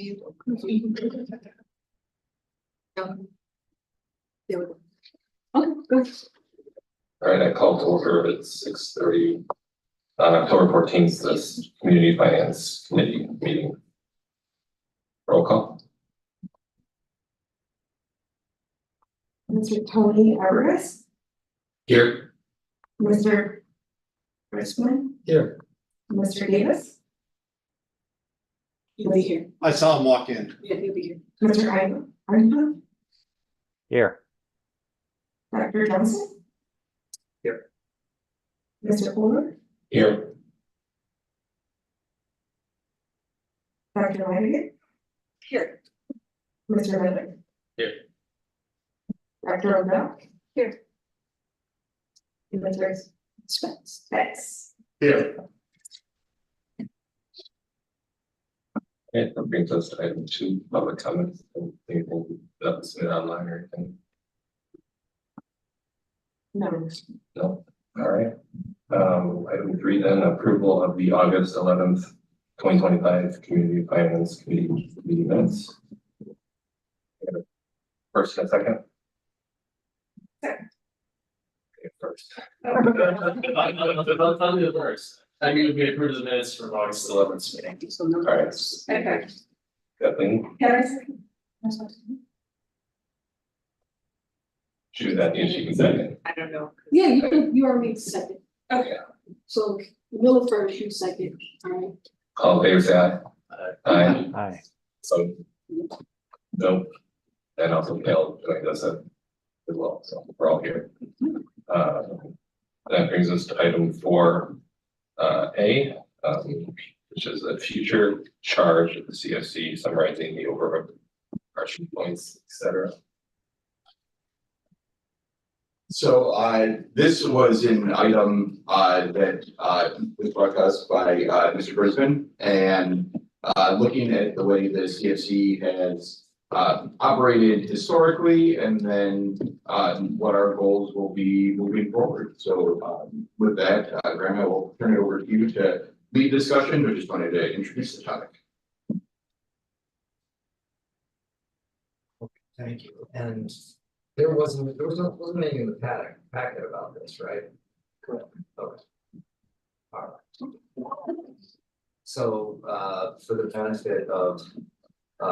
There we go. Okay, good. All right, I called to order at 6:30 on October 14th, this Community Finance Committee meeting. Roll call. Mr. Tony Everest, Here. Mr. Richmond, Here. Mr. Davis, You'll be here. I saw him walk in. Yeah, you'll be here. Mr. Ivan, Here. Dr. Johnson. Here. Mr. Fuller, Here. Dr. Leggett, Here. Mr. Miller. Here. Dr. Odell. Here. And Mr. Spence. Specs. Here. Okay, that brings us to item 2, public comments. Anything that was submitted online or anything? No. No. All right. Item 3 then, approval of the August 11th, 2025 Community Finance Committee meeting minutes. First and second. Second. Okay, first. I'll do it first. I mean, we approved the minutes from August 11th meeting. So no. All right. Okay. Kathleen, choose that if she can second. I don't know. Yeah, you are me second. Okay. So Miller first, you second. All right. All in favor, say aye. Aye. Aye. So. No. And also Gail joined us as well, so we're all here. That brings us to item 4, A, which is a future charge of the CFC summarizing the overarching points, etc. So this was an item that was brought to us by Mr. Brisbane, and looking at the way the CFC has operated historically, and then what our goals will be moving forward. So with that, Graham, I will turn it over to you to lead discussion. I just wanted to introduce the topic. Thank you. And there wasn't anything in the packet about this, right? Correct. Okay. All right. So for the benefit of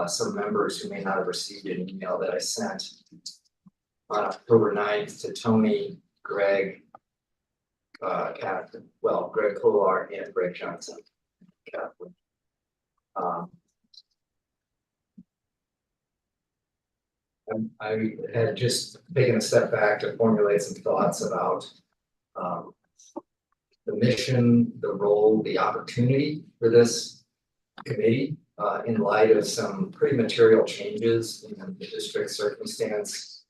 some members who may not have received an email that I sent on October 9th to Tony, Greg, Greg Kolar and Greg Johnson. Kathleen. I had just taken a step back to formulate some thoughts about the mission, the role, the opportunity for this committee in light of some pretty material changes in the district circumstance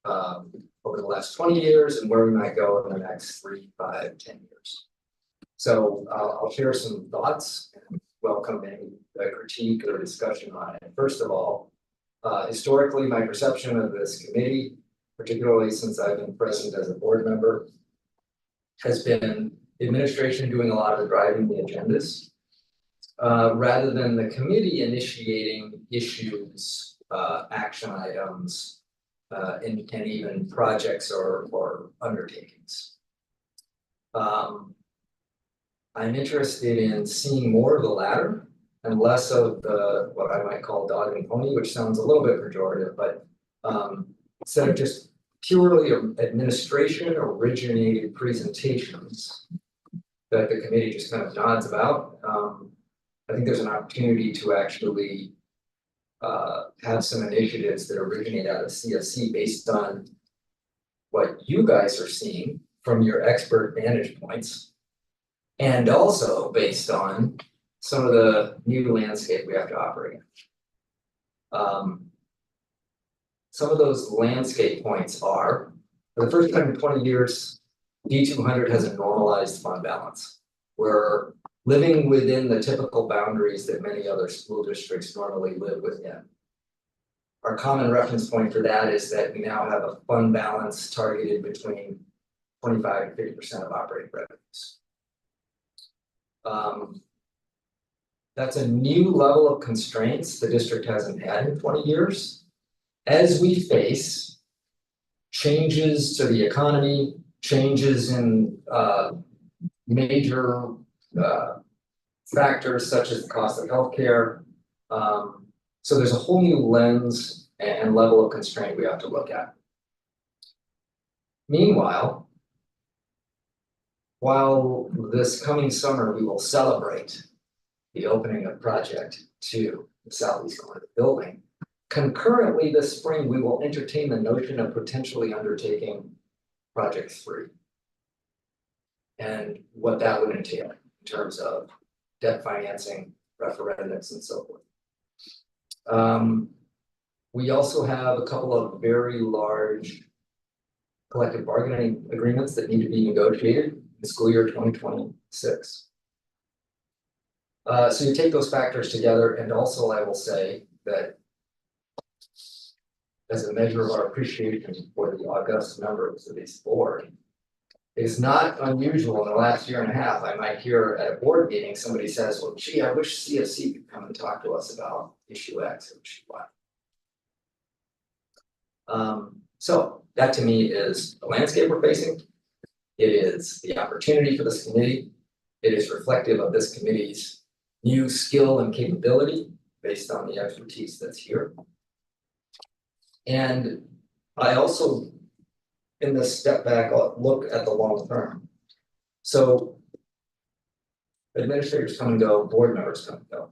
over the last 20 years and where we might go in the next 3, 5, 10 years. So I'll share some thoughts and welcome any critique or discussion on it. First of all, historically, my perception of this committee, particularly since I've been present as a board member, has been administration doing a lot of the driving the agendas, rather than the committee initiating issues, action items, and even projects or undertakings. I'm interested in seeing more of the latter and less of the what I might call dog and pony, which sounds a little bit pejorative, but instead of just purely administration originated presentations that the committee just kind of nods about, I think there's an opportunity to actually have some initiatives that originate out of CFC based on what you guys are seeing from your expert vantage points, and also based on some of the new landscape we have to operate in. Some of those landscape points are, for the first time in 20 years, D200 has a normalized fund balance. We're living within the typical boundaries that many other school districts normally live within. Our common reference point for that is that we now have a fund balance targeted between 25 to 50% of operating revenues. That's a new level of constraints the district hasn't had in 20 years. As we face changes to the economy, changes in major factors such as the cost of healthcare. So there's a whole new lens and level of constraint we have to look at. Meanwhile, while this coming summer we will celebrate the opening of Project 2, the southeast corner of the building, concurrently this spring we will entertain the notion of potentially undertaking Project 3. And what that would entail in terms of debt financing, referendums, and so forth. We also have a couple of very large collective bargaining agreements that need to be negotiated in the school year 2026. So you take those factors together, and also I will say that as a measure of our appreciation for the august members of this board, it is not unusual in the last year and a half, I might hear at a board meeting, somebody says, well, gee, I wish CFC could come and talk to us about issue X or issue Y. So that to me is the landscape we're facing. It is the opportunity for this committee. It is reflective of this committee's new skill and capability based on the expertise that's here. And I also, in this step back, look at the long term. So administrators come and go, board members come and go.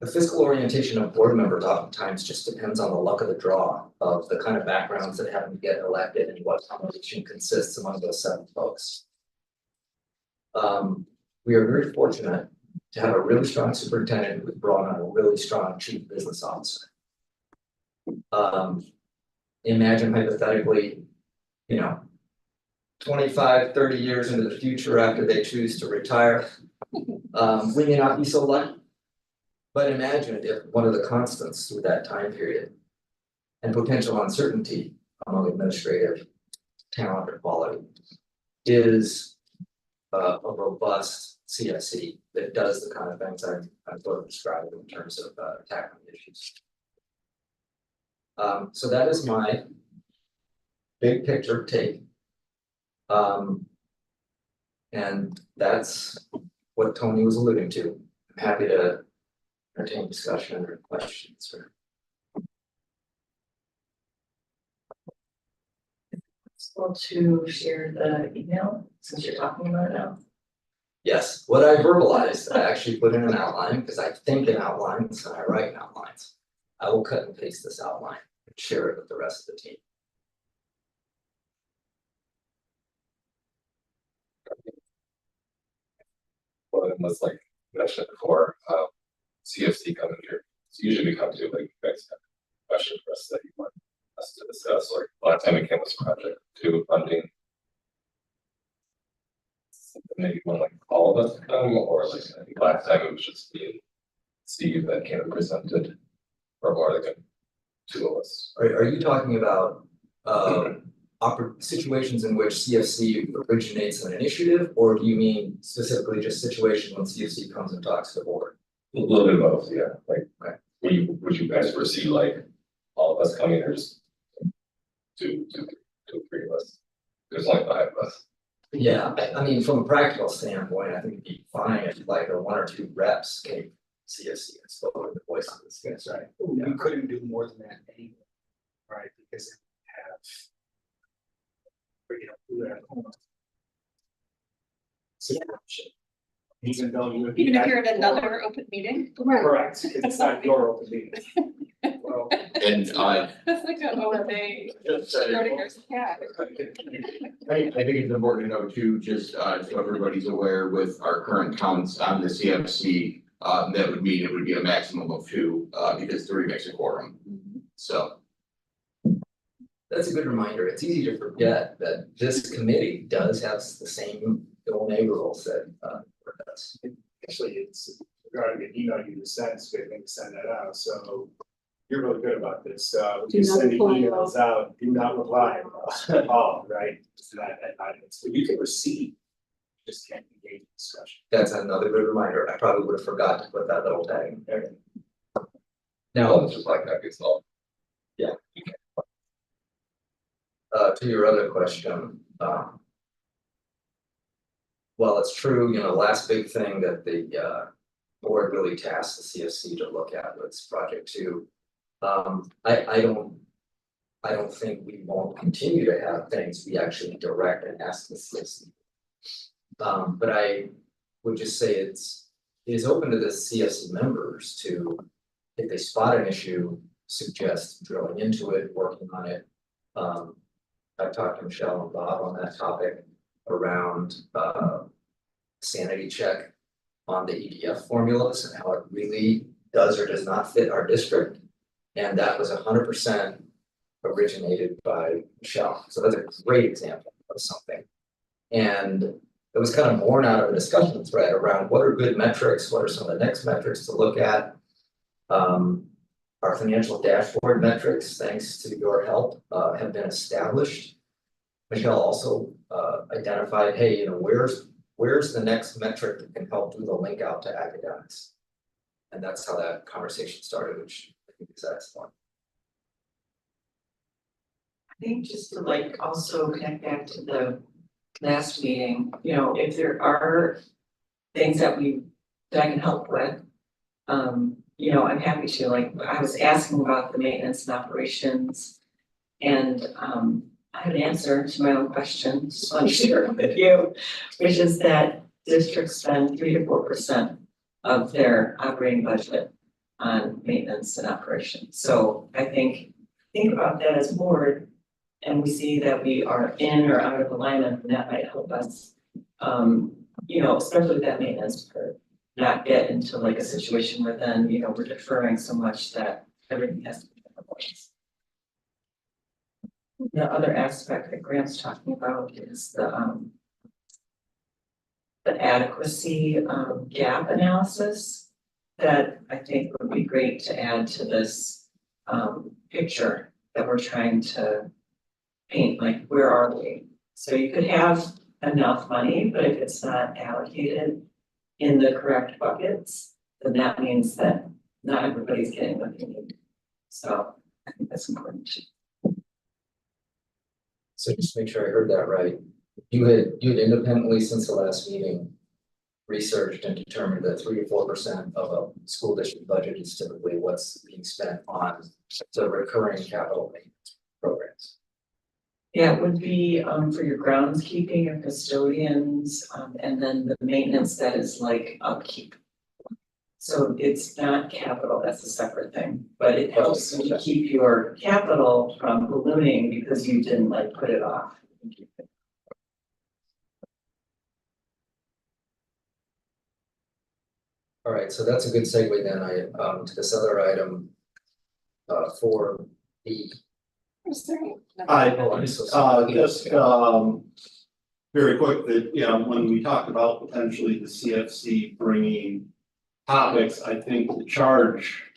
The fiscal orientation of board members oftentimes just depends on the luck of the draw of the kind of backgrounds that happen to get elected and what combination consists among those 7 folks. We are very fortunate to have a really strong superintendent who brought on a really strong chief business officer. Imagine hypothetically, 25, 30 years into the future after they choose to retire. We may not be so lucky. But imagine if one of the constants through that time period and potential uncertainty among administrative talent or quality is a robust CFC that does the kind of things I've sort of described in terms of tackling issues. So that is my big picture take. And that's what Tony was alluding to. I'm happy to entertain discussion or questions or. Possible to share the email since you're talking about it now. Yes, what I verbalized, I actually put in an outline because I think in outlines and I write in outlines. I will cut and paste this outline and share it with the rest of the team. Well, it was like mentioned before, CFC coming here. It's usually we come to like you guys have questions for us that you want us to discuss. Like last time we came was Project 2 funding. Maybe one like all of us to come, or like I think last time it was just me and Steve that came and presented, or more like 2 of us. Are you talking about situations in which CFC originates an initiative, or do you mean specifically just situations when CFC comes and talks to the board? A little bit of both, yeah. Like, okay. Would you guys foresee like all of us coming, or just two, 3 of us? There's only 5 of us. Yeah, I mean, from a practical standpoint, I think it'd be fine if like 1 or 2 reps came CFC and spoke with the voice of the students, right? We couldn't do more than that anyway, right? Because it would have, we would have home. Situation. Even though you would be. Even if you're at another open meeting? Correct, it's not your open meeting. Well, And That's like an open day, just starting their cat. I think it's important to know too, just so everybody's aware with our current counts on the CFC, that would mean it would be a maximum of 2, because 3 makes a quorum. So. That's a good reminder. It's easy to forget that this committee does have the same domain rules that does. actually, it's regarding an email you just sent, so we can send that out, so. You're really good about this, when Do you not send the reply. emails out, do not reply at all, right? To that item, so you can receive just can't engage in discussion. That's another good reminder. I probably would have forgot to put that little tag in there. Well, Now, it's just like that, it's all. to your other question, well, it's true, last big thing that the board really tasked the CFC to look at was project two. I don't think we won't continue to have things we actually direct and ask the CFC. But I would just say it is open to the CFC members to, if they spot an issue, suggest drilling into it, working on it. I've talked to Michelle and Bob on that topic around sanity check on the EDF formulas and how it really does or does not fit our district. And that was 100% originated by Michelle. So that's a great example of something. And it was kind of born out of a discussion thread around what are good metrics, what are some of the next metrics to look at. Our financial dashboard metrics, thanks to your help, have been established. Michelle also identified, hey, where's the next metric that can help do the link out to academics? And that's how that conversation started, which I think is excellent. I think just to also connect back to the last meeting, if there are things that I can help with. I'm happy to, I was asking about the maintenance and operations. And I have an answer to my own question, just want to share it with you, which is that districts spend 3 to 4% of their operating budget on maintenance and operations. So I think about that as board, and we see that we are in or out of alignment, and that might help us, especially with that maintenance part, not get into a situation where then, we're deferring so much that everything has to be done at once. The other aspect that Grant's talking about is the adequacy gap analysis that I think would be great to add to this picture that we're trying to paint, where are we? So you could have enough money, but if it's not allocated in the correct buckets, then that means that not everybody's getting what they need. So I think that's important too. So just to make sure I heard that right, you had independently since the last meeting researched and determined that 3 to 4% of a school district budget is typically what's being spent on the recurring capital maintenance programs. Yeah, it would be for your groundskeeping and custodians, and then the maintenance that is upkeep. So it's not capital, that's a separate thing, but it helps you keep your capital from ballooning because you didn't put it off. All right, so that's a good segue then to this other item for the. Just very quick that, when we talk about potentially the CFC bringing topics, I think the charge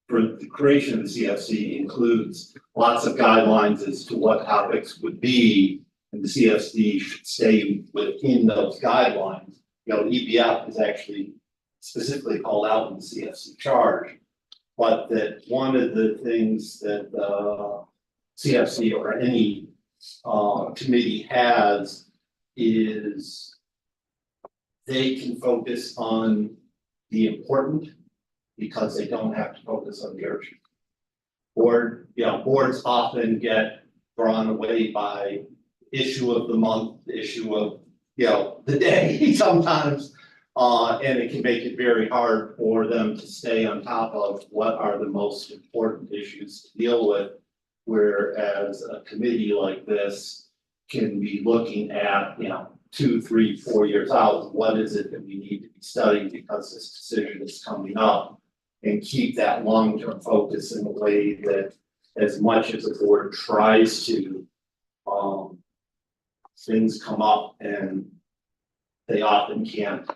for the creation of the CFC includes lots of guidelines as to what topics would be, and the CFC should stay within those guidelines. EBF is actually specifically called out in the CFC charge, but that one of the things that CFC or any committee has is they can focus on the important because they don't have to focus on the urgent. Boards often get drawn away by issue of the month, the issue of the day sometimes. And it can make it very hard for them to stay on top of what are the most important issues to deal with. Whereas a committee like this can be looking at, 2, 3, 4 years out, what is it that we need to be studying because this decision is coming up, and keep that long-term focus in a way that, as much as the board tries to, things come up and they often can't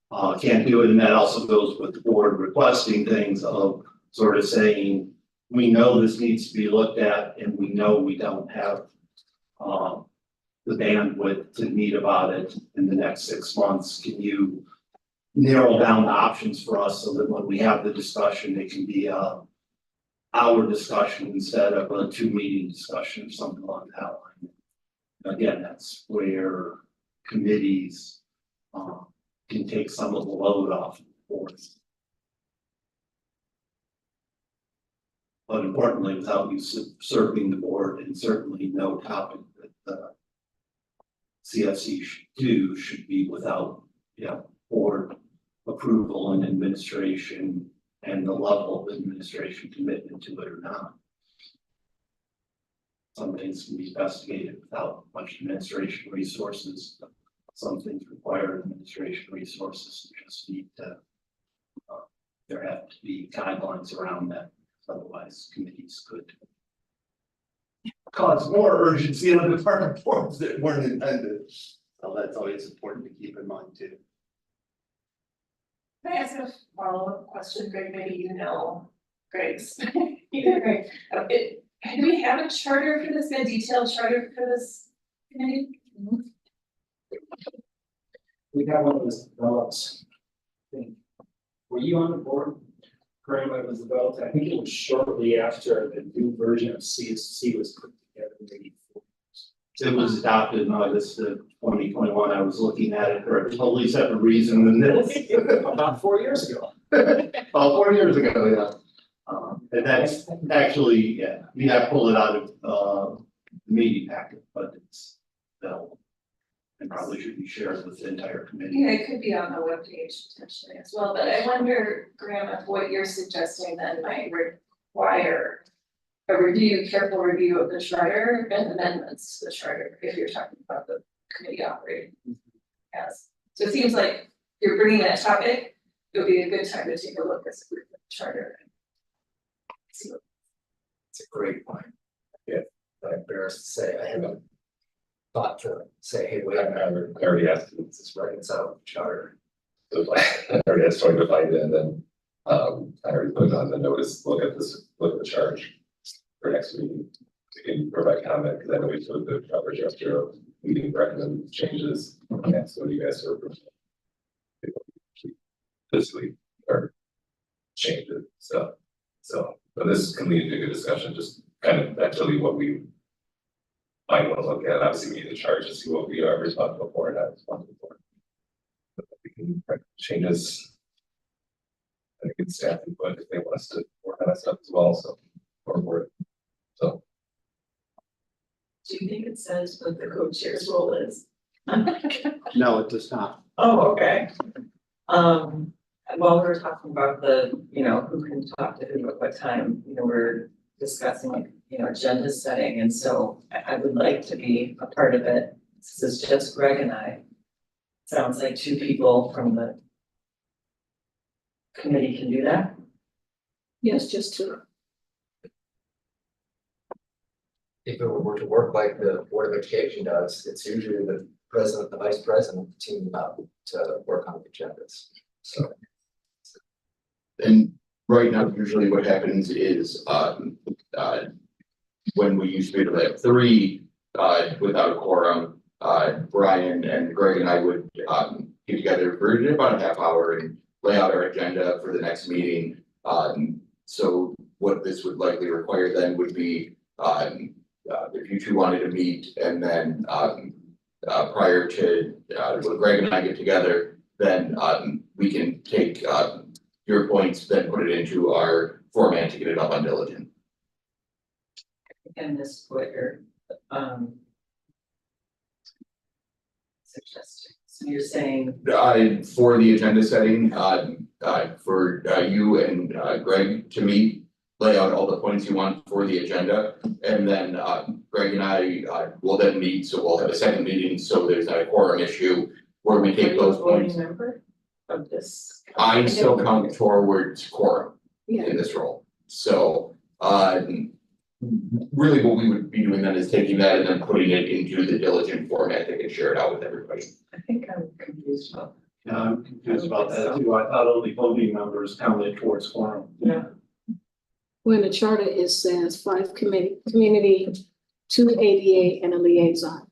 do it, and that also goes with the board requesting things of sort of saying, we know this needs to be looked at, and we know we don't have the bandwidth to meet about it in the next 6 months. Can you narrow down the options for us so that when we have the discussion, it can be our discussion instead of a 2-meeting discussion or something along that line. Again, that's where committees can take some of the load off the boards. But importantly, without you serving the board, and certainly no topic that the CFC should be without, board approval and administration and the level of administration commitment to it or not. Some things can be investigated without much administration resources. Some things require administration resources. You just need to, there have to be guidelines around that. Otherwise, committees could cause more urgency on the department boards that weren't intended. So that's always important to keep in mind too. Can I ask a follow-up question, Greg? Maybe you know Greg's. Either Greg. Do we have a charter for this, a detailed charter for this committee? We got one of those developed. I think. Were you on the board? Graham, when it was developed, I think it was shortly after the new version of CSC was put together, maybe 4 years. It was adopted in August of 2021. I was looking at it for a totally separate reason than this. About 4 years ago. Well, 4 years ago, yeah. And that's actually, yeah, I pulled it out of the meeting packet, but it's available. And probably should be shared with the entire committee. Yeah, it could be on the webpage potentially as well, but I wonder, Graham, if what you're suggesting then might require a review, careful review of the charter and amendments to the charter, if you're talking about the committee operating. Yes, so it seems like you're bringing that topic, it would be a good time to take a look at the charter. See what- It's a great point. Yeah, I'm embarrassed to say, I haven't thought to say, hey, wait a minute, I already asked, this is right inside of the charter. I already asked Tony to find it, and then, I already put it on the notice, look at the charge for next meeting. You can provide comment, because I know we took the proper gesture of meeting recommend changes, and so you guys are physically or change it, so, but this can lead to a good discussion, just kind of actually what we might want to look at, obviously we need to charge to see what we are responsible for and not responsible for. But we can make changes. I think it's staff input if they want us to work on that stuff as well, so, or for it, so. Do you think it says what the co-chair's role is? No, it does not. Oh, okay. While we were talking about the, who can talk to who at what time, we're discussing like, agenda setting, and so I would like to be a part of it. This is just Greg and I. Sounds like 2 people from the committee can do that. Yes, just to. If it were to work like the Board of Education does, it's usually the president, the vice president teaming up to work on the agendas. So And right now, usually what happens is, when we used to be able to have 3, without a quorum, Brian and Greg and I would, get together for about a half hour and lay out our agenda for the next meeting. So what this would likely require then would be, if you 2 wanted to meet and then, prior to, when Greg and I get together, then, we can take, your points, then put it into our format to get it up on Diligent. And this Twitter, suggesting, so you're saying, For the agenda setting, for you and Greg to meet, lay out all the points you want for the agenda. And then Greg and I will then meet, so we'll have a second meeting, so there's not a quorum issue where we are take you a those voting points. member of this? I still count towards quorum Yeah. in this role, so really what we would be doing then is taking that and then putting it into the Diligent format that can share it out with everybody. I think I'm confused about. Yeah, I'm confused about that too. I thought only voting members counted towards quorum. Yeah. When the charter, it says 5 community, 2 ADA and a liaison.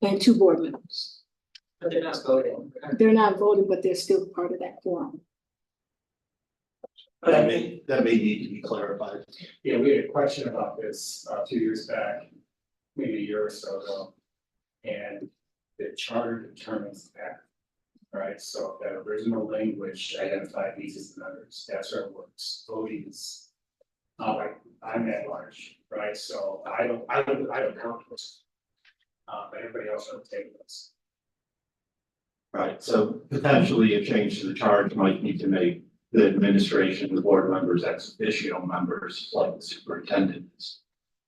and 2 board members. But they're not voting. They're not voting, but they're still part of that quorum. But I That think, may need to be clarified. Yeah, we had a question about this, 2 years back, maybe a year or so ago. And the charter determines that. Right, so that original language identified these as the members, that's where it works, voting is. Like, I'm at large, right, so I don't count this. But everybody else will take this. Right, so potentially a change to the charge might need to make the administration, the board members, ex officio members, like the superintendent is.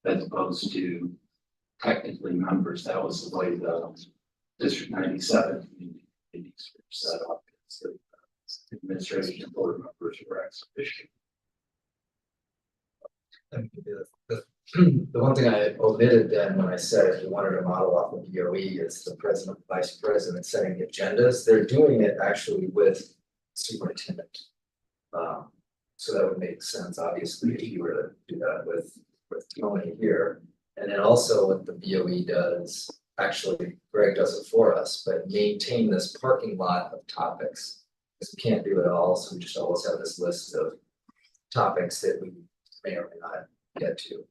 As opposed to technically members, that was the way the District 97 communities were set up. So, administration and board members were ex officio. And the one thing I omitted then when I said if you wanted to model off of BOE is the president, vice president setting the agendas, they're doing it actually with superintendent. So that would make sense, obviously, if you were to do that with Tony here. And then also what the BOE does, actually Greg does it for us, but maintain this parking lot of topics. Because we can't do it all, so we just always have this list of topics that we may or may not get to.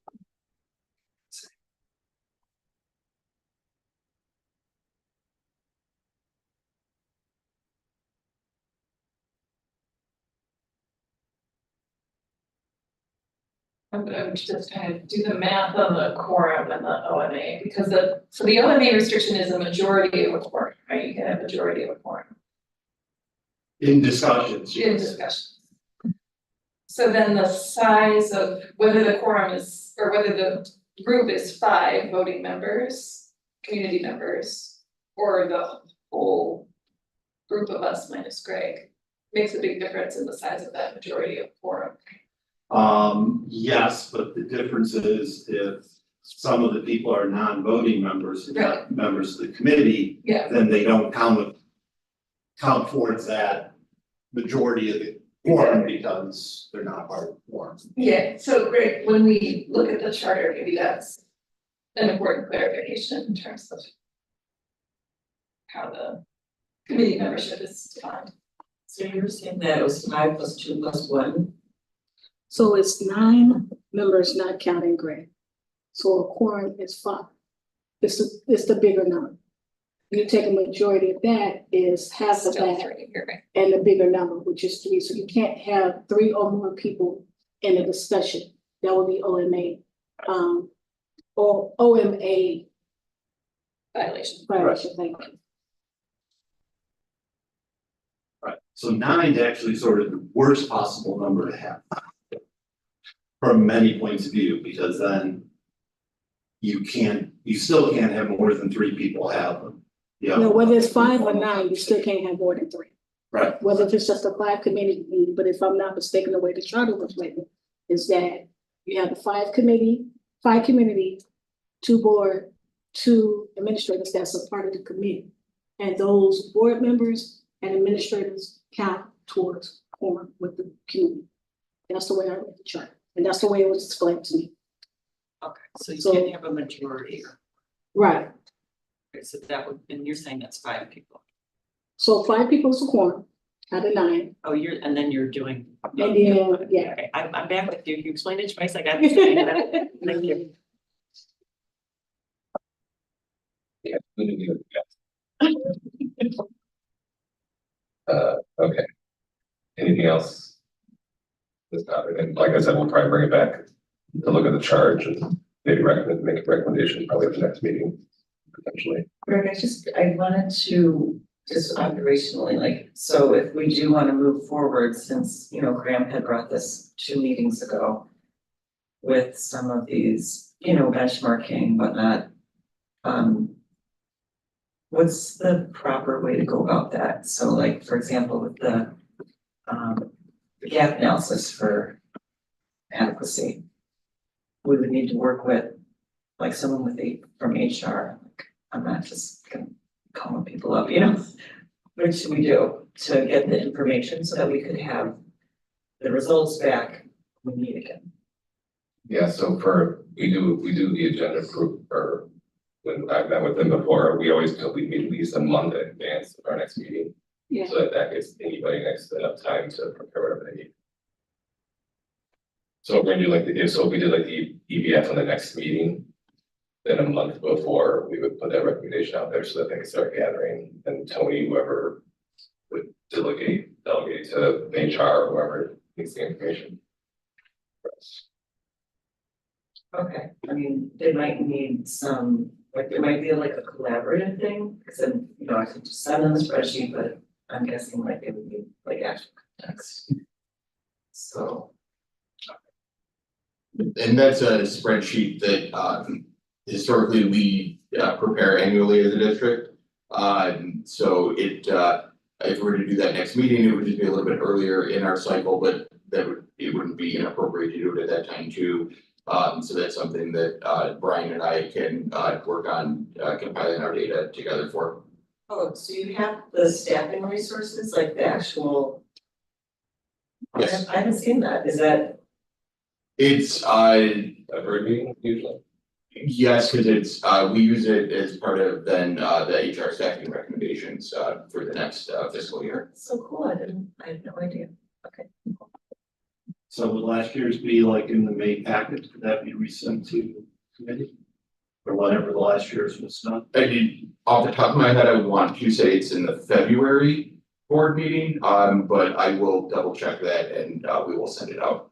I'm just trying to do the math on the quorum and the OMA, because so the OMA restriction is a majority of a quorum, right? You can have a majority of a quorum In discussions. in discussions. So then the size of whether the quorum is, or whether the group is 5 voting members, community members, or the whole group of us minus Greg, makes a big difference in the size of that majority of quorum. Yes, but the difference is if some of the people are non-voting members, and not members of the committee, Yeah. then they don't count towards that majority of the quorum because they're not part of the quorum. Yeah, so Greg, when we look at the charter, maybe that's an important clarification in terms of how the committee membership is defined. so you're saying that it was 5 + 2 + 1? So it's 9 members, not counting Greg. So a quorum is 5. It's the bigger number. You take a majority of that is half of Still that 3, you're right. and the bigger number, which is 3. So you can't have 3 or more people in a discussion. That would be OMA. Or OMA Violation. violation, thank you. Right, so 9 is actually sort of the worst possible number to have. From many points of view, because then you still can't have more than 3 people have them. Yeah. No, whether it's 5 or 9, you still can't have more than 3. Right. Whether it's just a 5 committee meeting, but if I'm not mistaken, the way the charter was written is that you have the 5 committee, 2 board, 2 administrators that's a part of the committee. And those board members and administrators count towards quorum with the community. That's the way I read the charter, and that's the way it was explained to me. Okay, so you So- can't have a majority, Right, okay, so that would, and you're saying that's 5 people. so 5 people is a quorum out of 9, Oh, and then you're doing. and then, yeah. Okay, I'm back with you, you explained it twice, I got it. Thank you. Yeah. Okay. Anything else? This topic, and like I said, we'll probably bring it back to look at the charge and maybe make a recommendation probably at the next meeting, potentially. Greg, I wanted to just operationally, like, so if we do want to move forward, since, Graham had brought this 2 meetings ago with some of these, benchmarking, whatnot, what's the proper way to go about that? So like, for example, with the gap analysis for adequacy, we would need to work with like someone from HR. Like, I'm not just gonna calling people up, what should we do to get the information so that we could have the results back when we meet again? Yeah, so we do the agenda when I've met with them before, we always meet at least a month in advance of our next meeting. Yeah. So that gives anybody next to enough time to prepare whatever they need. So we're gonna do like, if we did like the EBF on the next meeting. Then a month before, we would put that recommendation out there so that they can start gathering, and Tony, whoever. Would delegate to HR, whoever needs the information. Okay, I mean, they might need some, like, there might be like a collaborative thing, because then, you know, I could just send them the spreadsheet, but I'm guessing like it would be like actual context. So, And that's a spreadsheet that historically we prepare annually as a district. So it if we were to do that next meeting, it would just be a little bit earlier in our cycle, but it wouldn't be inappropriate to do it at that time too. So that's something that Brian and I can work on compiling our data together for. oh, so you have the staffing resources, like the actual. Yes. I haven't seen that, is that, It's Every meeting usually. yes, because it's we use it as part of then the HR staffing recommendations for the next fiscal year. so cool, I had no idea, okay. So would last year's be like in the May packet, could that be resent to committee? Or whatever the last year's was done? I mean, off the top of my head, I want to say it's in the February board meeting, but I will double check that and we will send it out.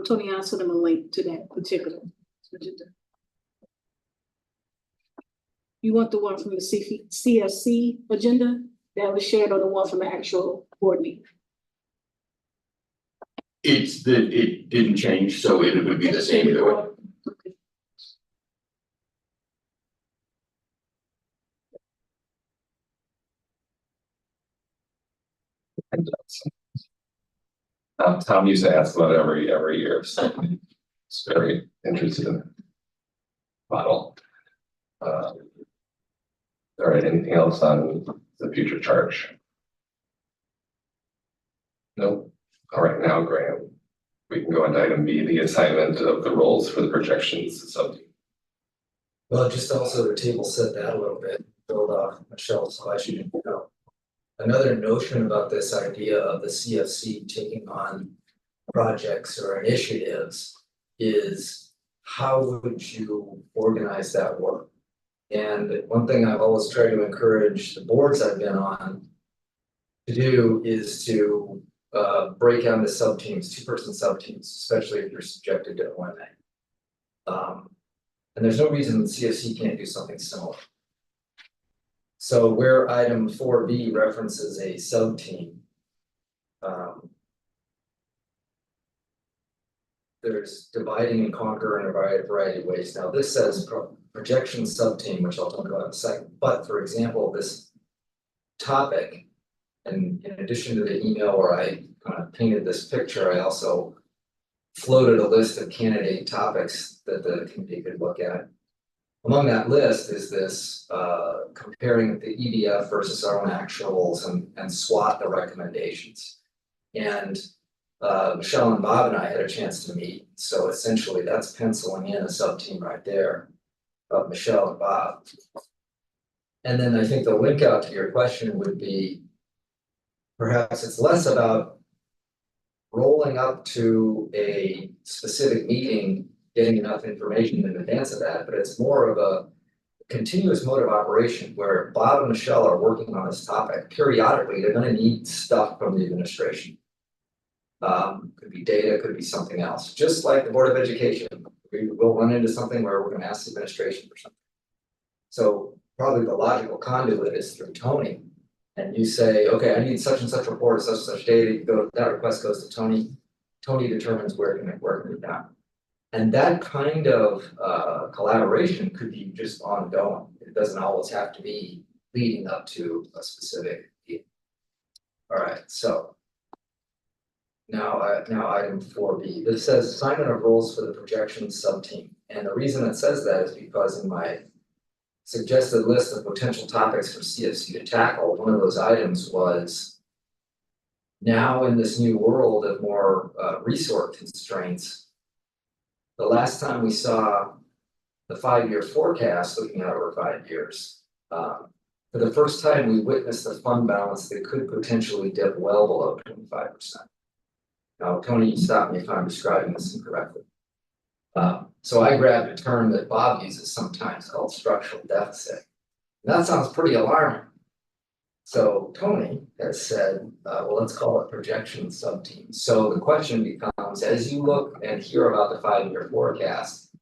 Tony, I'll send them a link to that particular agenda. You want the one from the CFC agenda that was shared or the one from the actual board meeting? It didn't change, so it would be the same either way. Okay. Tom used to ask about it every year, so it's very interested in the model. All right, anything else on the future charge? Nope. All right, now Graham, we can go on to item B, the assignment of the roles for the projections subteam. Well, just also the table set that a little bit, build off Michelle's question, you know. Another notion about this idea of the CFC taking on projects or initiatives is how would you organize that work? And one thing I've always tried to encourage the boards I've been on to do is to break down the sub-teams, two-person sub-teams, especially if you're subjected to OMA. And there's no reason the CFC can't do something similar. So where item 4B references a sub-team, there's dividing and conquer in a variety of ways. Now this says projection sub-team, which I'll talk about in a second. But for example, this topic, and in addition to the email where I kind of painted this picture, I also floated a list of candidate topics that the committee could look at. Among that list is this comparing the EDF versus our own actuals and SWOT the recommendations. And Michelle and Bob and I had a chance to meet. So essentially that's penciling in a sub-team right there of Michelle and Bob. And then I think the link out to your question would be, perhaps it's less about rolling up to a specific meeting, getting enough information in advance of that, but it's more of a continuous mode of operation where Bob and Michelle are working on this topic. Periodically, they're going to need stuff from the administration. Could be data, could be something else. Just like the Board of Education, we will run into something where we're going to ask the administration for something. So probably the logical conduit is through Tony. And you say, okay, I need such and such report, such and such data, you go, that request goes to Tony. Tony determines where it can be done. And that kind of collaboration could be just ongoing. It doesn't always have to be leading up to a specific deal. All right, so now item 4B. This says assignment of roles for the projection sub-team. And the reason it says that is because in my suggested list of potential topics for CFC to tackle, one of those items was now in this new world of more resource constraints. The last time we saw the 5-year forecast, looking out over 5 years. For the first time, we witnessed a fund balance that could potentially dip well below 25%. Now, Tony, you stop me if I'm describing this incorrectly. So I grabbed a term that Bob uses sometimes called structural deficit. That sounds pretty alarming. So Tony has said, well, let's call it projection subteam. So the question becomes, as you look and hear about the 5-year forecast,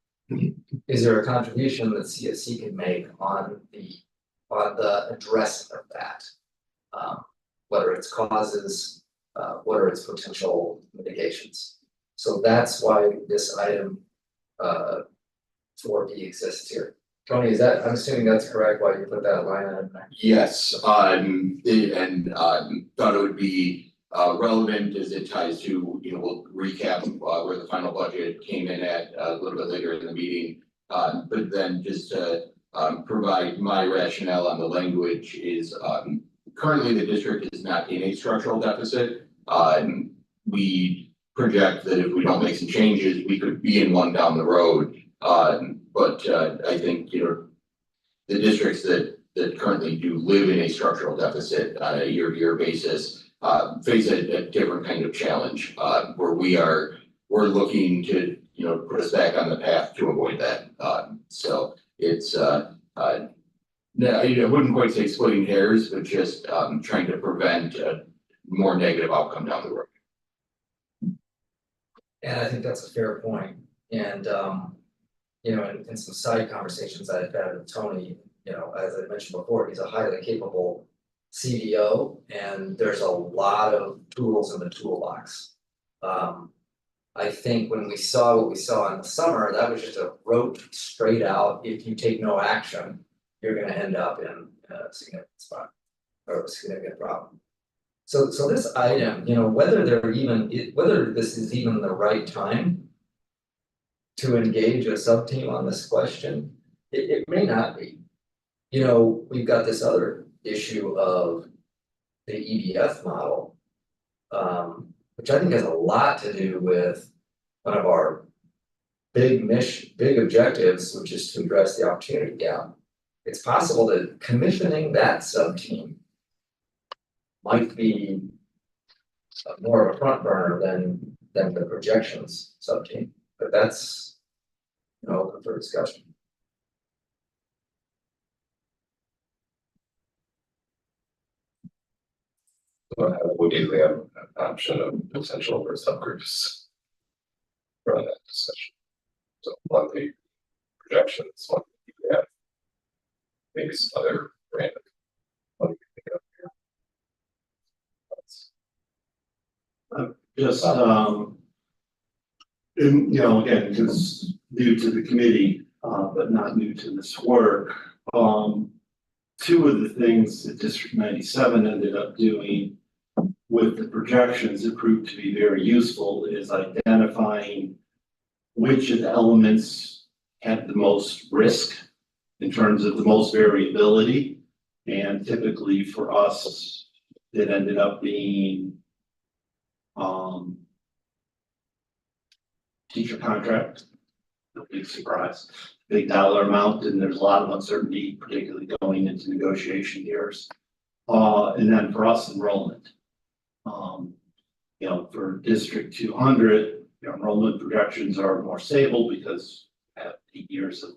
is there a contribution that CSC can make on the address of that? Whether it's causes, what are its potential mitigations? So that's why this item 4B exists here. Tony, is that, I'm assuming that's correct, why you put that line in there? Yes, thought it would be relevant as it ties to, we'll recap where the final budget came in at a little bit later in the meeting. But then just to provide my rationale on the language is currently the district is not in a structural deficit. We project that if we don't make some changes, we could be in one down the road. But I think, the districts that currently do live in a structural deficit on a year-to-year basis face a different kind of challenge where we're looking to, put us back on the path to avoid that. So it's no, I wouldn't quite say splitting hairs, but just trying to prevent a more negative outcome down the road. And I think that's a fair point. And in some side conversations I've had with Tony, as I mentioned before, he's a highly capable CDO, and there's a lot of tools in the toolbox. I think when we saw what we saw in the summer, that was just a rote straight out, if you take no action, you're gonna end up in a significant spot or a significant problem. So this item, whether this is even the right time to engage a sub-team on this question, it may not be. We've got this other issue of the EDF model, which I think has a lot to do with one of our big objectives, which is to address the opportunity gap. It's possible that commissioning that sub-team might be more of a front burner than the projections sub-team, but that's open for discussion. We usually have an option of potential for subgroups for that discussion. So monthly projections, yeah, maybe some other random. Just, again, just new to the committee, but not new to this work. Two of the things that District 97 ended up doing with the projections that proved to be very useful is identifying which of the elements had the most risk in terms of the most variability. And typically for us, it ended up being teacher contract, no big surprise, big dollar amount, and there's a lot of uncertainty, particularly going into negotiation years. And then for us, enrollment. For District 200, enrollment projections are more stable because we have 8 years of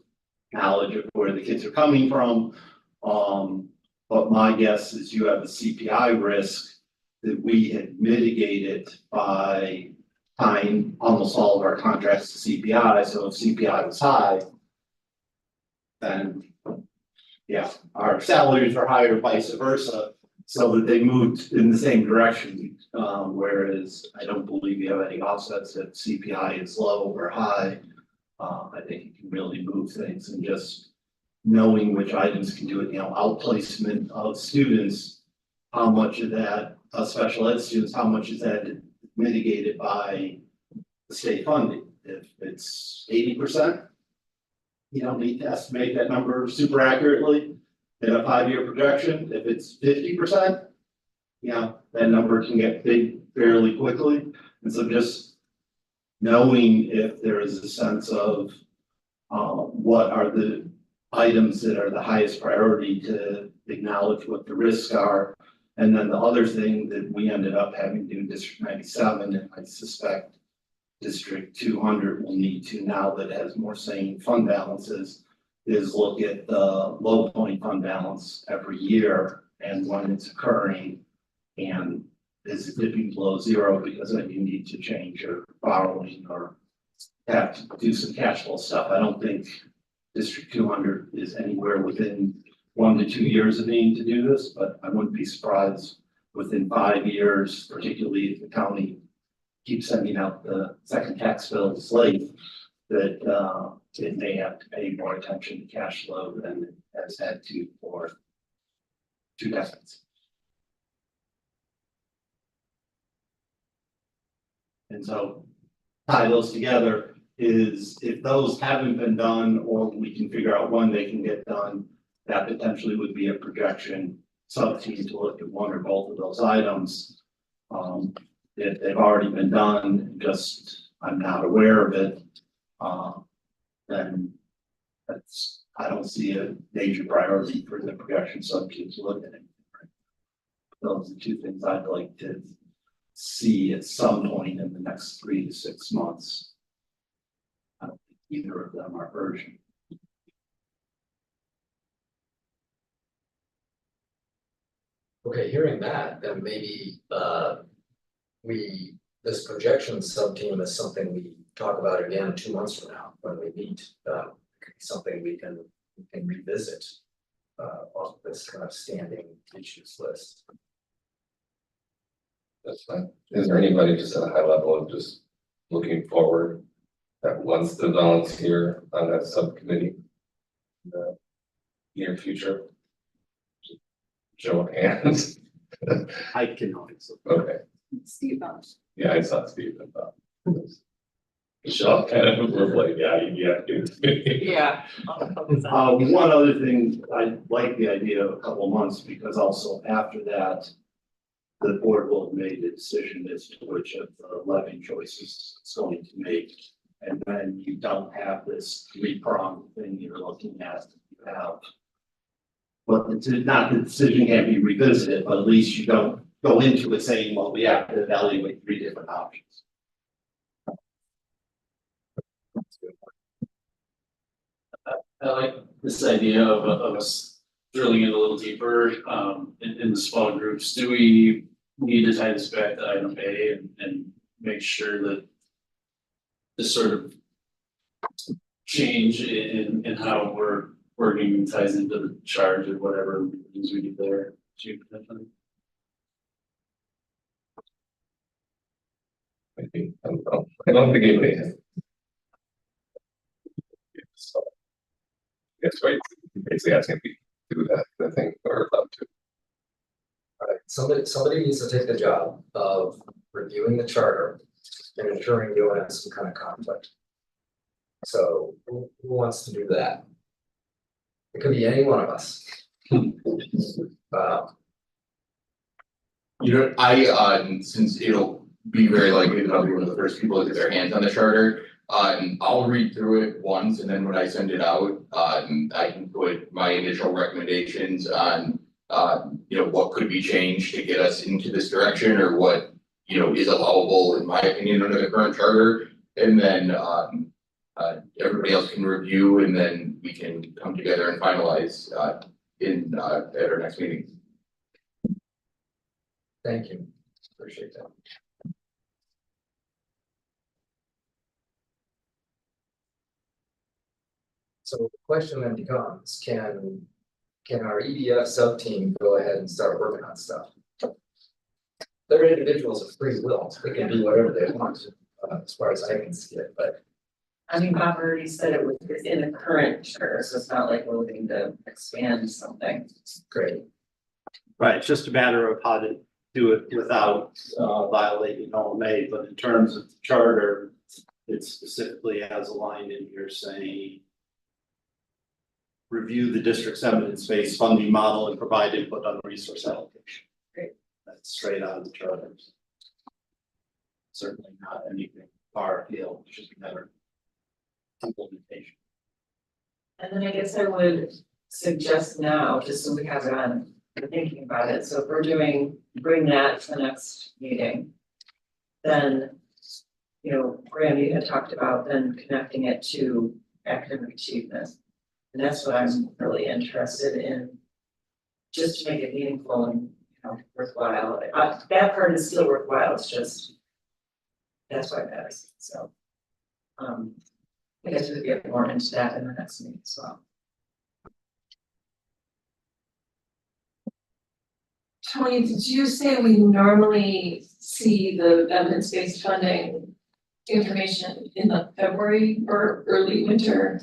knowledge of where the kids are coming from. But my guess is you have a CPI risk that we had mitigated by tying almost all of our contracts to CPI. So if CPI was high, then our salaries are higher, vice versa, so that they moved in the same direction. Whereas I don't believe you have any offsets if CPI is low or high. I think you can really move things, and just knowing which items can do it, outplacement of students, how much of that, special ed students, how much is that mitigated by the state funding? If it's 80%, you don't need to estimate that number super accurately in a 5-year projection. If it's 50%, that number can get big fairly quickly. And so just knowing if there is a sense of what are the items that are the highest priority to acknowledge what the risks are. And then the other thing that we ended up having to do in District 97, and I suspect District 200 will need to now that it has more sane fund balances, is look at the low point fund balance every year and when it's occurring. And is it dipping below zero because then you need to change your borrowing or have to do some cash flow stuff. I don't think District 200 is anywhere within 1 to 2 years of needing to do this, but I wouldn't be surprised within 5 years, particularly if the county keeps sending out the second tax bills late, that it may have to pay more attention to cash flow than it has had to for 2 decades. And so tie those together is if those haven't been done, or we can figure out when they can get done, that potentially would be a projection sub-team to look at one or both of those items. If they've already been done, just I'm not aware of it, then that's, I don't see a major priority for the projection sub-team to look at it. Those are the two things I'd like to see at some point in the next 3 to 6 months. I don't think either of them are urgent. Okay, hearing that, then maybe this projection sub-team is something we talk about again 2 months from now when we meet. Could be something we can revisit off this kind of standing issues list. That's fine. Is there anybody just at a high level of just looking forward that wants to volunteer on that subcommittee in the near future? Show of hands. I can always. Okay, Steve Bosch. yeah, I saw Steve about. Michelle kind of was like, yeah, you. Yeah. One other thing, I like the idea of a couple of months, because also after that, the board will have made a decision as to which of the levy choices it's going to make. And then you don't have this 3-pronged thing you're looking at. You have, but it's not the decision can't be revisited, but at least you don't go into it saying, well, we have to evaluate 3 different options. I like this idea of us drilling it a little deeper, in the small groups. Do we need to tie this back to item A and make sure that this sort of change in how we're working ties into the charge or whatever things we do there? Maybe, I don't think anybody has. So, that's right, basically asking if we do that, I think, or allowed to. Somebody needs to take the job of reviewing the charter and ensuring you don't have some kind of conflict. So who wants to do that? It could be any one of us. You know, since it'll be very likely that I'll be one of the first people to get their hands on the charter, I'll read through it once, and then when I send it out, I can put my initial recommendations on, you know, what could be changed to get us into this direction, or what, you know, is allowable in my opinion under the current charter, and then, everybody else can review, and then we can come together and finalize, at our next meeting. Thank you, appreciate that. So the question then becomes, can our EDF sub-team go ahead and start working on stuff? They're individuals of free will, they can do whatever they want, as far as I can see it, but. I mean, Bob already said it was in the current charter, so it's not like we're looking to expand something. Great. Right, it's just a matter of how to do it without violating OMA, but in terms of the charter, it specifically has a line in here saying review the district's evidence-based funding model and provide input on resource allocation. Great. That's straight out of the charter. Certainly not anything far afield, it's just a matter of implementation. And then I guess I would suggest now, just so we have it on, we're thinking about it, so if we're bring that to the next meeting. Then, you know, Graham, you had talked about then connecting it to academic achievement. And that's what I'm really interested in. Just to make it meaningful and, you know, worthwhile. That part is still worthwhile, it's just. That's why it matters, so. I guess we'll get more into that in the next meeting as well. Tony, did you say we normally see the evidence-based funding information in the February or early winter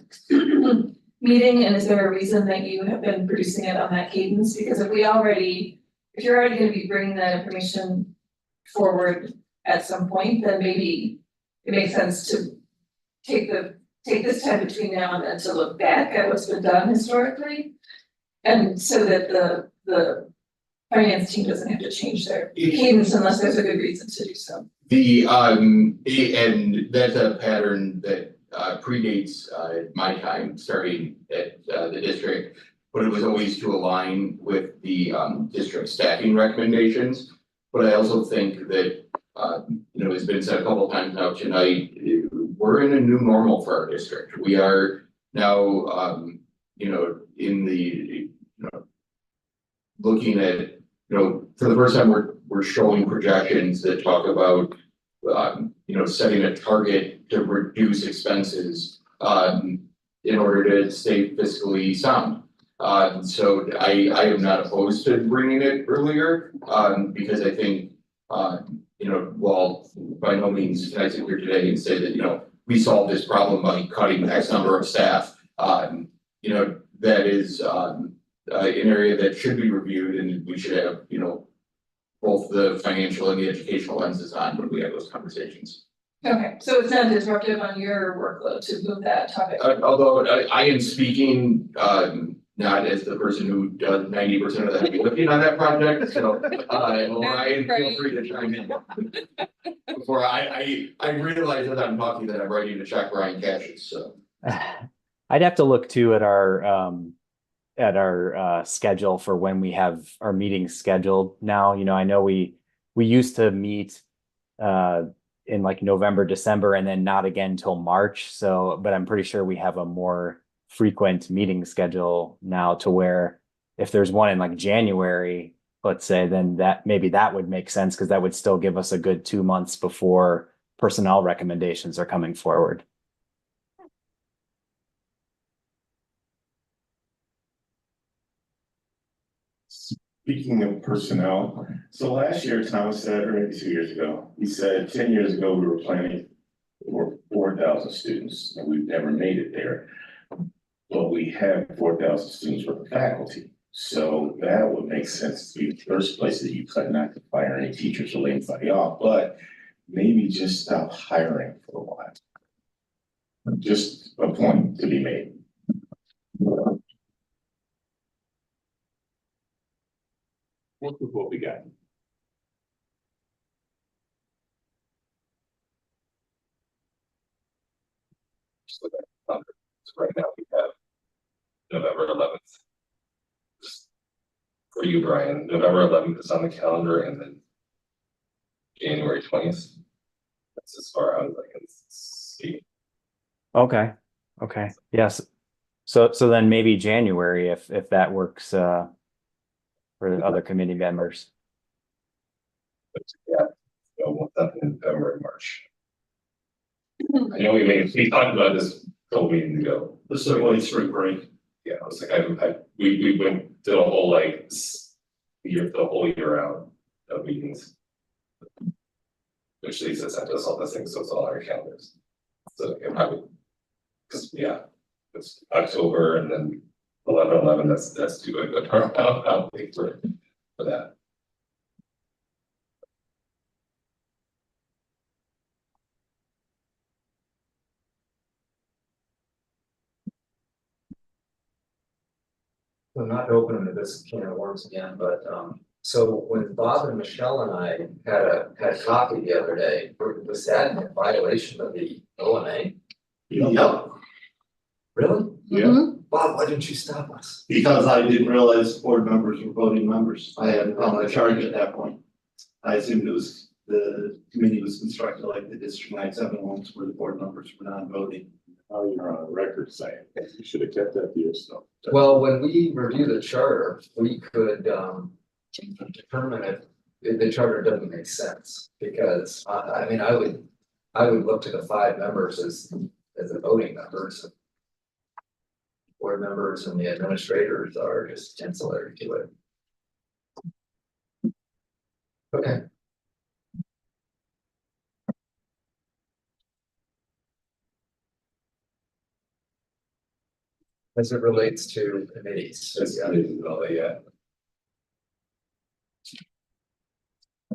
meeting? And is there a reason that you have been producing it on that cadence? Because if you're already gonna be bringing that information forward at some point, then maybe it makes sense to take this time between now and then to look back at what's been done historically. And so that the finance team doesn't have to change their cadence unless there's a good reason to do so. And that's a pattern that predates my time starting at the district. But it was always to align with the district staffing recommendations. But I also think that you know, it's been said a couple of times now tonight, we're in a new normal for our district. We are now you know, in the, you know, looking at, you know, for the first time, we're showing projections that talk about, you know, setting a target to reduce expenses, in order to stay fiscally sound. So I am not opposed to bringing it earlier, because I think, you know, while by no means can I sit here today and say that, you know, we solved this problem by cutting X number of staff, you know, that is, an area that should be reviewed, and we should have, you know, both the financial and the educational lenses on when we have those conversations. Okay, so it's not disruptive on your workload to move that topic. Although I am speaking, not as the person who does 90% of the heavy lifting on that project, so, Ryan, feel free to chime in. Before I realize as I'm talking that I'm writing to check Ryan Cash's, so. I'd have to look too at our schedule for when we have our meetings scheduled now. You know, I know we used to meet in like November, December, and then not again till March. So, but I'm pretty sure we have a more frequent meeting schedule now to where if there's one in like January, let's say, then maybe that would make sense, because that would still give us a good 2 months before personnel recommendations are coming forward. Speaking of personnel, so last year, Thomas said, or maybe 2 years ago, he said 10 years ago, we were planning for 4,000 students, and we've never made it there. But we have 4,000 students worth of faculty. So that would make sense to be the first place that you cut, not to fire any teachers or lay anybody off, but maybe just stop hiring for a while. Just a point to be made. Look at what we got. Just look at the calendar. So right now we have November 11th. Just for you, Brian, November 11th is on the calendar, and then January 20th. That's as far out as I can see. Okay. Yes. So then maybe January, if that works for the other committee members. But yeah, so we'll definitely in February and March. I know we talked about this a couple meetings ago. This is like spring break. Yeah, I was like, we went to the whole like the whole year out of meetings. Which Lisa sent us all those things, so it's all on our calendars. So it probably, because yeah, it's October and then 11/11, that's too good a turn out for that. So not to open into this can of worms again, but so when Bob and Michelle and I had coffee the other day, was that in violation of the OMA? Yep. Really? Yeah. But Bob, why didn't you stop us? Because I didn't realize board members were voting members. I hadn't on the charge at that point. I assumed it was, the committee was constructed like the District 97 ones where the board members were non-voting. Now you're on a record saying, you should have kept that to yourself. Well, when we review the charter, we could determine if the charter doesn't make sense. Because I mean, I would look to the 5 members as the voting members. Board members and the administrators are just ancillary to it. Okay. As it relates to committees. That's not even developed yet.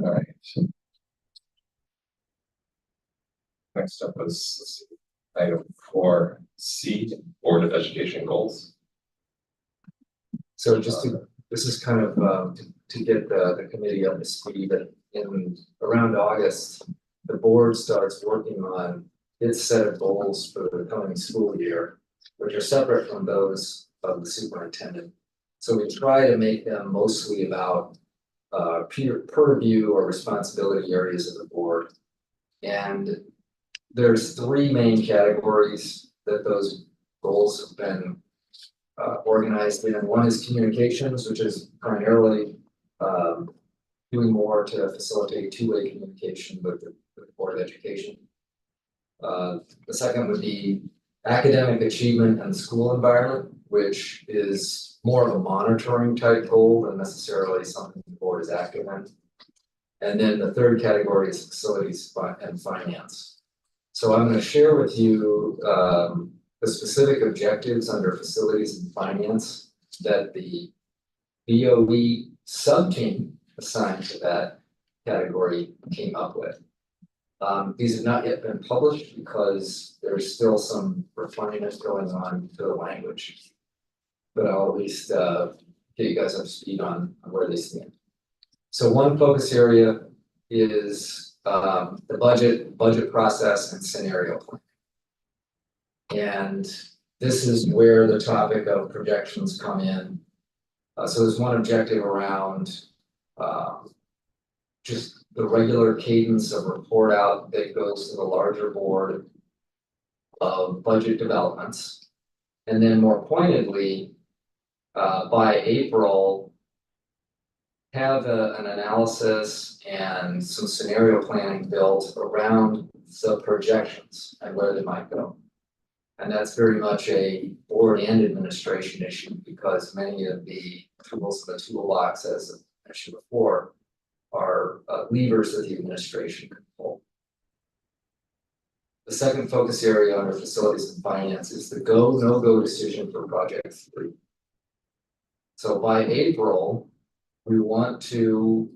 All right. Next up was, let's see, item 4C, Board of Education goals. So just to, this is kind of to get the committee up to speed, that in around August, the board starts working on its set of goals for the coming school year, which are separate from those of the superintendent. So we try to make them mostly about purview or responsibility areas of the board. And there's 3 main categories that those goals have been organized in. One is communications, which is primarily doing more to facilitate two-way communication with the Board of Education. The second would be academic achievement and school environment, which is more of a monitoring type goal than necessarily something the board is active in. And then the third category is facilities and finance. So I'm going to share with you the specific objectives under facilities and finance that the BOE subteam assigned to that category came up with. These have not yet been published because there's still some refinement going on to the language. But I'll at least get you guys up to speed on where they stand. So one focus area is the budget process and scenario planning. And this is where the topic of projections come in. So there's one objective around just the regular cadence of report out that goes to the larger board of budget developments. And then more pointedly, by April, have an analysis and some scenario planning built around the projections and where they might go. And that's very much a board and administration issue because many of the tools in the toolbox, as I mentioned before, are levers that the administration can pull. The second focus area under facilities and finance is the go, no-go decision for Project 3. So by April, we want to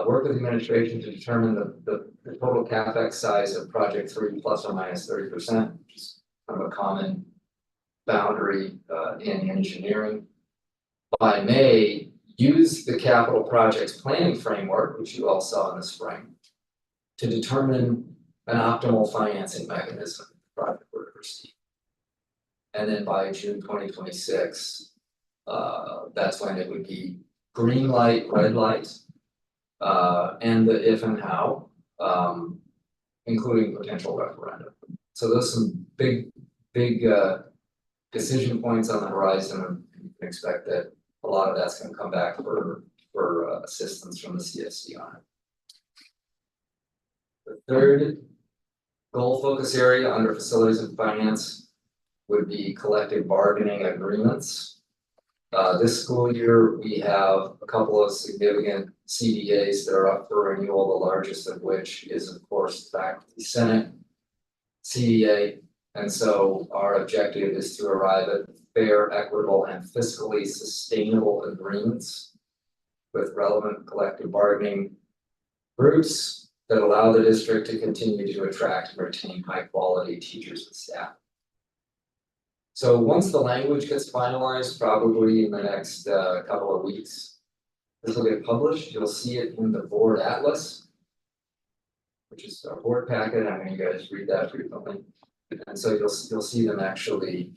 work with the administration to determine the total CapEx size of Project 3 plus or minus 30%, which is kind of a common boundary in engineering. By May, use the capital projects planning framework, which you all saw in the spring, to determine an optimal financing mechanism for the project were to proceed. And then by June 2026, that's when it would be green light, red light, and the if and how, including potential referendum. So those are some big decision points on the horizon, and you can expect that a lot of that's going to come back for assistance from the CFC on it. The third goal focus area under facilities and finance would be collective bargaining agreements. This school year, we have a couple of significant CBAs that are up for renewal, the largest of which is, of course, the Faculty Senate CBA. And so our objective is to arrive at fair, equitable, and fiscally sustainable agreements with relevant collective bargaining groups that allow the district to continue to attract and retain high-quality teachers and staff. So once the language gets finalized, probably in the next couple of weeks, this will get published. You'll see it in the board atlas, which is our board packet. I mean, you guys read that frequently. And so you'll see them actually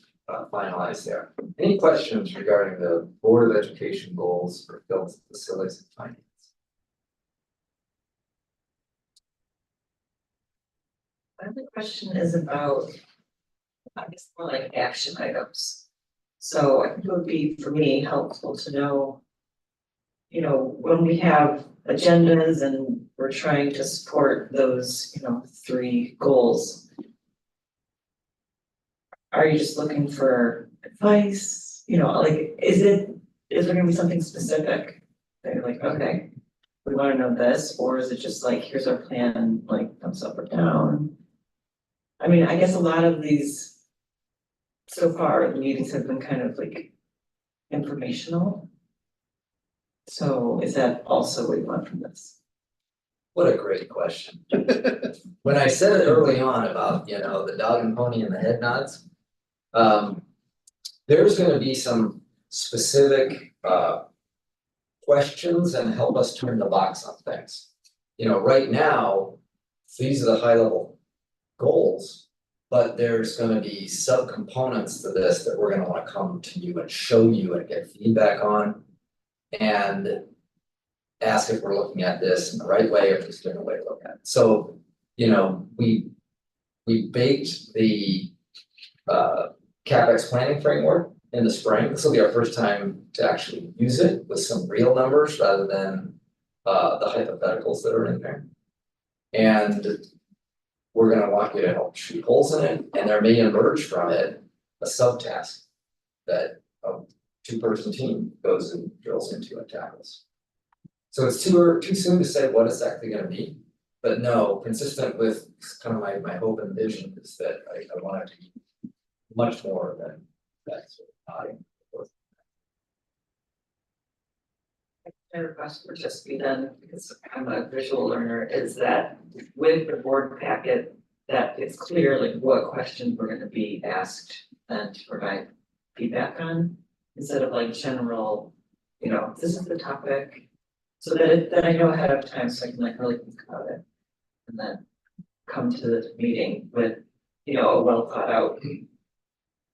finalized there. Any questions regarding the Board of Education goals for built facilities and finance? My other question is about, I guess, more like action items. So I think it would be, for me, helpful to know, you know, when we have agendas and we're trying to support those, you know, 3 goals. Are you just looking for advice? You know, like, is there gonna be something specific? That you're like, okay, we wanna know this, or is it just like, here's our plan, like thumbs up or down? I mean, I guess a lot of these, so far, the meetings have been kind of like informational. So is that also what you want from this? What a great question. When I said it early on about, you know, the dog and pony and the head nods. There's gonna be some specific questions and help us turn the box on things. You know, right now, these are the high level goals. But there's gonna be subcomponents to this that we're gonna wanna come to you and show you and get feedback on. And ask if we're looking at this in the right way or if there's a different way to look at it. So, you know, we baked the CapEx planning framework in the spring. This will be our first time to actually use it with some real numbers rather than the hypotheticals that are in there. And we're gonna want you to help shoot holes in it, and there may emerge from it a subtask that a 2-person team goes and drills into and tackles. So it's too soon to say what it's actually gonna be, but no, consistent with kind of my hope and vision is that I want it to be much more than that sort of nodding. My request would just be then, because I'm a visual learner, is that with the board packet, that it's clear like what questions we're gonna be asked and to provide feedback on, instead of like general, you know, this is the topic. So that I know ahead of time, so I can like really think about it, and then come to the meeting with, you know, a well thought out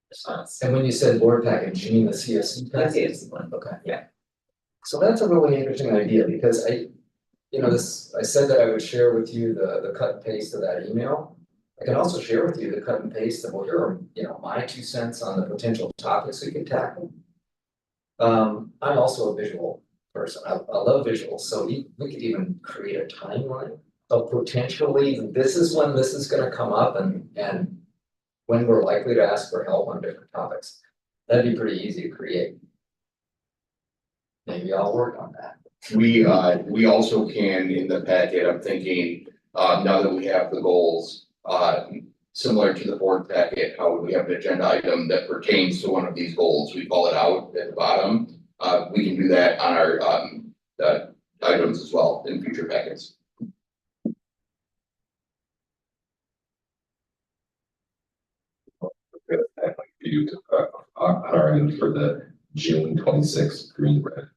response. And when you said board package, you mean the CSC? That's the one. Okay. Yeah. So that's a really interesting idea because I said that I would share with you the cut and paste of that email. I can also share with you the cut and paste of what are, you know, my 2 cents on the potential topics we can tackle. I'm also a visual person. I love visuals, so we could even create a timeline of potentially this is when this is gonna come up and when we're likely to ask for help on different topics. That'd be pretty easy to create. Maybe I'll work on that. We also can, in the packet, I'm thinking, now that we have the goals, similar to the board packet, how we have an agenda item that pertains to one of these goals, we call it out at the bottom. We can do that on our, items as well in future packets. You on our end for the June 26th green red.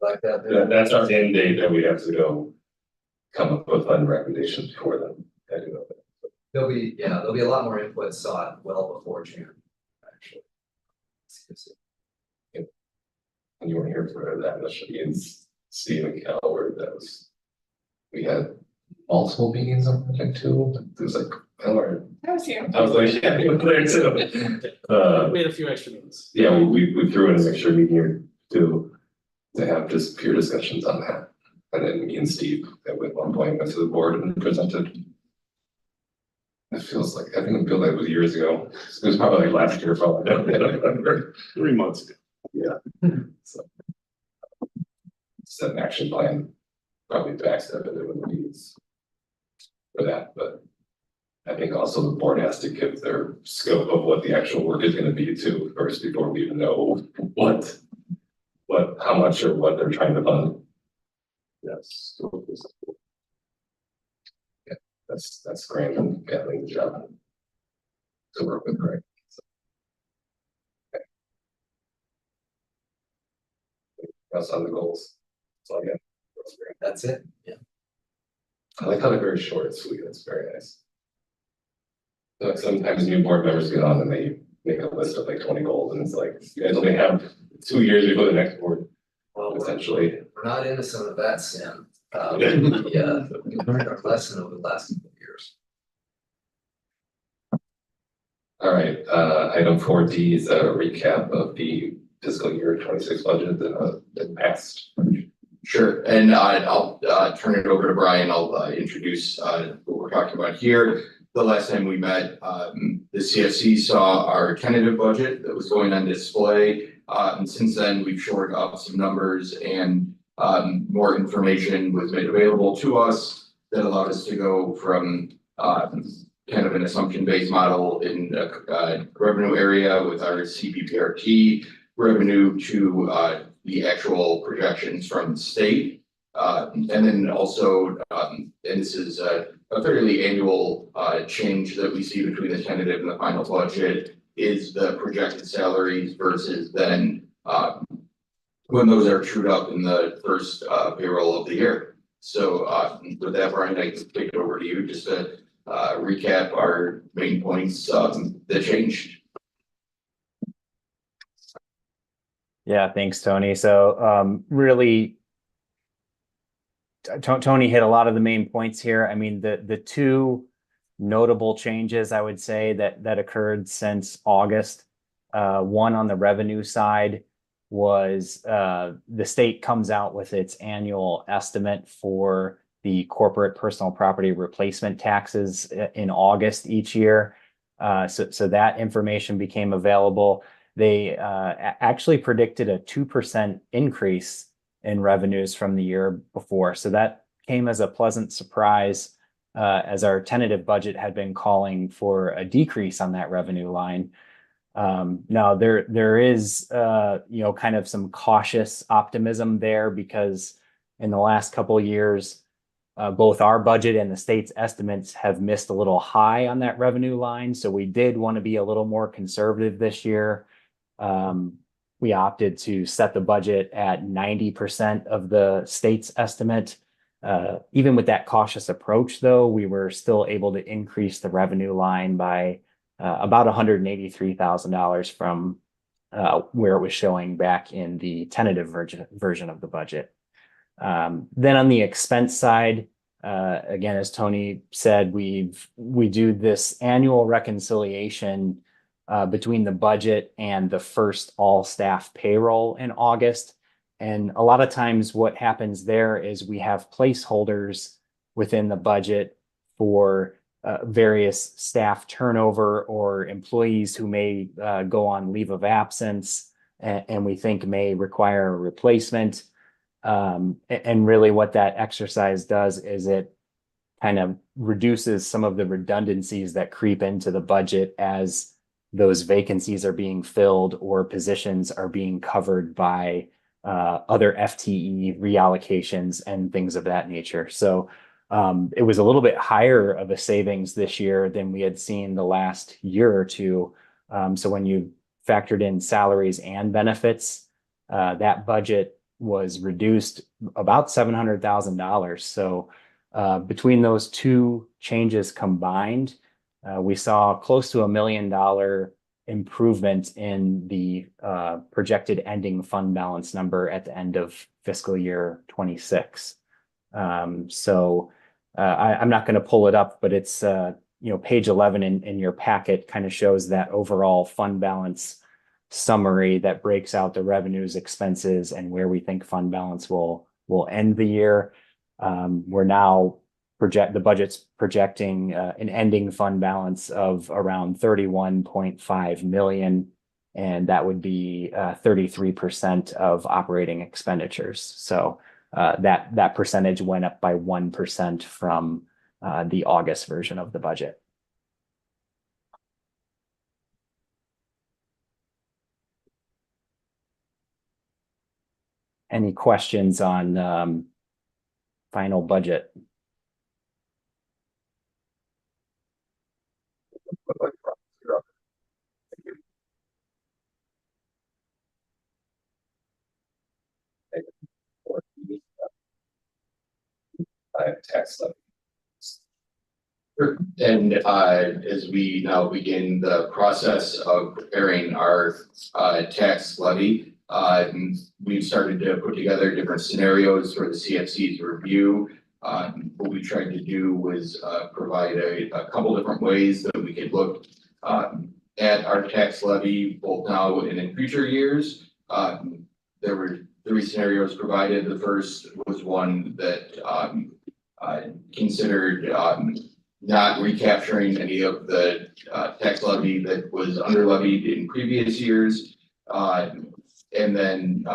Like that. That's our end date that we have to go come up with fund recommendations before then. There'll be a lot more input sought well before June, actually. And you weren't here for that initially, and Steve and Cal were, we had multiple meetings on project 2. It was like, I was here. I was like, yeah, you were there too. Made a few extra minutes. Yeah, we threw in an extra meeting here too, to have just pure discussions on that. And then me and Steve at one point went to the board and presented. It feels like, I think it feels like it was years ago. It was probably like last year, probably. I don't remember. 3 months ago. Yeah. So. Set an action plan, probably backstep it when it needs for that, but I think also the board has to give their scope of what the actual work is gonna be too first before we even know how much or what they're trying to fund. Yes. Yeah, that's Grant and Kathleen's job to work with Greg. So. Okay. That's on the goals. So again, That's it, yeah. I like how they're very short and sweet. That's very nice. So sometimes new board members get on and they make a list of like 20 goals, and it's like, you guys only have 2 years before the next board, Well, essentially. we're not innocent of that sin. We learned our lesson over the last couple of years. All right, item 4D is a recap of the fiscal year 26 budget that passed. Sure, and I'll turn it over to Brian. I'll introduce what we're talking about here. The last time we met, the CFC saw our tentative budget that was going on display. And since then, we've shored up some numbers and more information was made available to us that allowed us to go from kind of an assumption-based model in a revenue area with our CPPRT revenue to the actual projections from the state. And then also, and this is a fairly annual change that we see between the tentative and the final budget, is the projected salaries versus then when those are trued up in the first payroll of the year. So with that, Brian, I can take it over to you just to recap our main points that changed. Yeah, thanks, Tony. So really, Tony hit a lot of the main points here. I mean, the two notable changes I would say that occurred since August. One on the revenue side was the state comes out with its annual estimate for the corporate personal property replacement taxes in August each year. So that information became available. They actually predicted a 2% increase in revenues from the year before. So that came as a pleasant surprise, as our tentative budget had been calling for a decrease on that revenue line. Now there is kind of some cautious optimism there, because in the last couple of years, both our budget and the state's estimates have missed a little high on that revenue line. So we did want to be a little more conservative this year. We opted to set the budget at 90% of the state's estimate. Even with that cautious approach, though, we were still able to increase the revenue line by about $183,000 from where it was showing back in the tentative version of the budget. Then on the expense side, again, as Tony said, we do this annual reconciliation between the budget and the first all staff payroll in August. And a lot of times what happens there is we have placeholders within the budget for various staff turnover or employees who may go on leave of absence and we think may require a replacement. And really what that exercise does is it kind of reduces some of the redundancies that creep into the budget as those vacancies are being filled or positions are being covered by other FTE reallocations and things of that nature. So it was a little bit higher of a savings this year than we had seen the last year or two. So when you factored in salaries and benefits, that budget was reduced about $700,000. So between those two changes combined, we saw close to $1 million improvement in the projected ending fund balance number at the end of fiscal year 26. So I'm not going to pull it up, but it's page 11 in your packet kind of shows that overall fund balance summary that breaks out the revenues, expenses, and where we think fund balance will end the year. We're now the budget's projecting an ending fund balance of around 31.5 million, and that would be 33% of operating expenditures. So that percentage went up by 1% from the August version of the budget. Any questions on final budget? Tax levy. And as we now begin the process of preparing our tax levy, we've started to put together different scenarios for the CFC's review. What we tried to do was provide a couple different ways that we could look at our tax levy both now and in future years. There were 3 scenarios provided. The first was one that considered not recapturing any of the tax levy that was under levied in previous years. And then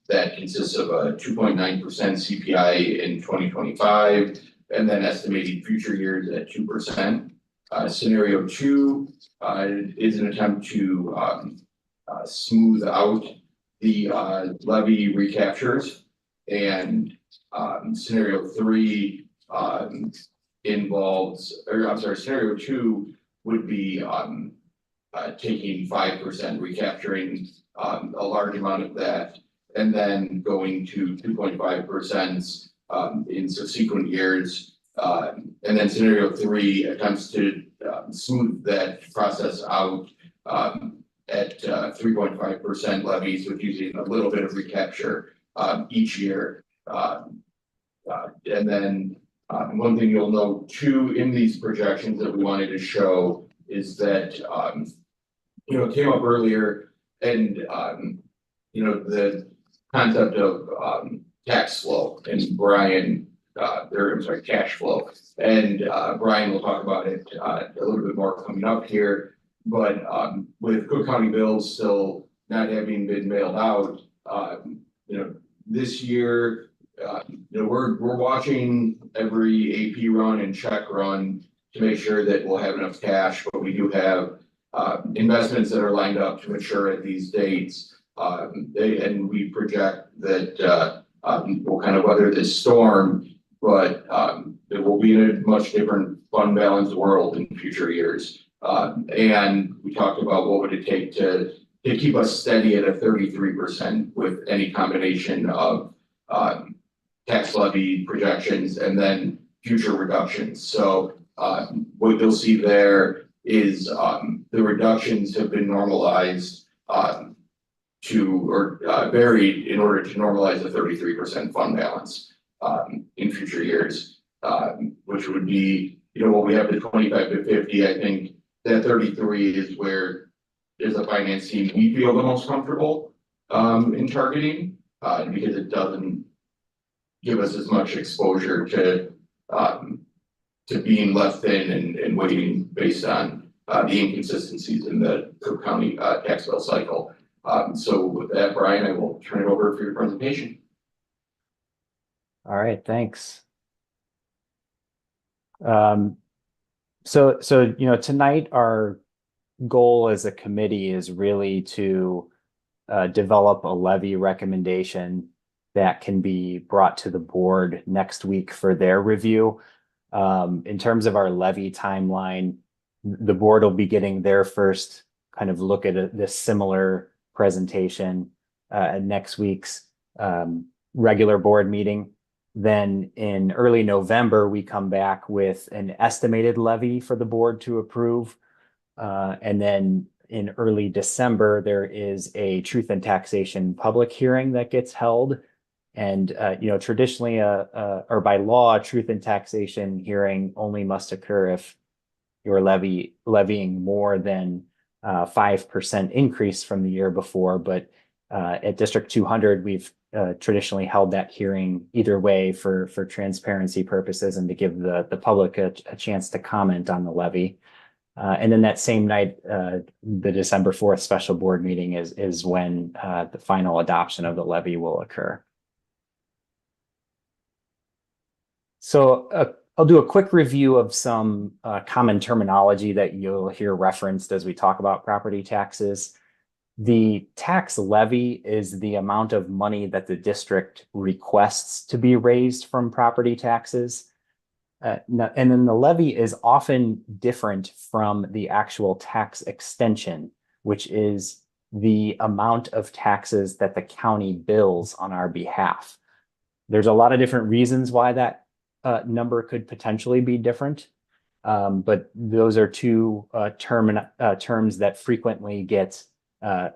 that consists of a 2.9% CPI in 2025, and then estimating future years at 2%. Scenario 2 is an attempt to smooth out the levy recaptures, and scenario 3 scenario 2 would be taking 5%, recapturing a large amount of that, and then going to 2.5% in subsequent years. And then scenario 3 attempts to smooth that process out at 3.5% levies, with using a little bit of recapture each year. And then one thing you'll note too in these projections that we wanted to show is that it came up earlier, and the concept of tax flow, and Brian cash flow, and Brian will talk about it a little bit more coming up here. But with Cook County bills still not having been mailed out, this year, we're watching every AP run and check run to make sure that we'll have enough cash, but we do have investments that are lined up to mature at these dates. And we project that we'll kind of weather this storm, but it will be in a much different fund balance world in future years. And we talked about what would it take to keep us steady at a 33% with any combination of tax levy projections and then future reductions. So what you'll see there is the reductions have been normalized varied in order to normalize the 33% fund balance in future years, which would be, when we have the 25 to 50, I think that 33 is where as a finance team, we feel the most comfortable in targeting, because it doesn't give us as much exposure to being left in and waiting based on the inconsistencies in the Cook County tax bill cycle. So with that, Brian, I will turn it over for your presentation. All right, thanks. So tonight our goal as a committee is really to develop a levy recommendation that can be brought to the board next week for their review. In terms of our levy timeline, the board will be getting their first kind of look at this similar presentation at next week's regular board meeting. Then in early November, we come back with an estimated levy for the board to approve. And then in early December, there is a truth and taxation public hearing that gets held. And, traditionally, or by law, a truth and taxation hearing only must occur if you're levying more than 5% increase from the year before. But at District 200, we've traditionally held that hearing either way for transparency purposes and to give the public a chance to comment on the levy. And then that same night, the December 4th special board meeting is when the final adoption of the levy will occur. So I'll do a quick review of some common terminology that you'll hear referenced as we talk about property taxes. The tax levy is the amount of money that the district requests to be raised from property taxes. And then the levy is often different from the actual tax extension, which is the amount of taxes that the county bills on our behalf. There's a lot of different reasons why that number could potentially be different. But those are two terms that frequently get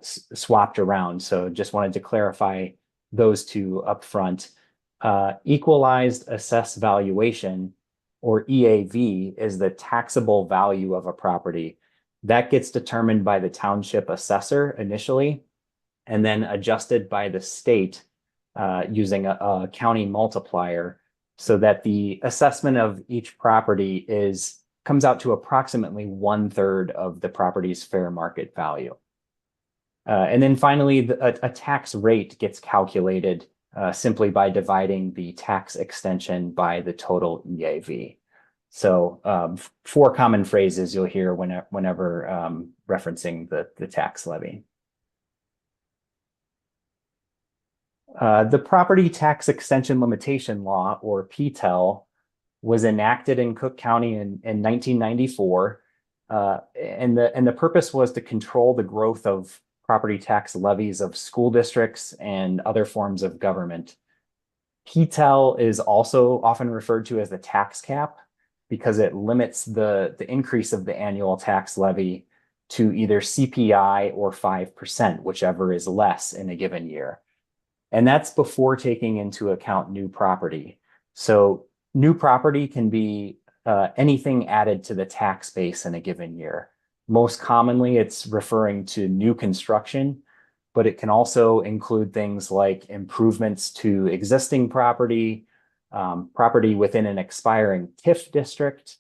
swapped around. So just wanted to clarify those two up front. Equalized assessed valuation, or EAV, is the taxable value of a property. That gets determined by the township assessor initially, and then adjusted by the state using a county multiplier, so that the assessment of each property comes out to approximately 1/3 of the property's fair market value. And then finally, a tax rate gets calculated simply by dividing the tax extension by the total EAV. So 4 common phrases you'll hear whenever referencing the tax levy. The Property Tax Extension Limitation Law, or PTEL, was enacted in Cook County in 1994. And the purpose was to control the growth of property tax levies of school districts and other forms of government. PTEL is also often referred to as the tax cap because it limits the increase of the annual tax levy to either CPI or 5%, whichever is less in a given year. And that's before taking into account new property. So new property can be anything added to the tax base in a given year. Most commonly, it's referring to new construction, but it can also include things like improvements to existing property, property within an expiring TIF district,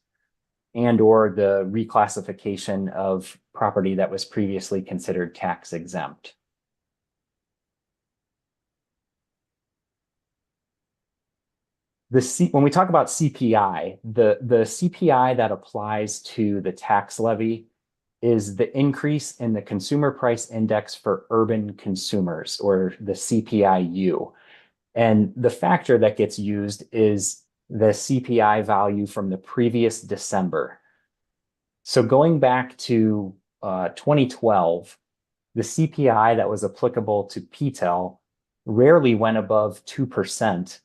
and or the reclassification of property that was previously considered tax exempt. When we talk about CPI, the CPI that applies to the tax levy is the increase in the Consumer Price Index for urban consumers, or the CPI-U. And the factor that gets used is the CPI value from the previous December. So going back to 2012, the CPI that was applicable to PTEL rarely went above 2%.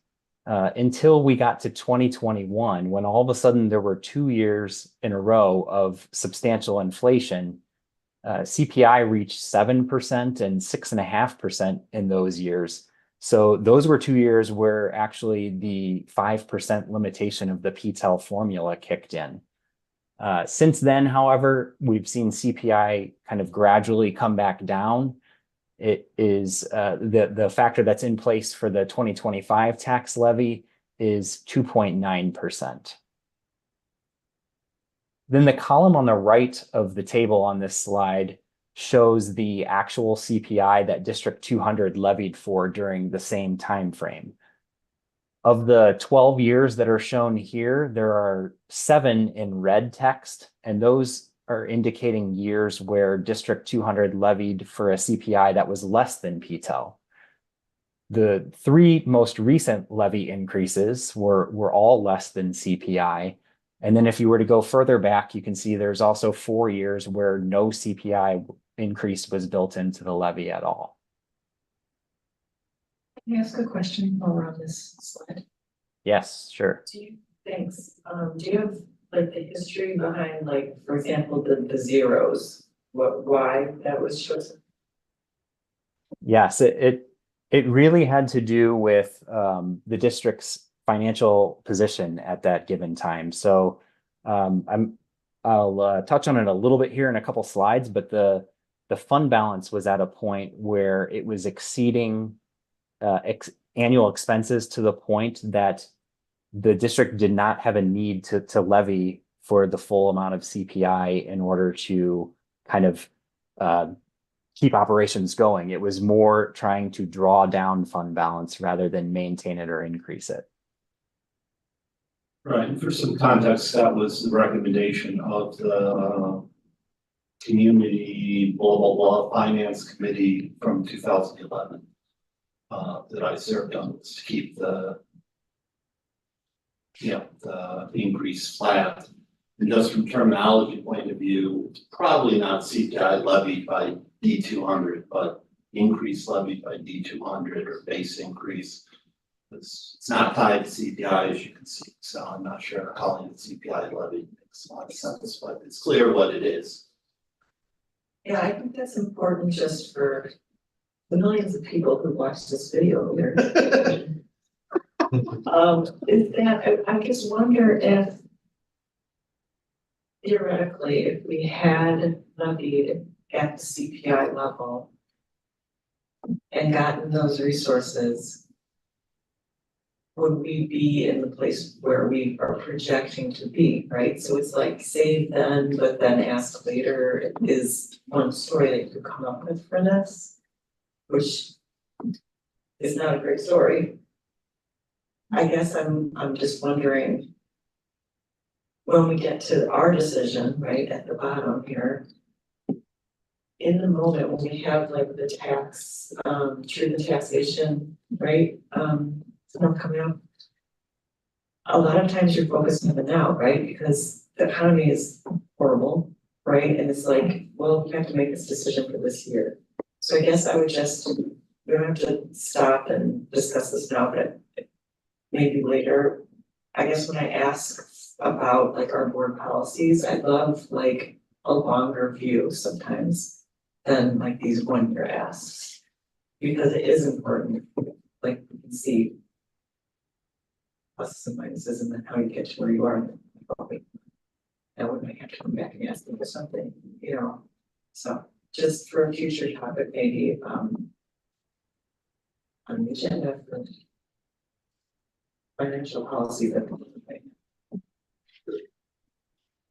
Until we got to 2021, when all of a sudden there were 2 years in a row of substantial inflation. CPI reached 7% and 6.5% in those years. So those were 2 years where actually the 5% limitation of the PTEL formula kicked in. Since then, however, we've seen CPI kind of gradually come back down. It is the factor that's in place for the 2025 tax levy is 2.9%. Then the column on the right of the table on this slide shows the actual CPI that District 200 levied for during the same time frame. Of the 12 years that are shown here, there are 7 in red text, and those are indicating years where District 200 levied for a CPI that was less than PTEL. The 3 most recent levy increases were all less than CPI. And then if you were to go further back, you can see there's also 4 years where no CPI increase was built into the levy at all. Can I ask a question while we're on this slide? Yes, sure. Thanks. Do you have like the history behind, like, for example, the zeros, why that was chosen? Yes, it really had to do with the district's financial position at that given time. So I'll touch on it a little bit here in a couple slides, but the fund balance was at a point where it was exceeding annual expenses to the point that the district did not have a need to levy for the full amount of CPI in order to kind of keep operations going. It was more trying to draw down fund balance rather than maintain it or increase it. Right, and for some context, that was the recommendation of the Community blah, blah, blah Finance Committee from 2011 that I served on, was to keep the increase flat. And just from terminology point of view, it's probably not CPI levied by D200, but increase levied by D200 or base increase. It's not tied to CPI, as you can see, so I'm not sure calling it CPI levy makes a lot of sense, but it's clear what it is. Yeah, I think that's important just for the millions of people who watch this video here. Is that, I just wonder if theoretically, if we had levied at the CPI level and gotten those resources, would we be in the place where we are projecting to be, right? So it's like save then, but then ask later is one story that you could come up with for this, which is not a great story. I guess I'm just wondering, when we get to our decision, right, at the bottom here, in the moment when we have like the tax, through the taxation, right, stuff coming up, a lot of times you're focused on the now, right, because the economy is horrible, right, and it's like, well, we have to make this decision for this year. So I guess I would just, we don't have to stop and discuss this now, but maybe later. I guess when I ask about like our board policies, I love like a longer view sometimes than like these 1-year asks. Because it is important, like we can see pluses and minuses and then how you get to where you are. And we might have to come back and ask them for something, you know, so just for a future topic, maybe on the agenda for financial policy that.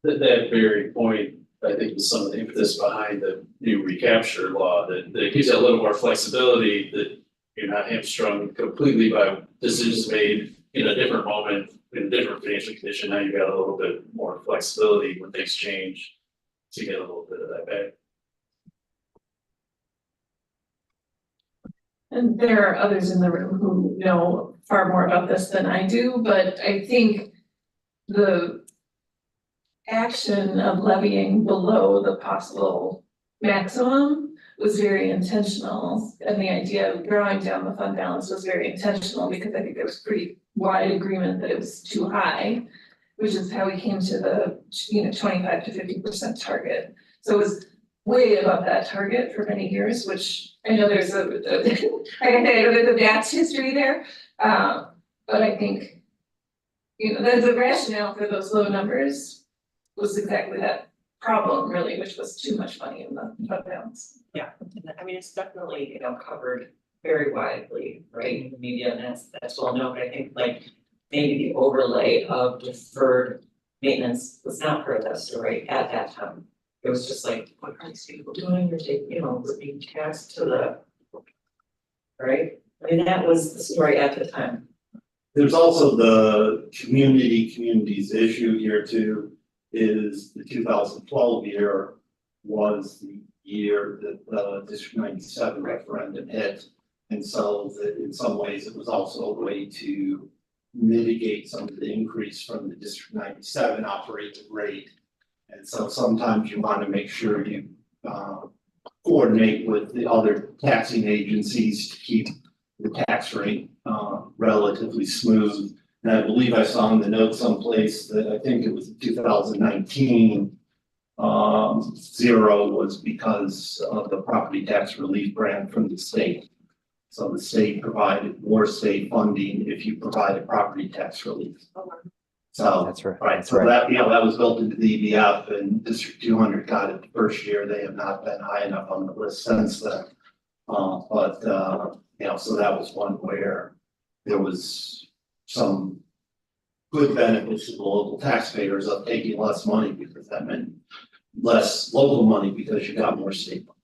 That very point, I think, was some of the impetus behind the new recapture law, that gives you a little more flexibility, that you're not hamstrung completely by decisions made in a different moment, in a different financial condition. Now you've got a little bit more flexibility when things change to get a little bit of that back. And there are others in the room who know far more about this than I do, but I think the action of levying below the possible maximum was very intentional. And the idea of drawing down the fund balance was very intentional because I think there was pretty wide agreement that it was too high, which is how we came to the, 25 to 50% target. So it was way above that target for many years, which I know there's there's a vast history there. But I think, the rationale for those low numbers was exactly that problem really, which was too much money in the fund balance. Yeah, I mean, it's definitely, covered very widely, right, in the media, and that's well known, but I think like maybe the overlay of deferred maintenance was not heard that story at that time. It was just like, what are these people doing? They're taking, we're being taxed to the, right? I mean, that was the story at the time. There's also the communities issue here too, is the 2012 year was the year that the District 97 referendum hit. And so that in some ways it was also a way to mitigate some of the increase from the District 97 operating rate. And so sometimes you want to make sure you coordinate with the other taxing agencies to keep the tax rate relatively smooth. And I believe I saw in the notes someplace that I think it was 2019, 0 was because of the property tax relief grant from the state. So the state provided more state funding if you provided property tax relief. So That's right. right, That's so right. that, that was built into the EDF, and District 200 got it the first year. They have not been high enough on the list since then. So that was one where there was some good benefits to the local taxpayers of taking less money, because that meant less local money because you got more state money.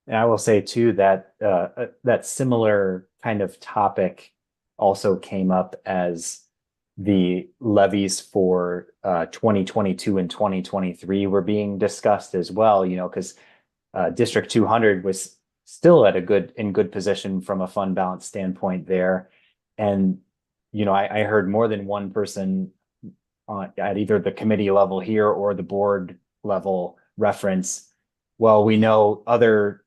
And I will say too that that similar kind of topic also came up as the levies for 2022 and 2023 were being discussed as well, because District 200 was still at in good position from a fund balance standpoint there. And, I heard more than one person at either the committee level here or the board level reference, well, we know other,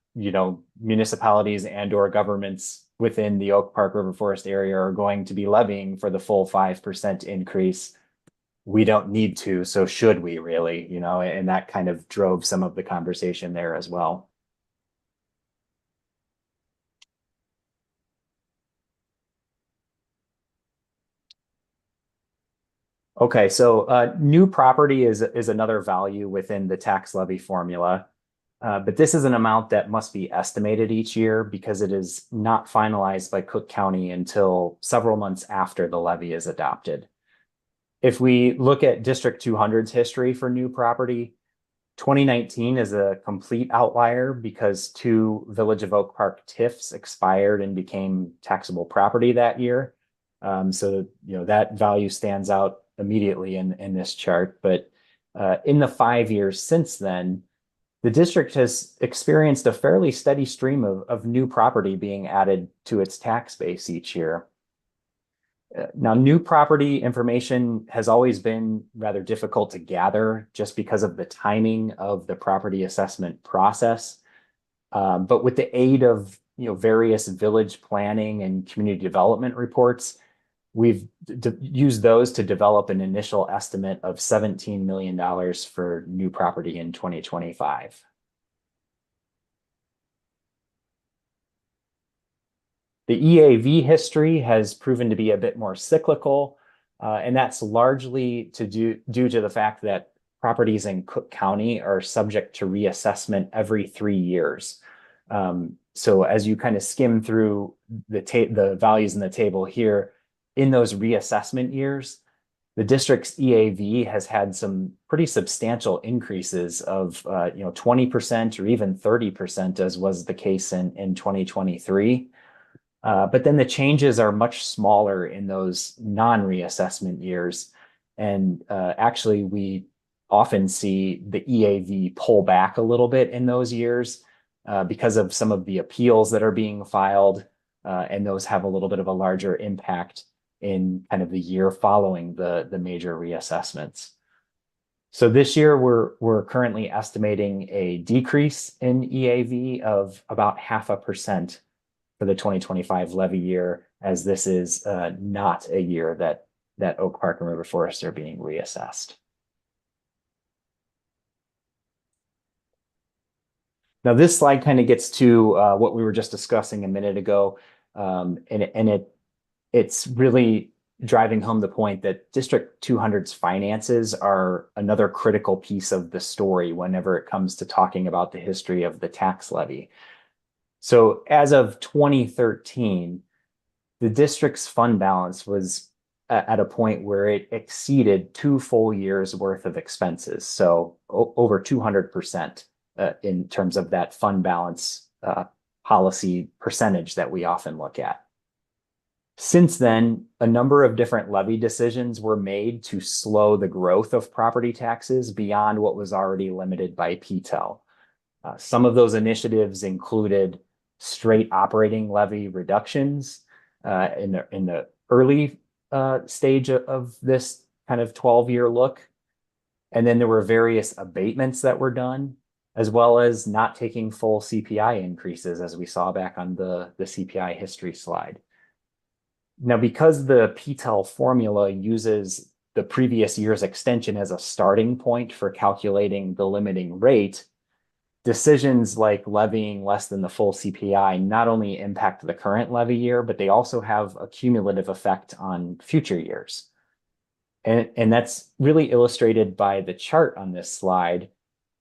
municipalities and or governments within the Oak Park River Forest area are going to be levying for the full 5% increase. We don't need to, so should we really, you know, and that kind of drove some of the conversation there as well. Okay, so new property is another value within the tax levy formula. But this is an amount that must be estimated each year because it is not finalized by Cook County until several months after the levy is adopted. If we look at District 200's history for new property, 2019 is a complete outlier because 2 Village of Oak Park TIFs expired and became taxable property that year. So, you know, that value stands out immediately in this chart. But in the 5 years since then, the district has experienced a fairly steady stream of new property being added to its tax base each year. Now, new property information has always been rather difficult to gather just because of the timing of the property assessment process. But with the aid of various village planning and community development reports, we've used those to develop an initial estimate of $17 million for new property in 2025. The EAV history has proven to be a bit more cyclical, and that's largely due to the fact that properties in Cook County are subject to reassessment every 3 years. So as you kind of skim through the values in the table here, in those reassessment years, the district's EAV has had some pretty substantial increases of 20% or even 30%, as was the case in 2023. But then the changes are much smaller in those non-reassessment years. And actually, we often see the EAV pull back a little bit in those years because of some of the appeals that are being filed. And those have a little bit of a larger impact in kind of the year following the major reassessments. So this year, we're currently estimating a decrease in EAV of about 0.5% for the 2025 levy year, as this is not a year that Oak Park and River Forest are being reassessed. Now, this slide kind of gets to what we were just discussing a minute ago, and it's really driving home the point that District 200's finances are another critical piece of the story whenever it comes to talking about the history of the tax levy. So as of 2013, the district's fund balance was at a point where it exceeded 2 full years worth of expenses. So over 200% in terms of that fund balance policy percentage that we often look at. Since then, a number of different levy decisions were made to slow the growth of property taxes beyond what was already limited by PTEL. Some of those initiatives included straight operating levy reductions in the early stage of this kind of 12-year look. And then there were various abatements that were done, as well as not taking full CPI increases, as we saw back on the CPI history slide. Now, because the PTEL formula uses the previous year's extension as a starting point for calculating the limiting rate, decisions like levying less than the full CPI not only impact the current levy year, but they also have a cumulative effect on future years. And that's really illustrated by the chart on this slide,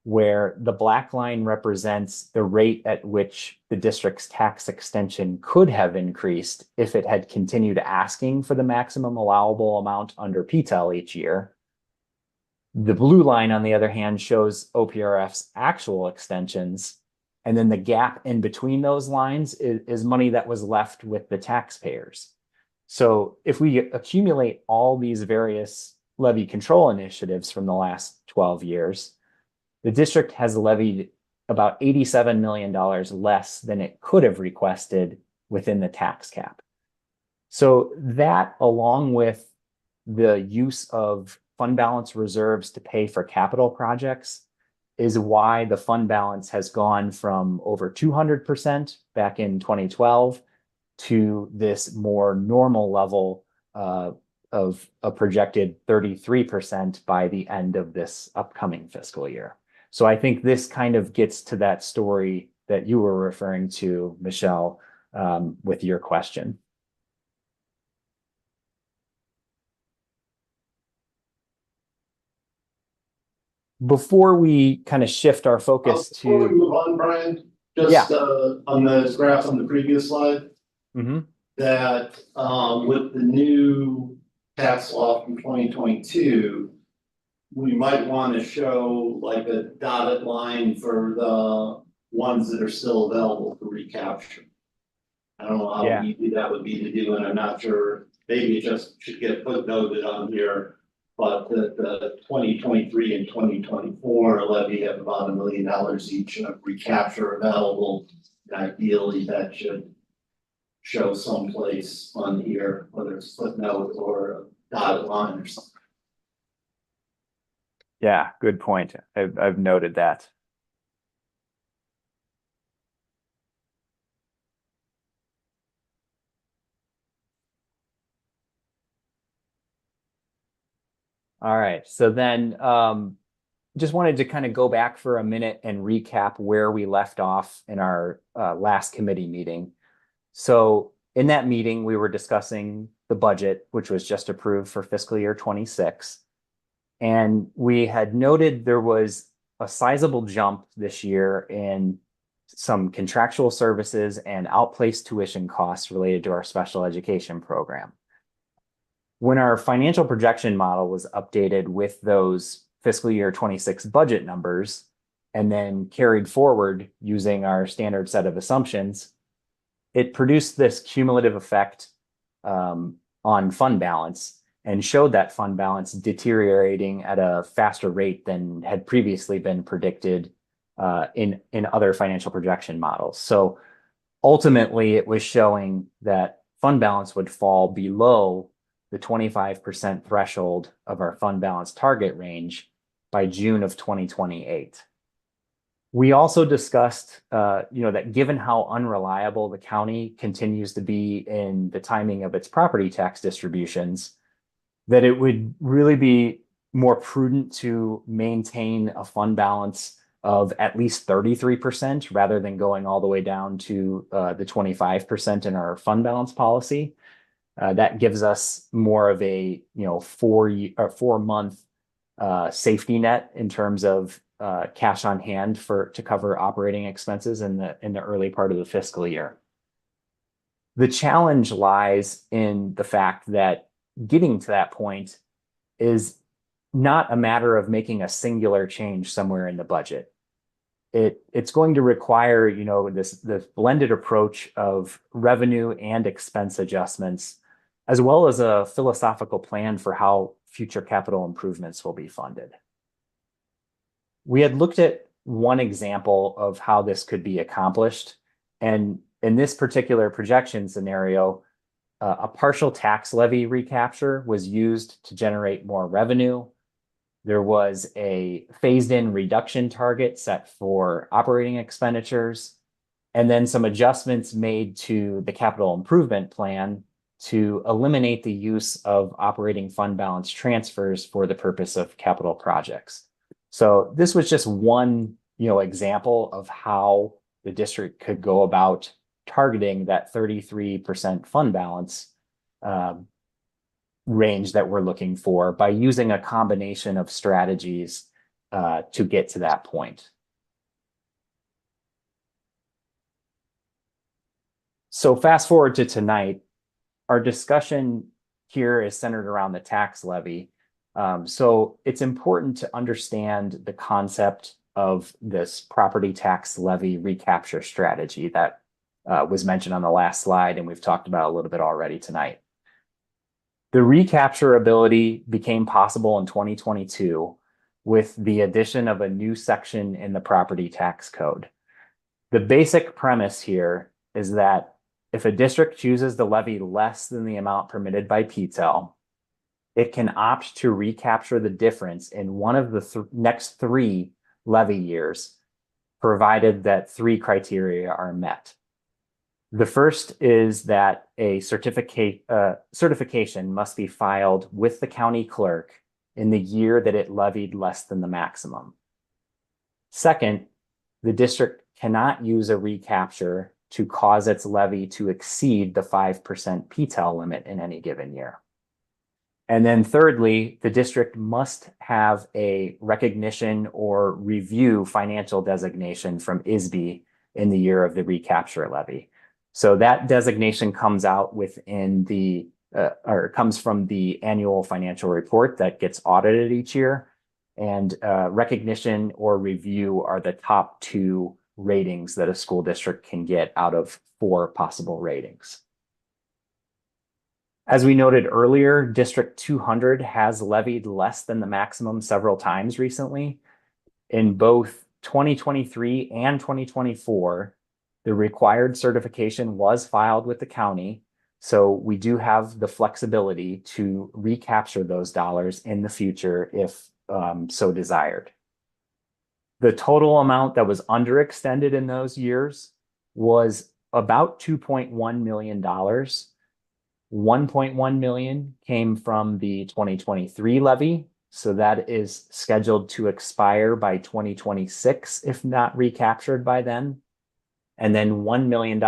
where the black line represents the rate at which the district's tax extension could have increased if it had continued asking for the maximum allowable amount under PTEL each year. The blue line, on the other hand, shows OPRF's actual extensions, and then the gap in between those lines is money that was left with the taxpayers. So if we accumulate all these various levy control initiatives from the last 12 years, the district has levied about $87 million less than it could have requested within the tax cap. So that, along with the use of fund balance reserves to pay for capital projects, is why the fund balance has gone from over 200% back in 2012 to this more normal level of a projected 33% by the end of this upcoming fiscal year. So I think this kind of gets to that story that you were referring to, Michelle, with your question. Before we kind of shift our focus Before we to, move on, Brian, just on the graph on the previous slide, Mhm. that with the new tax law from 2022, we might want to show like a dotted line for the ones that are still available for recapture. I don't know how Yeah. easy that would be to do, and I'm not sure, maybe it just should get footnoted on here. But the 2023 and 2024 levy have about $1 million each of recapture available. And ideally, that should show someplace on here, whether it's footnote or a dotted line or something. Yeah, good point. I've noted that. All right, so then just wanted to kind of go back for a minute and recap where we left off in our last committee meeting. So in that meeting, we were discussing the budget, which was just approved for fiscal year 26. And we had noted there was a sizable jump this year in some contractual services and outplaced tuition costs related to our special education program. When our financial projection model was updated with those fiscal year 26 budget numbers and then carried forward using our standard set of assumptions, it produced this cumulative effect on fund balance and showed that fund balance deteriorating at a faster rate than had previously been predicted in other financial projection models. So ultimately, it was showing that fund balance would fall below the 25% threshold of our fund balance target range by June of 2028. We also discussed, that given how unreliable the county continues to be in the timing of its property tax distributions, that it would really be more prudent to maintain a fund balance of at least 33% rather than going all the way down to the 25% in our fund balance policy. That gives us more of a 4-month safety net in terms of cash on hand to cover operating expenses in the early part of the fiscal year. The challenge lies in the fact that getting to that point is not a matter of making a singular change somewhere in the budget. It's going to require, this blended approach of revenue and expense adjustments, as well as a philosophical plan for how future capital improvements will be funded. We had looked at one example of how this could be accomplished, and in this particular projection scenario, a partial tax levy recapture was used to generate more revenue. There was a phased-in reduction target set for operating expenditures, and then some adjustments made to the capital improvement plan to eliminate the use of operating fund balance transfers for the purpose of capital projects. So this was just one, example of how the district could go about targeting that 33% fund balance range that we're looking for by using a combination of strategies to get to that point. So fast forward to tonight, our discussion here is centered around the tax levy. So it's important to understand the concept of this property tax levy recapture strategy that was mentioned on the last slide, and we've talked about a little bit already tonight. The recapture ability became possible in 2022 with the addition of a new section in the property tax code. The basic premise here is that if a district chooses to levy less than the amount permitted by PTEL, it can opt to recapture the difference in one of the next 3 levy years, provided that 3 criteria are met. The first is that a certification must be filed with the county clerk in the year that it levied less than the maximum. Second, the district cannot use a recapture to cause its levy to exceed the 5% PTEL limit in any given year. And then thirdly, the district must have a recognition or review financial designation from ISB in the year of the recapture levy. So that designation comes out within the, or comes from the annual financial report that gets audited each year. And recognition or review are the top two ratings that a school district can get out of 4 possible ratings. As we noted earlier, District 200 has levied less than the maximum several times recently. In both 2023 and 2024, the required certification was filed with the county, so we do have the flexibility to recapture those dollars in the future if so desired. The total amount that was underextended in those years was about $2.1 million. $1.1 million came from the 2023 levy, so that is scheduled to expire by 2026 if not recaptured by then. And then $1 million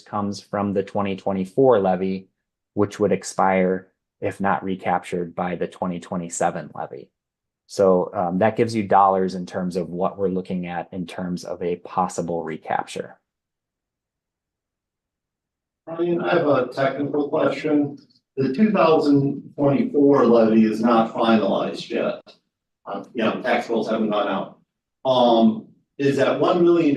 comes from the 2024 levy, which would expire if not recaptured by the 2027 levy. So that gives you dollars in terms of what we're looking at in terms of a possible recapture. Ryan, I have a technical question. The 2024 levy is not finalized yet. Tax bills haven't gone out. Is that $1 million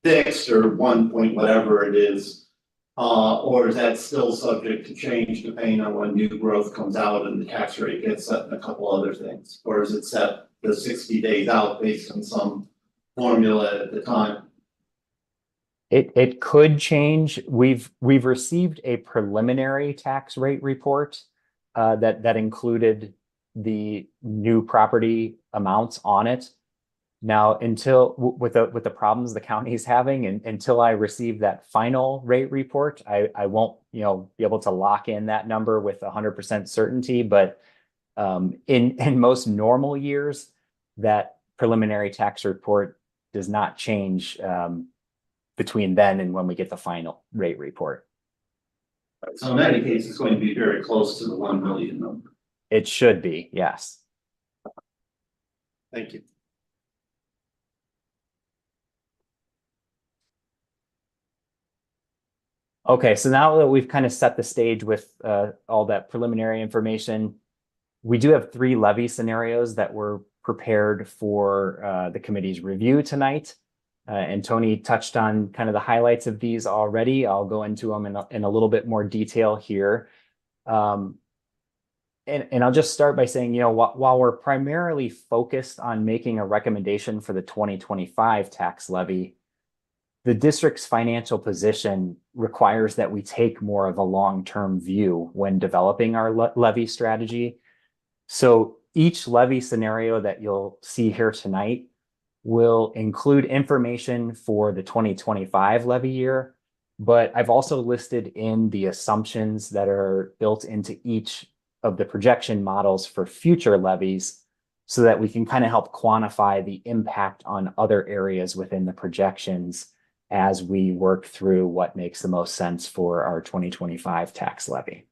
fixed or 1 point whatever it is? Or is that still subject to change depending on when new growth comes out and the tax rate gets set and a couple other things? Or is it set the 60 days out based on some formula at the time? It could change. We've received a preliminary tax rate report that included the new property amounts on it. Now, until with the problems the county is having, and until I receive that final rate report, I won't be able to lock in that number with 100% certainty. But in most normal years, that preliminary tax report does not change between then and when we get the final rate report. So in any case, it's going to be very close to the 1 million number. It should be, yes. Thank you. Okay, so now that we've kind of set the stage with all that preliminary information, we do have 3 levy scenarios that were prepared for the committee's review tonight. And Tony touched on kind of the highlights of these already. I'll go into them in a little bit more detail here. And I'll just start by saying, while we're primarily focused on making a recommendation for the 2025 tax levy, the district's financial position requires that we take more of a long-term view when developing our levy strategy. So each levy scenario that you'll see here tonight will include information for the 2025 levy year, but I've also listed in the assumptions that are built into each of the projection models for future levies so that we can kind of help quantify the impact on other areas within the projections as we work through what makes the most sense for our 2025 tax levy.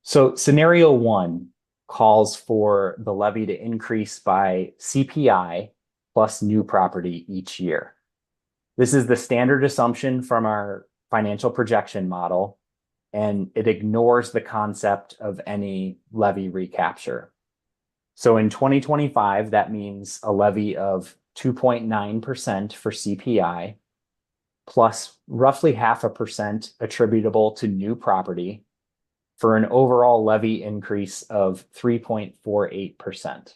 So scenario 1 calls for the levy to increase by CPI plus new property each year. This is the standard assumption from our financial projection model, and it ignores the concept of any levy recapture. So in 2025, that means a levy of 2.9% for CPI, plus roughly 0.5% attributable to new property, for an overall levy increase of 3.48%.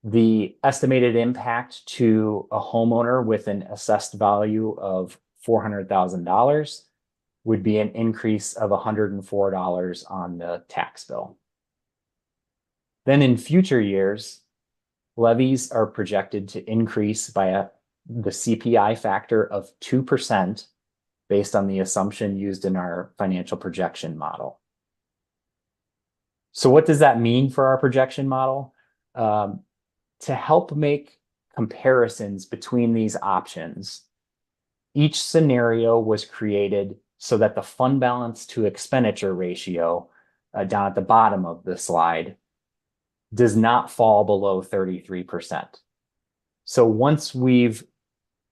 The estimated impact to a homeowner with an assessed value of $400,000 would be an increase of $104 on the tax bill. Then in future years, levies are projected to increase by the CPI factor of 2% based on the assumption used in our financial projection model. So what does that mean for our projection model? To help make comparisons between these options, each scenario was created so that the fund balance to expenditure ratio down at the bottom of the slide does not fall below 33%. So once we've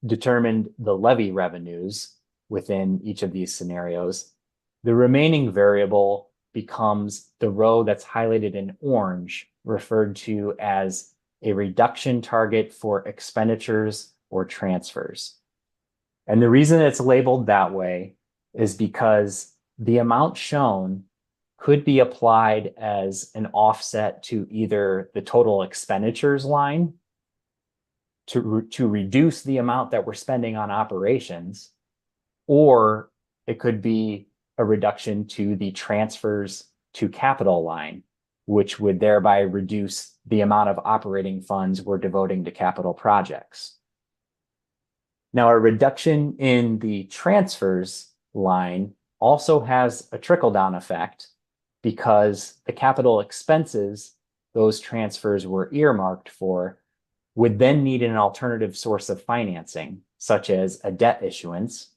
determined the levy revenues within each of these scenarios, the remaining variable becomes the row that's highlighted in orange, referred to as a reduction target for expenditures or transfers. And the reason it's labeled that way is because the amount shown could be applied as an offset to either the total expenditures line to reduce the amount that we're spending on operations, or it could be a reduction to the transfers to capital line, which would thereby reduce the amount of operating funds we're devoting to capital projects. Now, a reduction in the transfers line also has a trickle-down effect because the capital expenses those transfers were earmarked for would then need an alternative source of financing, such as a debt issuance,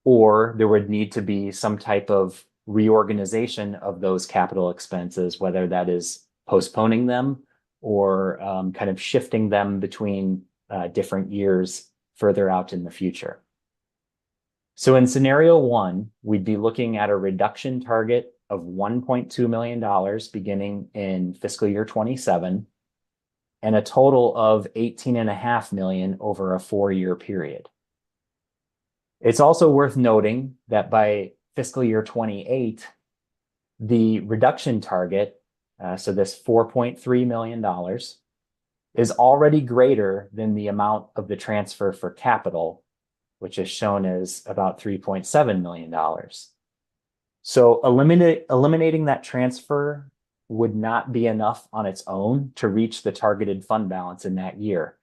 or there would need to be some type of reorganization of those capital expenses, whether that is postponing them or kind of shifting them between different years further out in the future. So in scenario one, we'd be looking at a reduction target of $1.2 million beginning in fiscal year 27 and a total of $18.5 million over a 4-year period. It's also worth noting that by fiscal year 28, the reduction target, so this $4.3 million, is already greater than the amount of the transfer for capital, which is shown as about $3.7 million. So eliminating that transfer would not be enough on its own to reach the targeted fund balance in that year.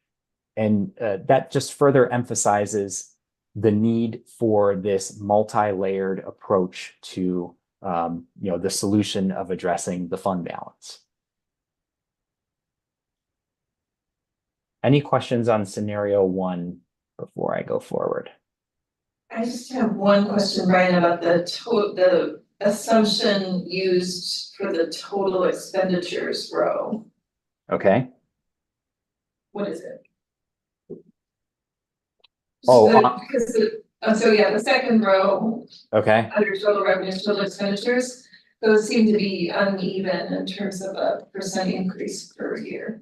And that just further emphasizes the need for this multi-layered approach to the solution of addressing the fund balance. Any questions on scenario one before I go forward? I just have one question, Brian, about the assumption used for the total expenditures row. Okay. What is it? Oh, the second row okay. under total revenues, total expenditures, those seem to be uneven in terms of a percent increase per year.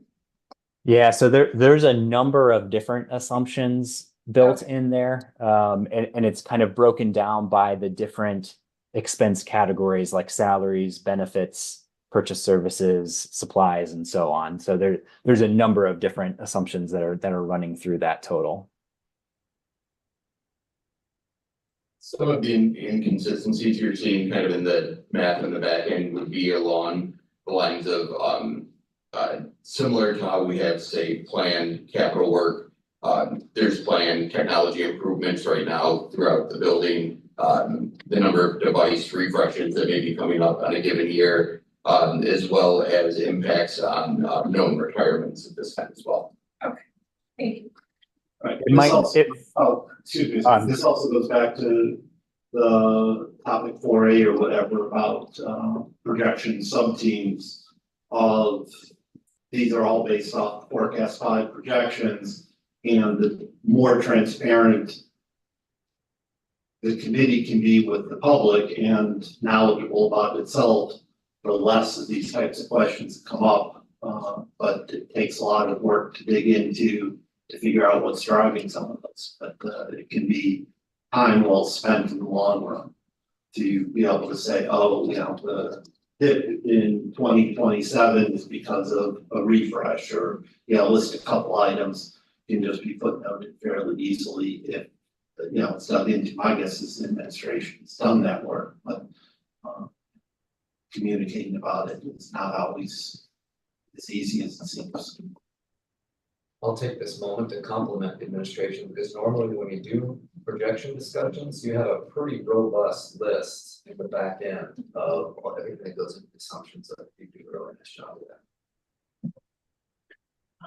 Yeah, so there's a number of different assumptions built in there, and it's kind of broken down by the different expense categories like salaries, benefits, purchase services, supplies, and so on. So there's a number of different assumptions that are running through that total. Some of the inconsistencies you're seeing kind of in the math in the back end would be along the lines of similar to how we have, say, planned capital work. There's planned technology improvements right now throughout the building. The number of device refreshes that may be coming up on a given year, as well as impacts on known retirements at this time as well. Okay, thank you. Right. Excuse me, This also goes back to the topic 4A or whatever about projection sub-teams of, these are all based off forecast 5 projections, and the more transparent the committee can be with the public and knowledgeable about itself, the less of these types of questions come up. But it takes a lot of work to dig into to figure out what's driving some of this, but it can be time well spent in the long run to be able to say, oh, the dip in 2027 is because of a refresh, or list a couple items can just be footnoted fairly easily if it's dug into. My guess is the administration's done that work, but communicating about it is not always as easy as it seems. I'll take this moment to compliment the administration, because normally when you do projection discussions, you have a pretty robust list in the back end of what everything that goes into assumptions that you do a really nice job of that.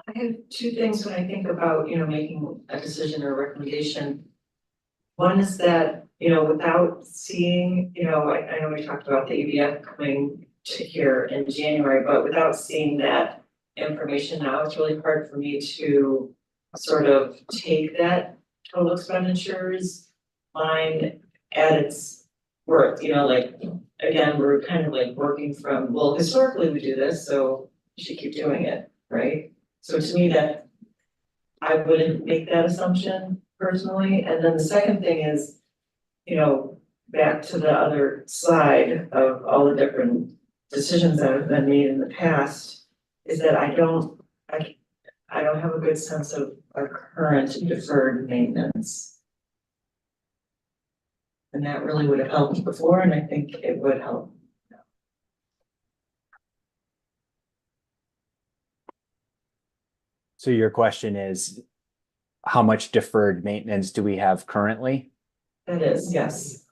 I have two things when I think about, making a decision or a recommendation. One is that, without seeing, I know we talked about the ABF coming to here in January, but without seeing that information now, it's really hard for me to sort of take that total expenditures line at its worth, again, we're kind of like working from, well, historically we do this, so we should keep doing it, right? So to me, that I wouldn't make that assumption personally. And then the second thing is, back to the other slide of all the different decisions that have been made in the past, is that I don't have a good sense of our current deferred maintenance. And that really would have helped before, and I think it would help. So your question is, how much deferred maintenance do we have currently? That is, yes.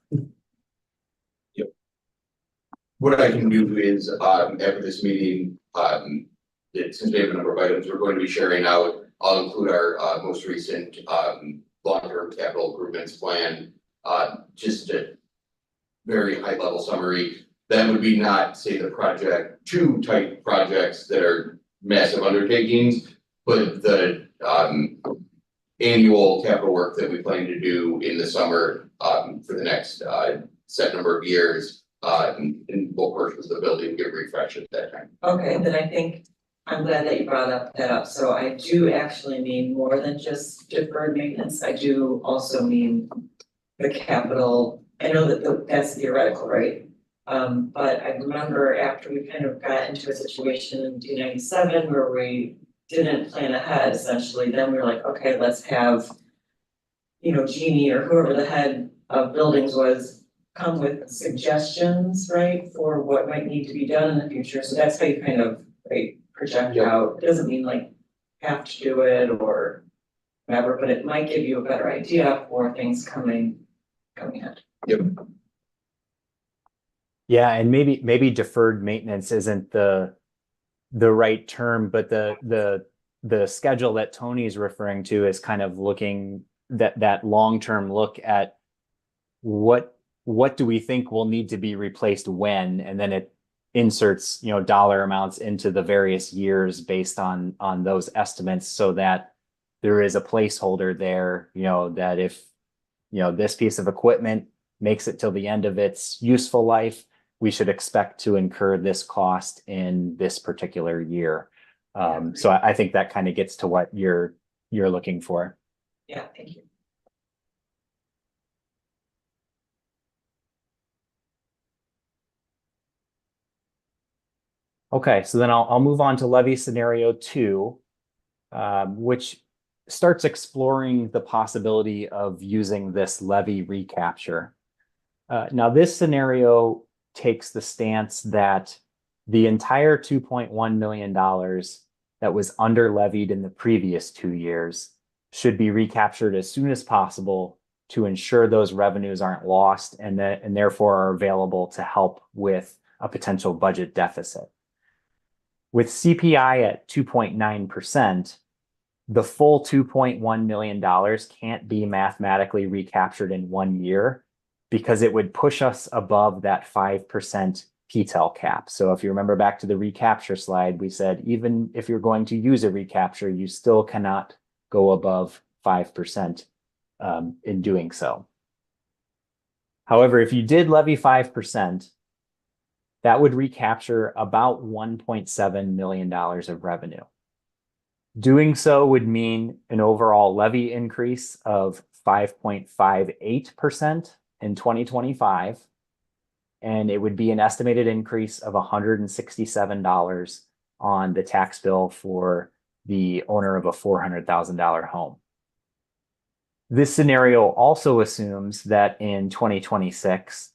What I can do is, after this meeting, since we have a number of items we're going to be sharing out, I'll include our, most recent, long-term capital improvements plan, just a very high-level summary. That would be not, say, the project 2 type projects that are massive undertakings, but the, annual capital work that we plan to do in the summer, for the next, set number of years. In both portions of the building get refreshed at that time. Okay, then I think I'm glad that you brought that up. So I do actually mean more than just deferred maintenance. I do also mean the capital. I know that that's theoretical, right? But I remember after we kind of got into a situation in D97 where we didn't plan ahead, essentially, then we were like, okay, let's have, Jeannie or whoever the head of buildings was come with suggestions, right, for what might need to be done in the future. So that's how you kind of, right, project out. It doesn't mean like have to do it or whatever, but it might give you a better idea for things coming in. Yep. Yeah, and maybe deferred maintenance isn't the right term, but the schedule that Tony's referring to is kind of looking that long-term look at what do we think will need to be replaced when, and then it inserts, dollar amounts into the various years based on those estimates, so that there is a placeholder there, that if, this piece of equipment makes it till the end of its useful life, we should expect to incur this cost in this particular year. So I think that kind of gets to what you're looking for. Yeah, thank you. Okay, so then I'll move on to levy scenario 2, which starts exploring the possibility of using this levy recapture. Now this scenario takes the stance that the entire $2.1 million that was under levied in the previous 2 years should be recaptured as soon as possible to ensure those revenues aren't lost and therefore are available to help with a potential budget deficit. With CPI at 2.9%, the full $2.1 million can't be mathematically recaptured in 1 year because it would push us above that 5% PTEL cap. So if you remember back to the recapture slide, we said even if you're going to use a recapture, you still cannot go above 5% in doing so. However, if you did levy 5%, that would recapture about $1.7 million of revenue. Doing so would mean an overall levy increase of 5.58% in 2025, and it would be an estimated increase of $167 on the tax bill for the owner of a $400,000 home. This scenario also assumes that in 2026,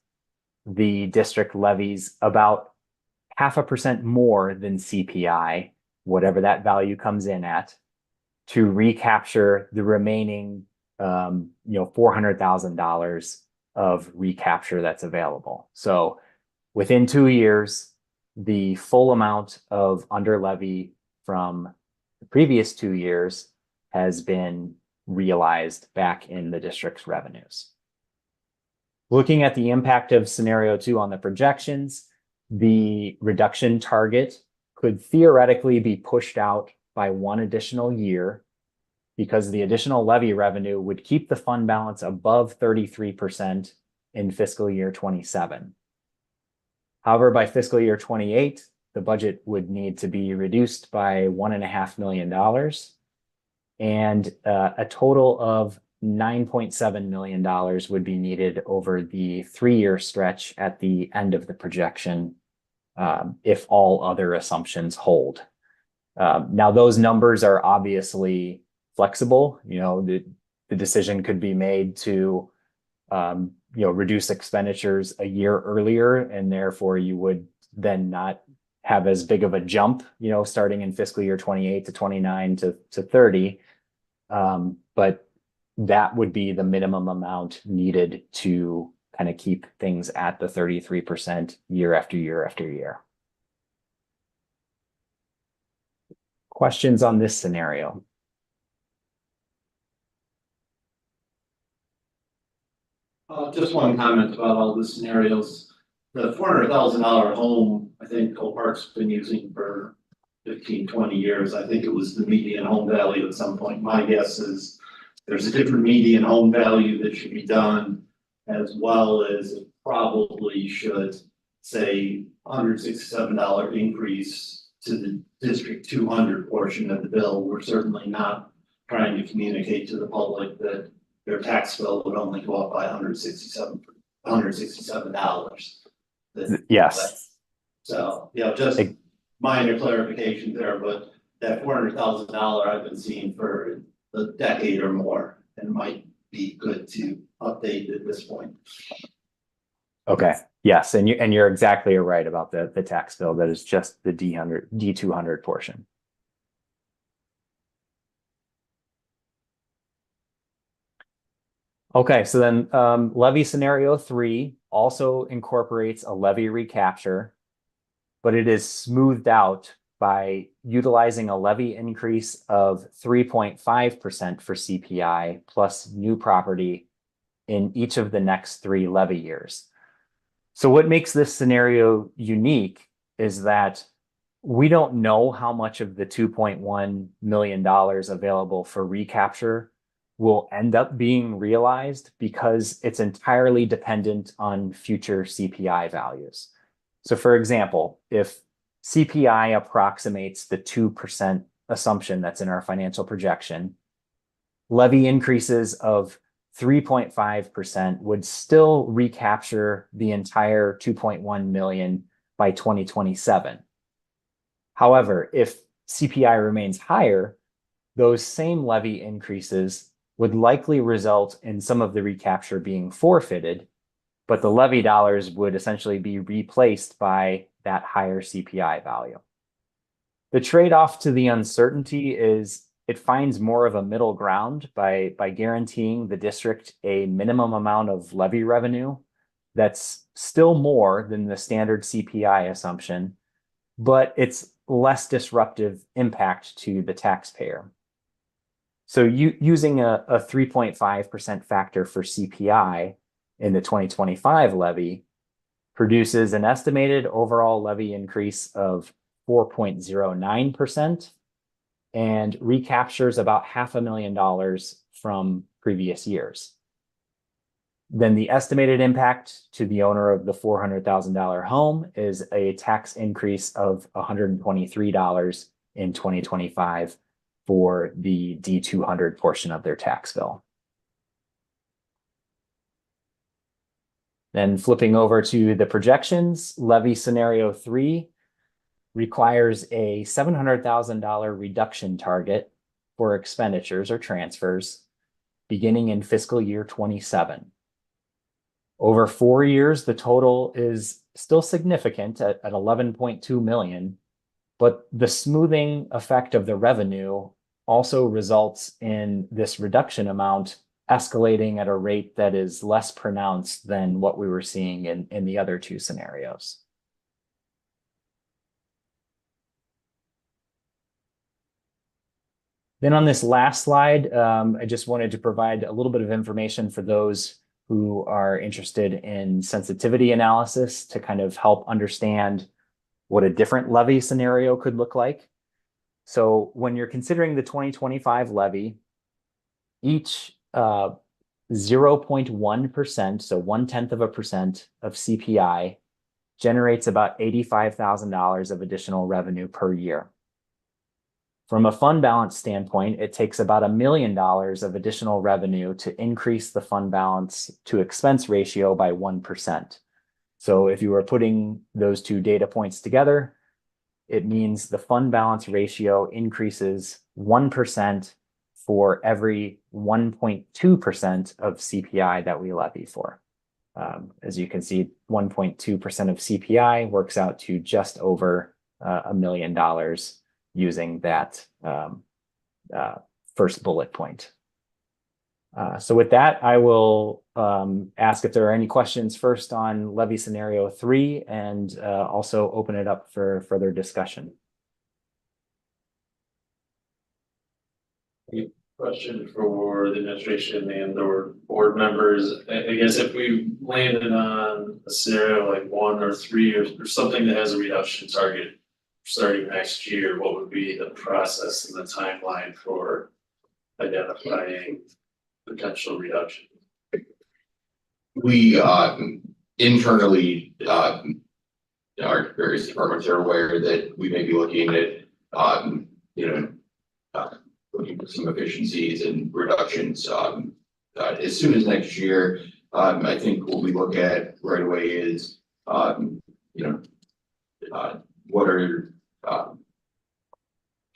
the district levies about 0.5% more than CPI, whatever that value comes in at, to recapture the remaining, $400,000 of recapture that's available. So within 2 years, the full amount of under levy from the previous 2 years has been realized back in the district's revenues. Looking at the impact of scenario 2 on the projections, the reduction target could theoretically be pushed out by 1 additional year because the additional levy revenue would keep the fund balance above 33% in fiscal year 27. However, by fiscal year 28, the budget would need to be reduced by $1.5 million, and a total of $9.7 million would be needed over the 3-year stretch at the end of the projection, if all other assumptions hold. Now, those numbers are obviously flexible. The decision could be made to reduce expenditures a year earlier, and therefore you would then not have as big of a jump, starting in fiscal year 28 to 29 to 30. But that would be the minimum amount needed to kind of keep things at the 33% year after year after year. Questions on this scenario? Just one comment about all the scenarios. The $400,000 home, I think Copark's been using for 15, 20 years. I think it was the median home value at some point. My guess is there's a different median home value that should be done, as well as it probably should say $167 increase to the District 200 portion of the bill. We're certainly not trying to communicate to the public that their tax bill would only go up by $167. Yes. So, just minor clarification there, but that $400,000 I've been seeing for a decade or more, and might be good to update at this point. Okay. Yes, and you're exactly right about the tax bill. That is just the D200 portion. Okay, so then levy scenario 3 also incorporates a levy recapture, but it is smoothed out by utilizing a levy increase of 3.5% for CPI plus new property in each of the next 3 levy years. So what makes this scenario unique is that we don't know how much of the $2.1 million available for recapture will end up being realized, because it's entirely dependent on future CPI values. So for example, if CPI approximates the 2% assumption that's in our financial projection, levy increases of 3.5% would still recapture the entire 2.1 million by 2027. However, if CPI remains higher, those same levy increases would likely result in some of the recapture being forfeited, but the levy dollars would essentially be replaced by that higher CPI value. The trade-off to the uncertainty is it finds more of a middle ground by guaranteeing the district a minimum amount of levy revenue that's still more than the standard CPI assumption, but it's less disruptive impact to the taxpayer. So using a 3.5% factor for CPI in the 2025 levy produces an estimated overall levy increase of 4.09% and recaptures about $500,000 from previous years. Then the estimated impact to the owner of the $400,000 home is a tax increase of $123 in 2025 for the D200 portion of their tax bill. Then flipping over to the projections, levy scenario 3 requires a $700,000 reduction target for expenditures or transfers beginning in fiscal year 27. Over 4 years, the total is still significant at 11.2 million, but the smoothing effect of the revenue also results in this reduction amount escalating at a rate that is less pronounced than what we were seeing in the other two scenarios. Then on this last slide, I just wanted to provide a little bit of information for those who are interested in sensitivity analysis to kind of help understand what a different levy scenario could look like. So when you're considering the 2025 levy, each 0.1%, so 0.1% of CPI generates about $85,000 of additional revenue per year. From a fund balance standpoint, it takes about $1 million of additional revenue to increase the fund balance to expense ratio by 1%. So if you were putting those two data points together, it means the fund balance ratio increases 1% for every 1.2% of CPI that we levy for. As you can see, 1.2% of CPI works out to just over $1 million using that first bullet point. So with that, I will ask if there are any questions first on levy scenario 3 and also open it up for further discussion. Question for the administration and or board members. I guess if we landed on a scenario like 1 or 3 or something that has a reduction target starting next year, what would be the process and the timeline for identifying potential reduction? We internally, our various departments are aware that we may be looking at, looking for some efficiencies and reductions as soon as next year. I think what we look at right away is, what are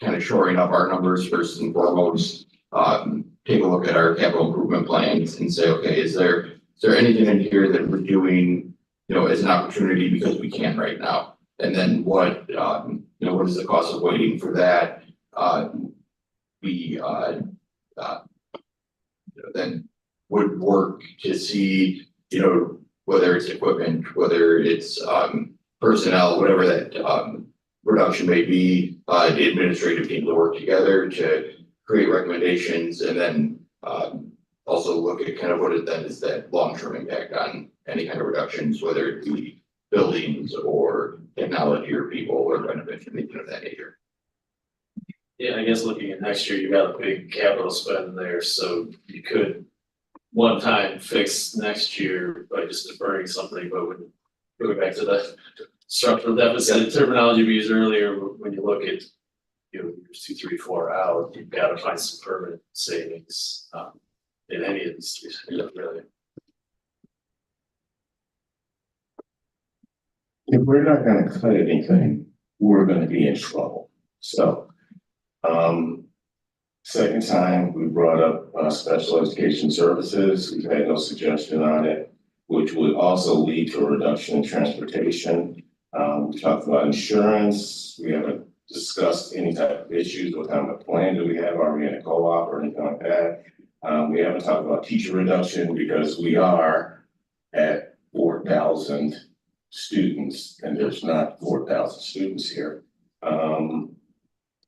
kind of shoring up our numbers first and foremost. Take a look at our capital improvement plans and say, okay, is there anything in here that we're doing, as an opportunity because we can right now? And then what is the cost of waiting for that? We then would work to see, whether it's equipment, whether it's personnel, whatever that reduction may be, the administrative team to work together to create recommendations, and then also look at kind of what is that long-term impact on any kind of reductions, whether it be buildings or technology or people or renovation, anything of that nature. Yeah, I guess looking at next year, you got a big capital spend there, so you could one time fix next year by just deferring something, but when going back to the structural deficit terminology we used earlier, when you look at years 2, 3, 4 out, you've got to find some permanent savings in any of these three, really. If we're not gonna cut anything, we're gonna be in trouble. So, second time we brought up special education services. We've had no suggestion on it, which would also lead to a reduction in transportation. We talked about insurance. We haven't discussed any type of issues. What kind of plan do we have? Are we in a co-op or anything like that? We haven't talked about teacher reduction because we are at 4,000 students and there's not 4,000 students here.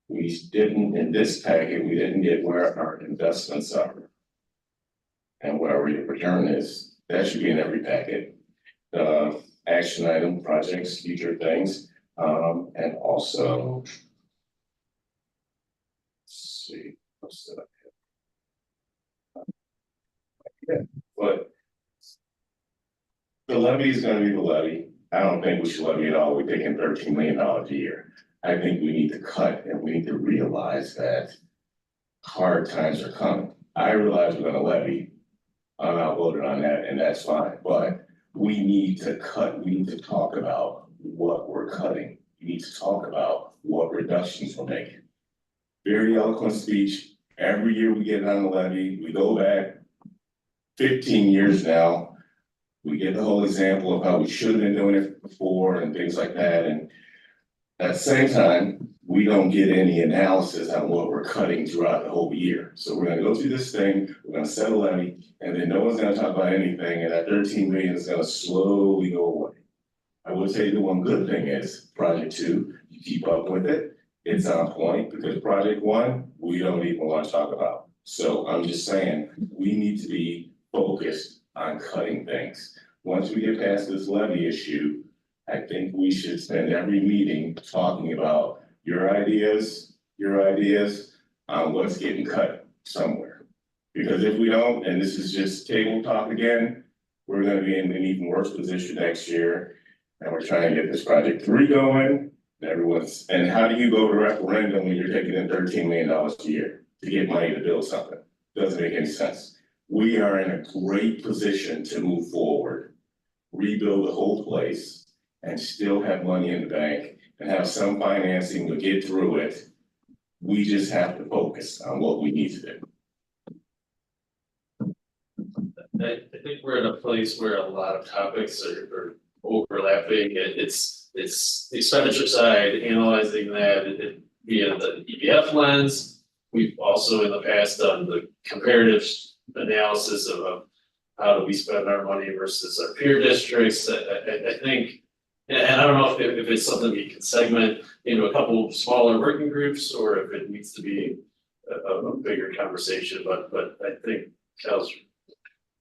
We didn't, in this packet, we didn't get where our investments are and where our rate of return is. That should be in every packet. Action item, projects, future things, and also, let's see, what's that? Yeah, but the levy is gonna be the levy. I don't think we should levy at all. We're taking $13 million a year. I think we need to cut and we need to realize that hard times are coming. I realize we're gonna levy. I'm outvoted on that and that's fine, but we need to cut. We need to talk about what we're cutting. We need to talk about what reductions we're making. Very eloquent speech. Every year we get on the levy, we go back 15 years now. We get the whole example of how we should have been doing it before and things like that. And at the same time, we don't get any analysis on what we're cutting throughout the whole year. So we're gonna go through this thing, we're gonna set a levy, and then no one's gonna talk about anything, and that 13 million is gonna slowly go away. I would say the one good thing is Project 2, you keep up with it, it's on point, because Project 1, we don't even want to talk about. So I'm just saying, we need to be focused on cutting things. Once we get past this levy issue, I think we should spend every meeting talking about your ideas on what's getting cut somewhere. Because if we don't, and this is just table talk again, we're gonna be in an even worse position next year. And we're trying to get this Project 3 going, and how do you go to referendum when you're taking in $13 million a year to get money to build something? Doesn't make any sense. We are in a great position to move forward, rebuild the whole place, and still have money in the bank and have some financing to get through it. We just have to focus on what we need to do. I think we're in a place where a lot of topics are overlapping. It's the expenditure side, analyzing that via the EBF lens. We've also in the past done the comparative analysis of how do we spend our money versus our peer districts. I think, and I don't know if it's something we can segment into a couple smaller working groups or if it needs to be a bigger conversation, but I think Cal's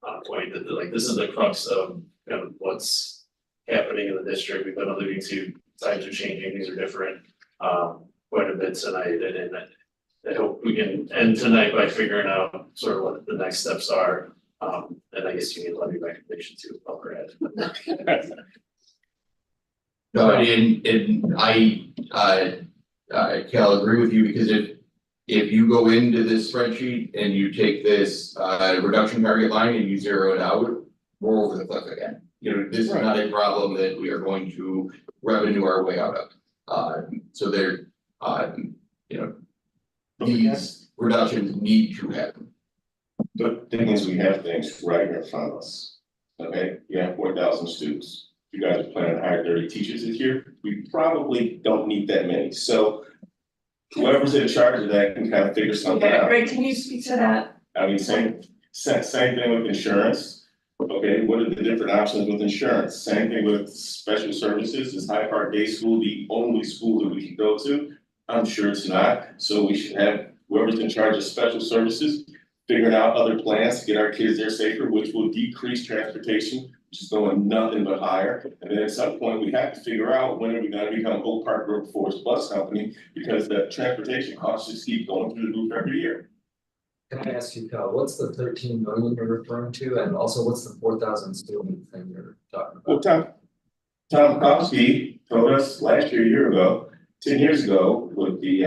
on point that like this is the crux of kind of what's happening in the district. We've been alluding to times are changing, things are different quite a bit tonight, and I hope we can end tonight by figuring out sort of what the next steps are. And I guess you need levy recommendation too, while we're at it. No, and I Cal, agree with you, because if you go into this spreadsheet and you take this reduction target line and you zero it out, we're over the cliff again. You know, this is not a problem that we are going to revenue our way out of. So there, you know, these reductions need to happen. But the thing is, we have things right in front of us. Okay, you have 4,000 students. You guys are planning to hire 30 teachers this year. We probably don't need that many. So whoever's in charge of that can kind of figure something out. Greg, can you speak to that? I mean, same thing with insurance. Okay, what are the different options with insurance? Same thing with special services. Is Hyde Park Day School the only school that we can go to? I'm sure it's not. So we should have whoever's in charge of special services figuring out other plans to get our kids there safer, which will decrease transportation, which is going nothing but higher. And then at some point, we have to figure out when are we gonna become Oak Park Road Forest Bus Company, because the transportation costs just keep going through the roof every year. Can I ask you, Cal, what's the 13 million you're referring to, and also what's the 4,000 student thing you're talking Well, about? Tom Kowski told us last year, a year ago, 10 years ago, with the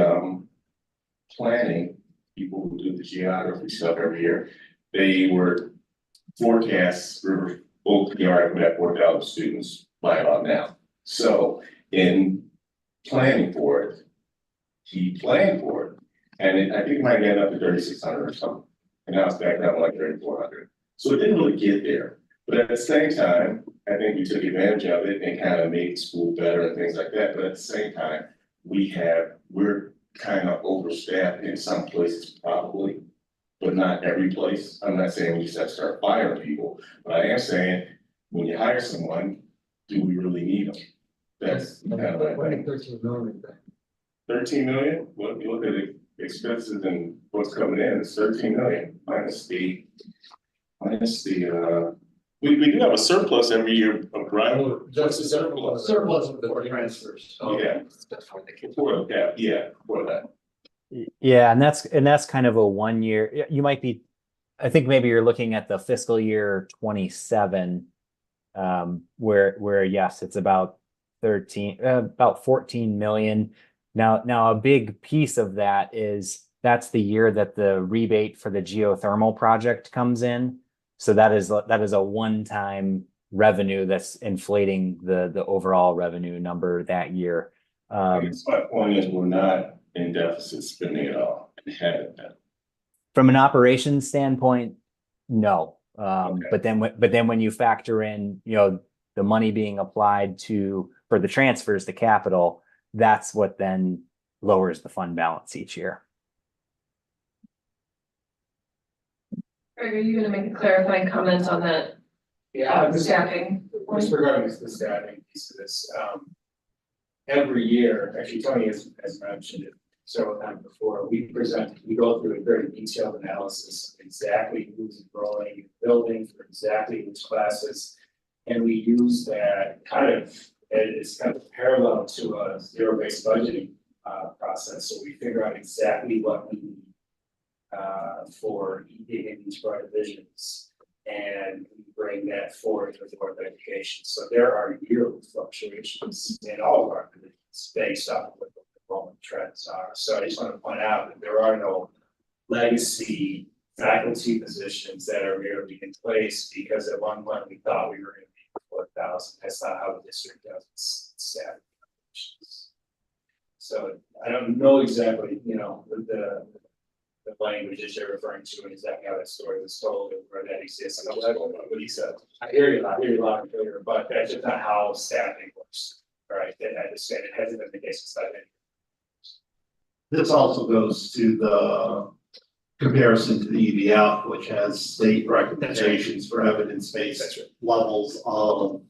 planning, people who do the geography stuff every year, they were forecasts for both PR would have 4,000 students by about now. So in planning for it, he planned for it, and I think it might get up to 3,600 or something, and now it's back down to like 3,400. So it didn't really get there, but at the same time, I think we took advantage of it and kind of made school better and things like that. But at the same time, we're kind of overstaffed in some places probably, but not every place. I'm not saying we just have to start firing people, but I am saying when you hire someone, do we really need them? That's kind of like Why 13 million thing? 13 million. Well, if you look at the expenses and what's coming in, it's 13 million minus the we do have a surplus every year, right? Just a surplus for transfers. Yeah. For that, yeah, for that. Yeah, and that's kind of a 1 year, you might be, I think maybe you're looking at the fiscal year 27. Where yes, it's about 14 million. Now a big piece of that is that's the year that the rebate for the geothermal project comes in. So that is a one-time revenue that's inflating the overall revenue number that year. I guess my point is we're not in deficit spending at all. We haven't been. From an operations standpoint, no. Okay. But then when you factor in, the money being applied for the transfers to capital, that's what then lowers the fund balance each year. Greg, are you gonna make a clarifying comment on that Yeah, staffing? just regarding the staffing piece of this, every year, actually Tony has mentioned it several times before, we go through a very detailed analysis of exactly who's enrolling in the building for exactly which classes. And we use that it's kind of parallel to a zero-based budgeting process, so we figure out exactly what we need for each of our divisions. And we bring that forward to the Board of Education, so there are yearly fluctuations in all of our divisions based on what the enrollment trends are. So I just want to point out that there are no legacy faculty positions that are merely in place because at one point we thought we were going to be 4,000. That's not how the district does its staff. So I don't know exactly, the language that you're referring to and exactly how that story was told or where that exists. I don't know what he said. I hear you loud and clear, but that's just not how staffing works, right? And I just said it hasn't been the case since I've been. This also goes to the comparison to the EVF, which has state recommendations for evidence-based levels of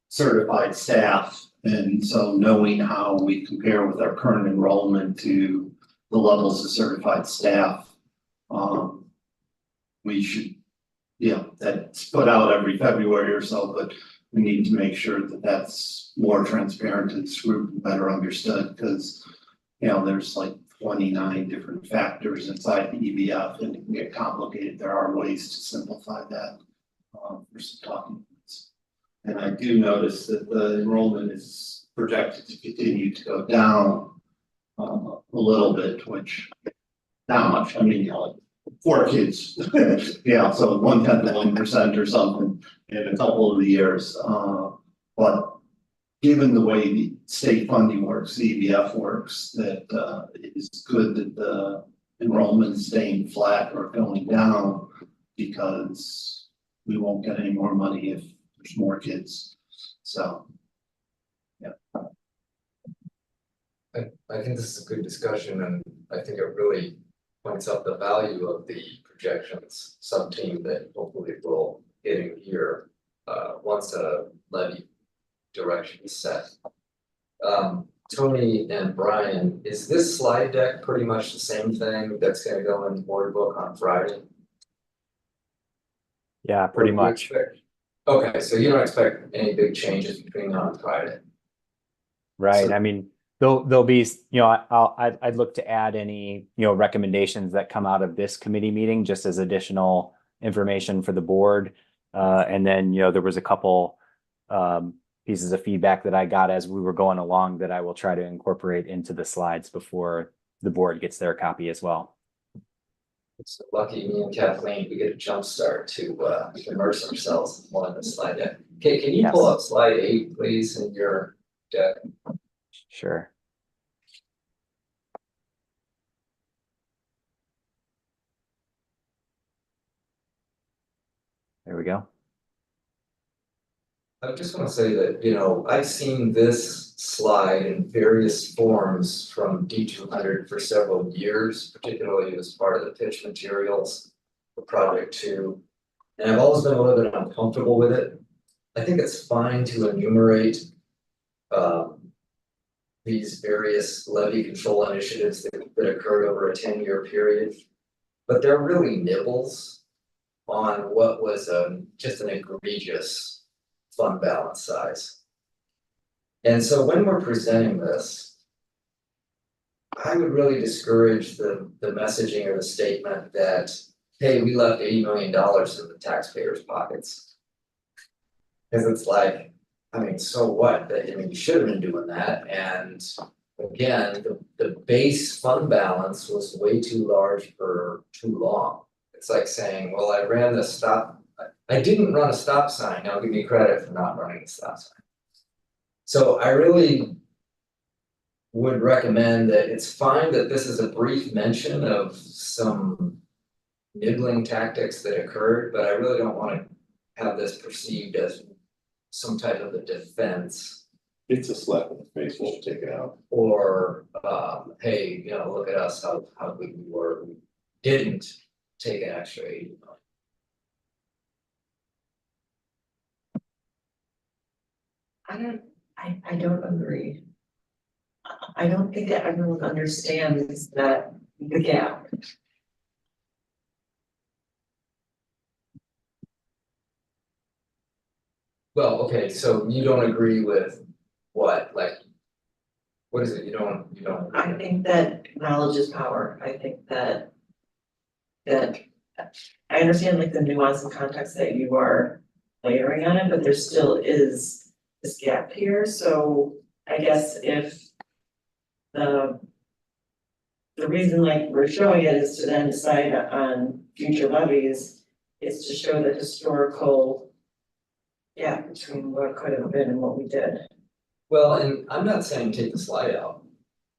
certified staff. And so knowing how we compare with our current enrollment to the levels of certified staff, we should, that's put out every February or so, but we need to make sure that that's more transparent to this group and better understood, because, there's like 29 different factors inside the EVF and it can get complicated. There are ways to simplify that for some talking points. And I do notice that the enrollment is projected to continue to go down a little bit, which not much. I mean, like 4 kids, so 0.1% or something in a couple of the years. But given the way the state funding works, the EVF works, that it is good that the enrollment is staying flat or going down, because we won't get any more money if there's more kids. So, I think this is a good discussion, and I think it really points out the value of the projections sub-team that hopefully will get in here once a levy direction is set. Tony and Brian, is this slide deck pretty much the same thing that's gonna go in the board book on Friday? Yeah, pretty Or do you much. expect- Okay, so you don't expect any big changes between now and Friday? Right. So- I mean, there'll be, I'd look to add any, recommendations that come out of this committee meeting, just as additional information for the board. And then, there was a couple pieces of feedback that I got as we were going along that I will try to incorporate into the slides before the board gets their copy as well. It's lucky me and Kathleen, we get a jump start to immerse ourselves in one of the slide deck. Okay, can you pull up slide 8, please, in your deck? Sure. There we go. I just want to say that, I've seen this slide in various forms from D200 for several years, particularly as part of the pitch materials for Project 2. And I've always been a little bit uncomfortable with it. I think it's fine to enumerate these various levy control initiatives that occurred over a 10-year period, but they're really nibbles on what was just an egregious fund balance size. And so when we're presenting this, I would really discourage the messaging or the statement that, hey, we left $80 million in the taxpayers' pockets. Because it's like, so what? You should have been doing that. And again, the base fund balance was way too large for too long. It's like saying, well, I didn't run a stop sign. Now give me credit for not running a stop sign. So I really would recommend that it's fine that this is a brief mention of some nibbling tactics that occurred, but I really don't want to have this perceived as some type of a defense It's a slap in the face, we should take it out. Or, hey, you know, look at us, how good we were, we didn't take an extra 80 million. I don't agree. I don't think that everyone understands that the gap. Well, okay, so you don't agree with what, like? What is it, you don't? I think that knowledge is power. I think that I understand like the nuance and context that you are layering on it, but there still is this gap here, so I guess if the reason like we're showing it is to then decide on future levies, is to show the historical gap between what could have been and what we did. Well, and I'm not saying take the slide out.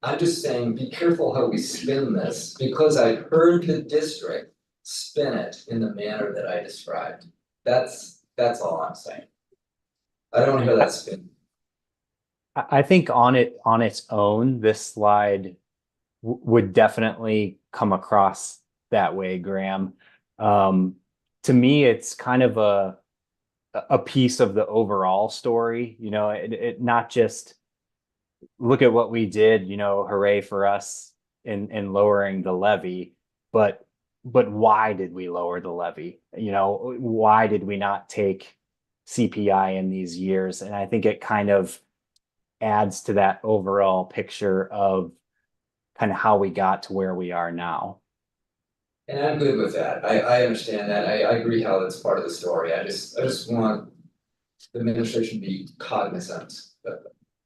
I'm just saying be careful how we spin this, because I heard the district spin it in the manner that I described. That's all I'm saying. I don't hear that spin. I think on its own, this slide would definitely come across that way, Graham. To me, it's kind of a piece of the overall story, you know, it not just look at what we did, you know, hooray for us in lowering the levy, but why did we lower the levy? You know, why did we not take CPI in these years? And I think it kind of adds to that overall picture of kind of how we got to where we are now. And I'm good with that. I understand that. I agree how that's part of the story. I just want the administration to be cognizant that,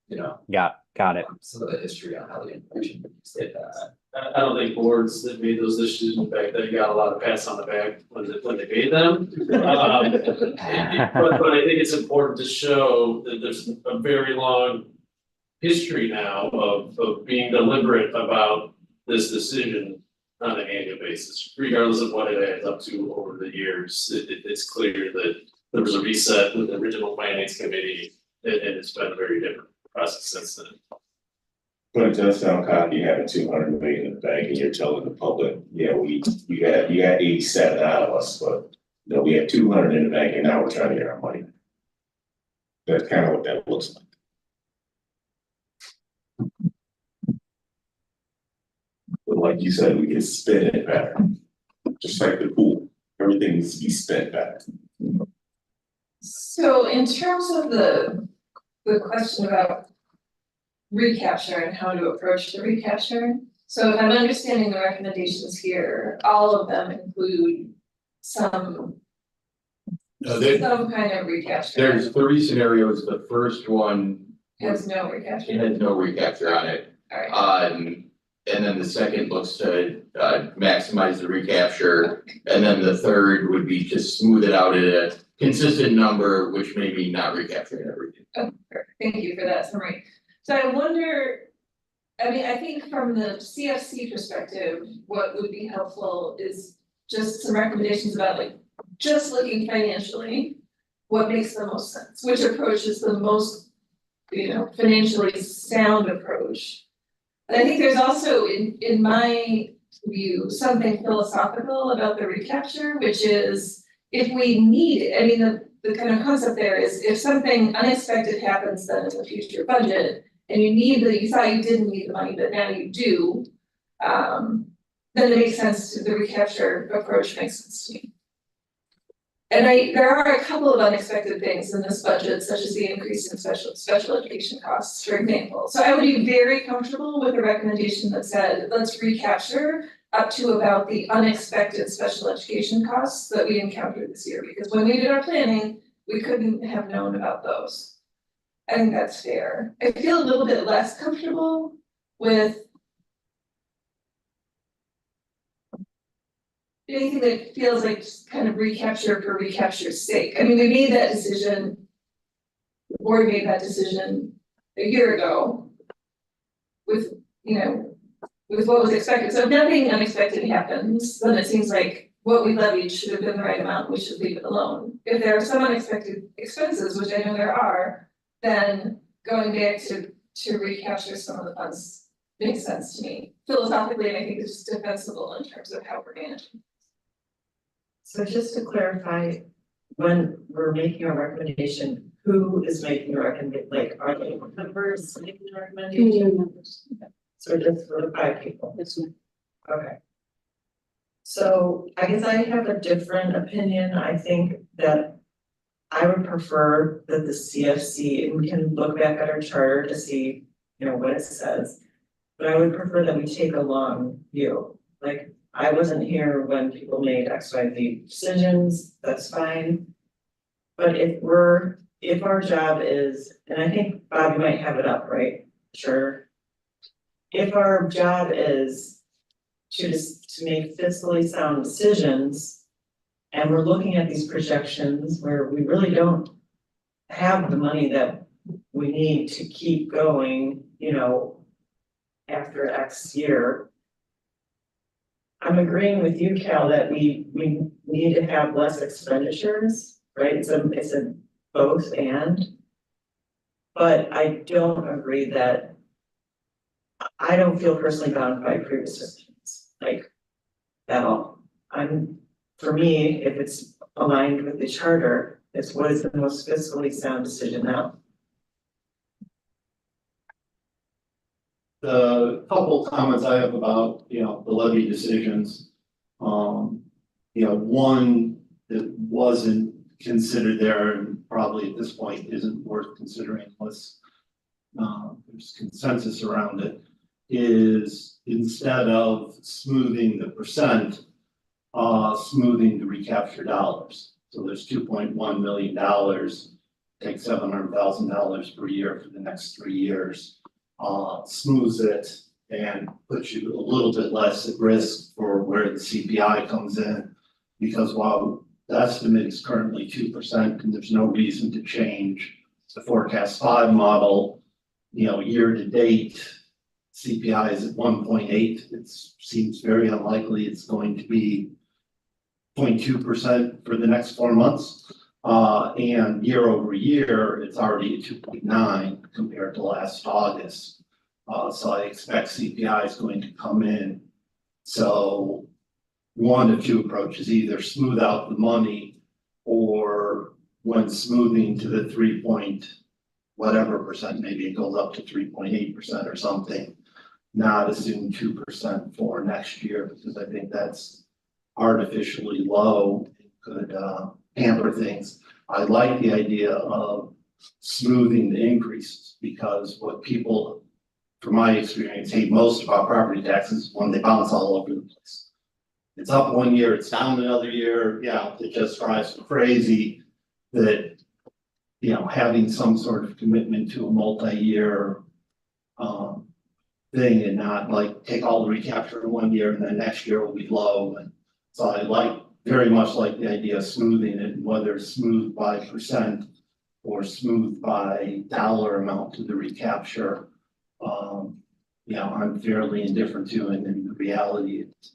you know. Got it. Some of the history on how the information is passed. I don't think boards that made those decisions, in fact, they got a lot of pats on the back when they made them. But I think it's important to show that there's a very long history now of being deliberate about this decision on an annual basis, regardless of what it adds up to over the years. It's clear that there was a reset with the original finance committee, and it's been a very different process since then. But it does sound cocky having 200 million in the bank and you're telling the public, yeah, you got 87 out of us, but no, we have 200 in the bank and now we're trying to get our money. That's kind of what that looks like. But like you said, we can spend it better. Just like the pool, everything needs to be spent better. So in terms of the question about recapture and how to approach the recapture. So if I'm understanding the recommendations here, all of them include some kind of recapture. There's 3 scenarios. The first one Has no recapture. it has no recapture on it. Alright, And then the second looks to maximize the recapture. And then the third would be just smooth it out at a consistent number, which may be not recapturing everything. oh, perfect. Thank you for that summary. So I wonder, I mean, I think from the CFC perspective, what would be helpful is just some recommendations about like, just looking financially, what makes the most sense, which approach is the most, you know, financially sound approach. And I think there's also in my view, something philosophical about the recapture, which is if we need it, I mean, the kind of concept there is if something unexpected happens then in the future budget, and you thought you didn't need the money, but now you do, then it makes sense the recapture approach makes sense to me. And there are a couple of unexpected things in this budget, such as the increase in special education costs, for example. So I would be very comfortable with a recommendation that said, let's recapture up to about the unexpected special education costs that we encountered this year, because when we did our planning, we couldn't have known about those. I think that's fair. I feel a little bit less comfortable with anything that feels like just kind of recapture for recapture's sake. I mean, we made that decision. The board made that decision a year ago with, you know, with what was expected. So if nothing unexpected happens, then it seems like what we levied should have been the right amount. We should leave it alone. If there are some unexpected expenses, which I know there are, then going back to recapture some of the funds makes sense to me philosophically, and I think it's defensible in terms of how we're managing. So just to clarify, when we're making a recommendation, who is making the recommendation, like, are they members making the recommendation? Community members, So just for the 5 people, that's right. okay. So I guess I have a different opinion, I think that I would prefer that the CFC, and we can look back at our charter to see, you know, what it says. But I would prefer that we take a long view, like, I wasn't here when people made X, Y, Z decisions, that's fine. But if our job is, and I think Bob, you might have it up, right? Sure. If our job is to make fiscally sound decisions, and we're looking at these projections where we really don't have the money that we need to keep going, you know, after X year. I'm agreeing with you, Cal, that we need to have less expenditures, right? It's a both and. But I don't agree that, I don't feel personally bound by previous decisions, like, at all. For me, if it's aligned with the charter, it's what is the most fiscally sound decision now? The couple comments I have about, the levy decisions. One that wasn't considered there and probably at this point isn't worth considering unless there's consensus around it, is instead of smoothing the percent, smoothing the recapture dollars. So there's $2.1 million, take $700,000 per year for the next 3 years. Smooths it and puts you a little bit less at risk for where the CPI comes in. Because while the estimate is currently 2% and there's no reason to change the forecast 5 model, year to date, CPI is at 1.8. It seems very unlikely it's going to be 0.2% for the next 4 months. And year over year, it's already at 2.9 compared to last August. So I expect CPI is going to come in. So one of two approaches, either smooth out the money or when smoothing to the 3 point whatever percent, maybe it goes up to 3.8% or something, not assume 2% for next year, because I think that's artificially low. It could hamper things. I like the idea of smoothing the increases, because what people, from my experience, hate most about property taxes when they bounce all over the place. It's up 1 year, it's down another year, it just drives me crazy that, having some sort of commitment to a multi-year thing and not like take all the recapture in 1 year and then next year will be low. And so I very much like the idea of smoothing it, whether it's smooth by percent or smooth by dollar amount to the recapture. I'm fairly indifferent to, and in reality, it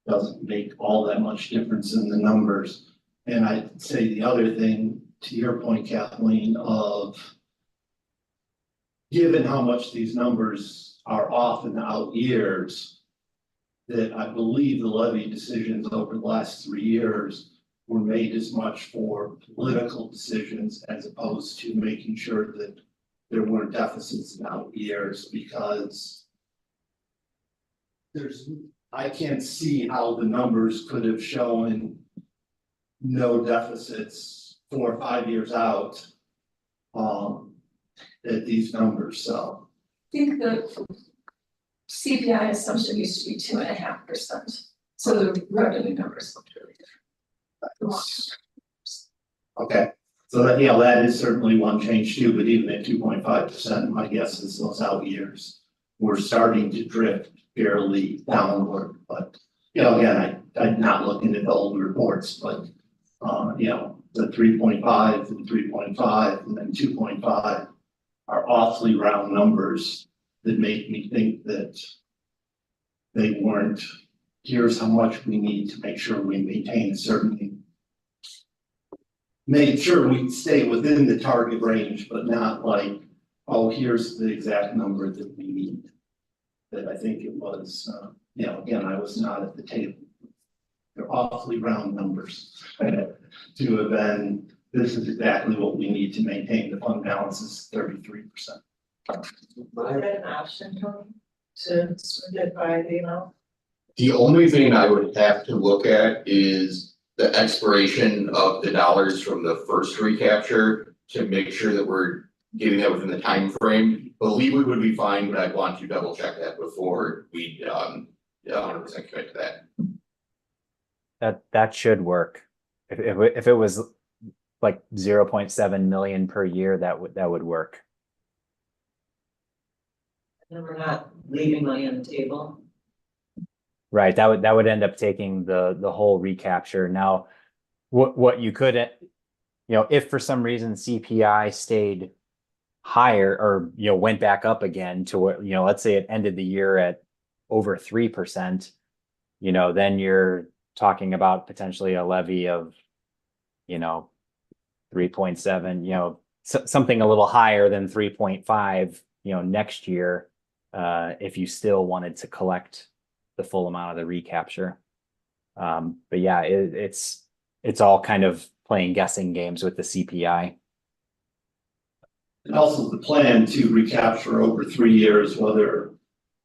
doesn't make all that much difference in the numbers. And I'd say the other thing, to your point, Kathleen, of given how much these numbers are off in the out years, that I believe the levy decisions over the last 3 years were made as much for political decisions as opposed to making sure that there weren't deficits in out years, because I can't see how the numbers could have shown no deficits 4 or 5 years out at these numbers, so. I think the CPI assumption used to be 2.5%, so the revenue numbers looked really different. Okay, so that is certainly one change too, but even at 2.5%, my guess is those out years, we're starting to drift fairly downward, but, again, I'm not looking at the old reports, but, the 3.5 and 3.5 and then 2.5 are awfully round numbers that make me think that they weren't, here's how much we need to make sure we maintain certain, make sure we stay within the target range, but not like oh, here's the exact number that we need. That I think it was, again, I was not at the table. They're awfully round numbers. To have been, this is exactly what we need to maintain the fund balance is 33%. Is that an option, Tony, to split it by the amount? The only thing I would have to look at is the expiration of the dollars from the first recapture to make sure that we're getting that within the time frame. Believe we would be fine, but I'd want to double check that before we 100% commit to that. That should work. If it was like 0.7 million per year, that would work. And we're not leaving money on the table. Right, that would end up taking the whole recapture. Now, what you could, if for some reason CPI stayed higher or went back up again to what, let's say it ended the year at over 3%, then you're talking about potentially a levy of 3.7, something a little higher than 3.5, next year, if you still wanted to collect the full amount of the recapture. But yeah, it's all kind of playing guessing games with the CPI. And also the plan to recapture over 3 years, whether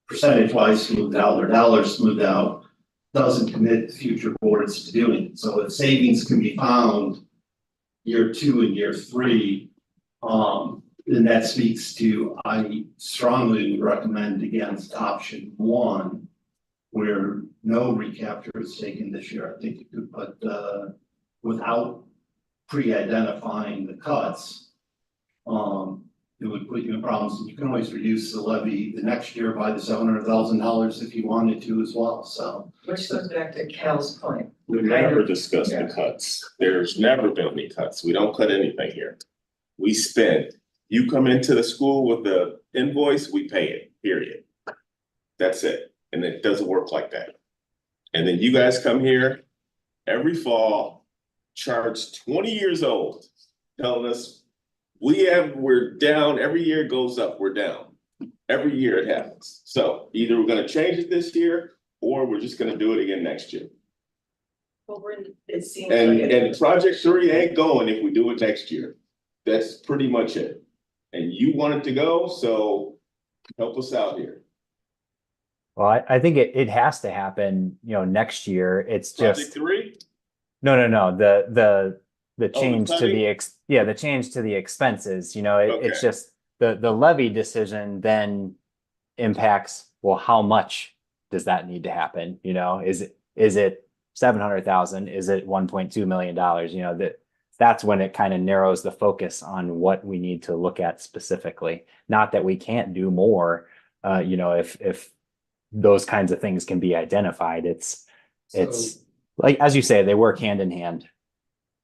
percentage-wise smoothed out or dollars smoothed out, doesn't commit future boards to doing it. So if savings can be found year 2 and year 3, then that speaks to, I strongly would recommend against option 1, where no recapture is taken this year. I think you could put, without pre-identifying the cuts, it would put you in problems. You can always reduce the levy the next year by the $700,000 if you wanted to as well, so. Which goes back to Cal's point. We never discussed the cuts. There's never been any cuts. We don't cut anything here. We spend. You come into the school with the invoice, we pay it, period. That's it. And it doesn't work like that. And then you guys come here every fall, charge 20 years old, telling us we're down, every year it goes up, we're down. Every year it happens. So either we're gonna change it this year or we're just gonna do it again next year. Well, it seems And like and project 3 ain't going if we do it next year. That's pretty much it. And you want it to go, so help us out here. Well, I think it has to happen, next year. It's Project just 3? no. The change to cutting? the change to the expenses, it's Okay. just the levy decision then impacts, well, how much does that need to happen? Is it 700,000? Is it $1.2 million? That's when it kind of narrows the focus on what we need to look at specifically. Not that we can't do more, if those kinds of things can be identified. It's like, as you say, they work hand in hand.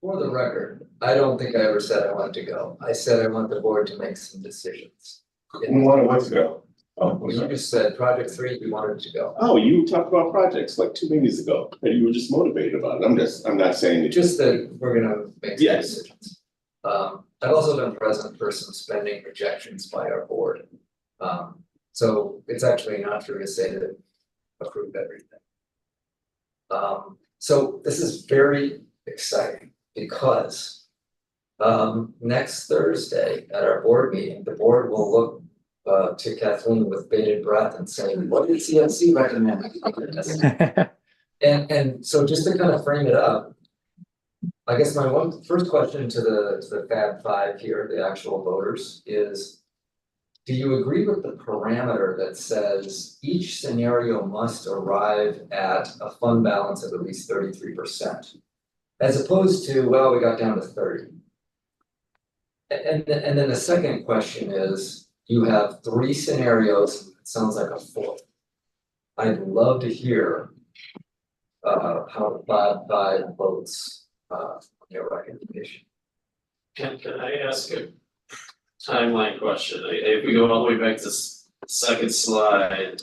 For the record, I don't think I ever said I wanted to go. I said I want the board to make some decisions. We wanted what to go? Oh, You just said project 3, you wanted to go. Oh, you talked about projects like 2 meetings ago, and you were just motivated about it. I'm not saying that. Just that we're gonna make some Yes. decisions. I've also been present for some spending projections by our board. So it's actually not true to say that approved everything. So this is very exciting because next Thursday at our board meeting, the board will look to Kathleen with bated breath and say, what did CFC recommend? And so just to kind of frame it up, I guess my first question to the Fab Five here, the actual voters, is do you agree with the parameter that says each scenario must arrive at a fund balance of at least 33%? As opposed to, well, we got down to 30. And then the second question is, you have 3 scenarios, it sounds like a 4th. I'd love to hear how the Fab Five votes on your recommendation. Can I ask a timeline question? If we go all the way back to the second slide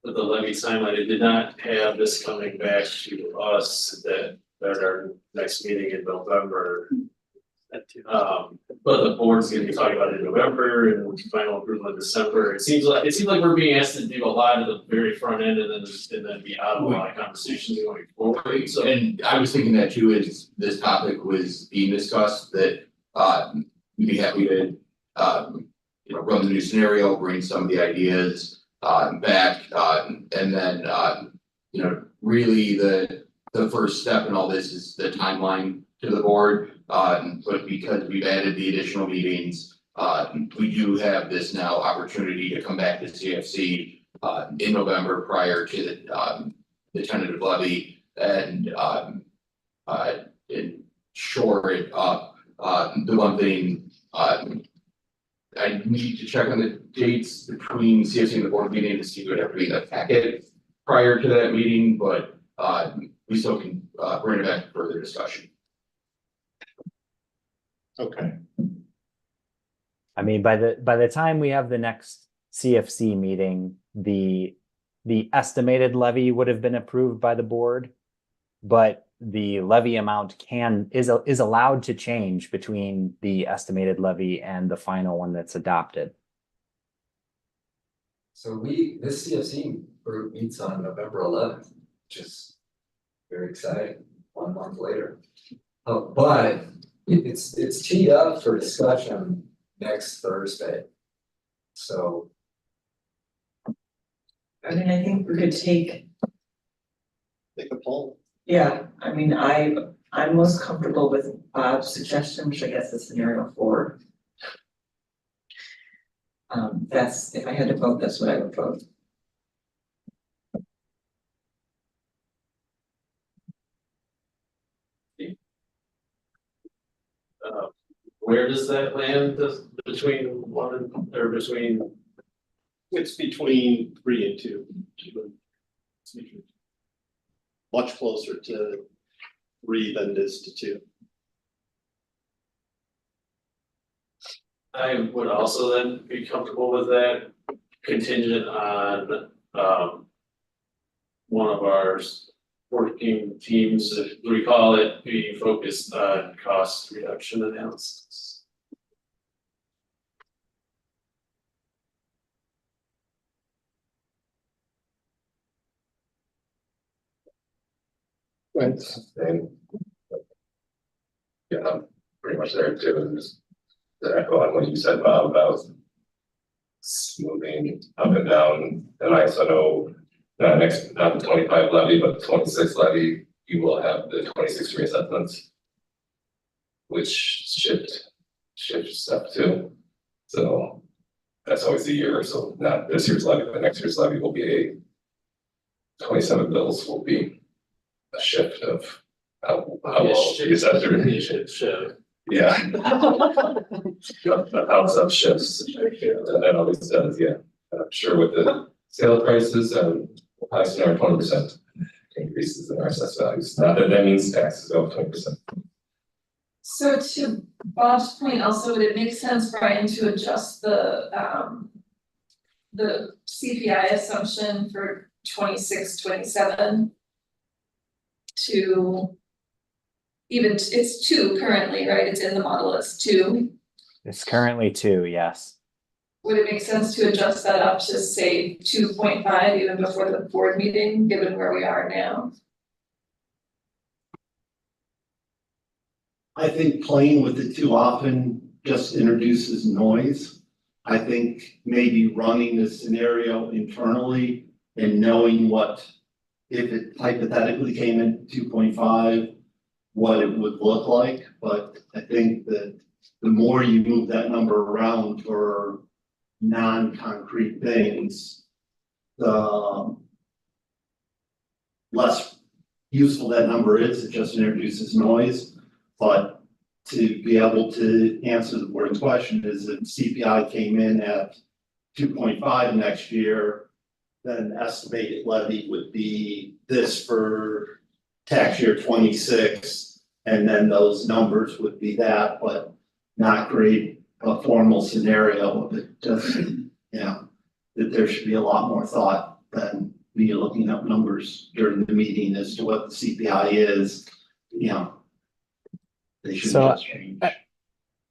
with the levy timeline, it did not have this coming back to us that at our next meeting in November. but the board's gonna be talking about it in November and final approval in December. It seems like we're being asked to do a lot at the very front end and then be out of a lot of conversations going forward, so. And I was thinking that too, as this topic was being discussed, that we'd be happy to run the new scenario, bring some of the ideas back, and then really the first step in all this is the timeline to the board. But because we've added the additional meetings, we do have this now opportunity to come back to CFC in November prior to the tentative levy and shore it up. The one thing I need to check on the dates between CFC and the board meeting to see what would have to be in the packet prior to that meeting, but we still can bring it back to further discussion. Okay. I mean, by the time we have the next CFC meeting, the estimated levy would have been approved by the board, but the levy amount is allowed to change between the estimated levy and the final one that's adopted. So this CFC group meets on November 11th, which is very exciting, 1 month later. But it's teed up for discussion next Thursday. So. I mean, I think we could take, Take a poll. yeah, I mean, I'm most comfortable with Bob's suggestion, which I guess is scenario 4. That's, if I had to vote, that's what I would vote. Where does that land between between? It's between 3 and 2. Much closer to 3 than it is to 2. I would also then be comfortable with that contingent on one of our working teams, if we call it, being focused on cost reduction analysis. And yeah, I'm pretty much there too, and just to echo on what you said, Bob, about moving up and down, and I also know not the 25 levy, but the 26 levy, you will have the 26 reassessments, which shift stuff too. So that's always a year, so not this year's levy, but next year's levy will be 27 bills will be a shift of how well the assessor. Yeah. How stuff shifts, and that always does, yeah. I'm sure with the sale prices, we'll probably see our 20% increases in our assessed values. Not that that means taxes go up 20%. So to Bob's point, also, would it make sense, Brian, to adjust the CPI assumption for 26, 27 to even, it's 2 currently, right? It's in the model as 2. It's currently 2, yes. Would it make sense to adjust that up to say 2.5 even before the board meeting, given where we are now? I think playing with it too often just introduces noise. I think maybe running the scenario internally and knowing what, if it hypothetically came in 2.5, what it would look like. But I think that the more you move that number around for non-concrete things, the less useful that number is. It just introduces noise. But to be able to answer the board's question is if CPI came in at 2.5 next year, then estimated levy would be this for tax year 26, and then those numbers would be that, but not create a formal scenario of it. Just, that there should be a lot more thought than me looking up numbers during the meeting as to what the CPI is. They should So, just change.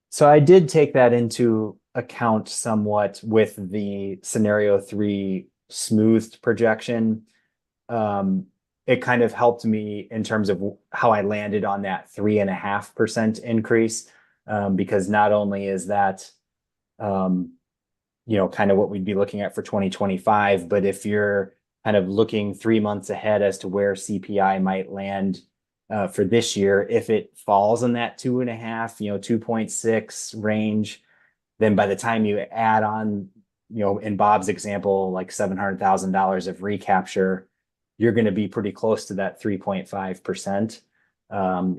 So I did take that into account somewhat with the scenario 3 smoothed projection. It kind of helped me in terms of how I landed on that 3.5% increase. Because not only is that, kind of what we'd be looking at for 2025, but if you're kind of looking 3 months ahead as to where CPI might land for this year, if it falls in that 2.5, 2.6 range, then by the time you add on, in Bob's example, like $700,000 of recapture, you're going to be pretty close to that 3.5%.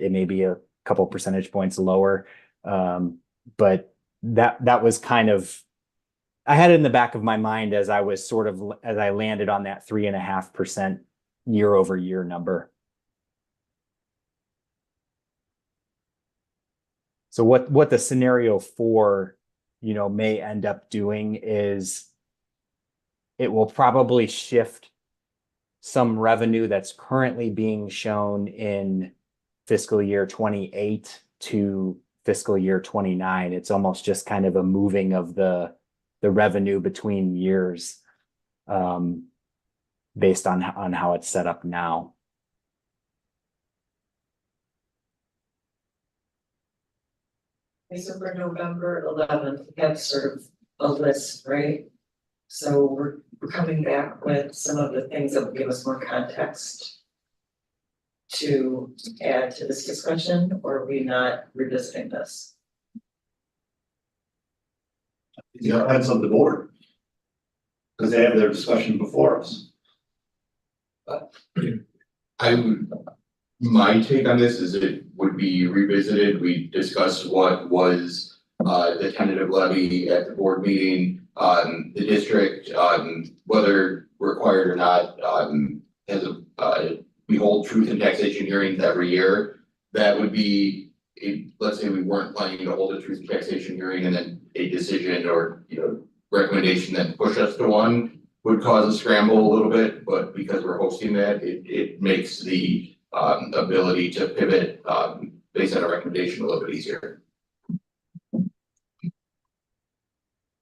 It may be a couple percentage points lower. But that was kind of, I had it in the back of my mind as I landed on that 3.5% year over year number. So what the scenario 4, may end up doing is it will probably shift some revenue that's currently being shown in fiscal year 28 to fiscal year 29. It's almost just kind of a moving of the revenue between years, based on how it's set up now. So for November 11th, we have sort of a list, right? So we're coming back with some of the things that will give us more context to add to this discussion, or are we not revisiting this? It depends on the board. Because they have their discussion before us. My take on this is it would be revisited. We discussed what was the tentative levy at the board meeting. The district, whether required or not, we hold truth and taxation hearings every year. That would be, let's say we weren't planning to hold a truth and taxation hearing, and then a decision or recommendation that push us to one would cause a scramble a little bit. But because we're hosting that, it makes the ability to pivot based on a recommendation a little bit easier.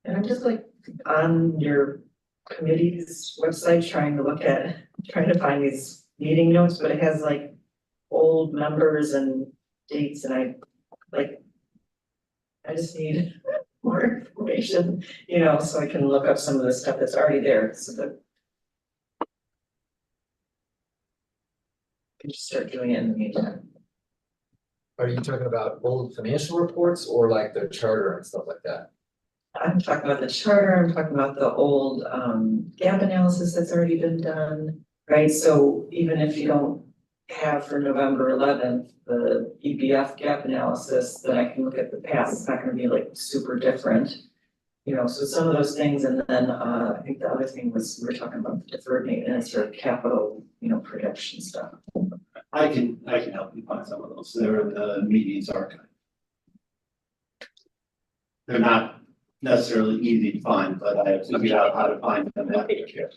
And I'm just like on your committee's website trying to find these meeting notes, but it has like old members and dates, and I just need more information, so I can look up some of the stuff that's already there, so that I can just start doing it in the meantime. Are you talking about old financial reports or like the charter and stuff like that? I'm talking about the charter, I'm talking about the old gap analysis that's already been done, right? So even if you don't have for November 11th, the EBF gap analysis, then I can look at the past, it's not gonna be like super different. So some of those things, and then I think the other thing was, we were talking about the deferred maintenance or capital, projection stuff. I can help you find some of those. They're in the meetings archive. They're not necessarily easy to find, but I have figured out how to find them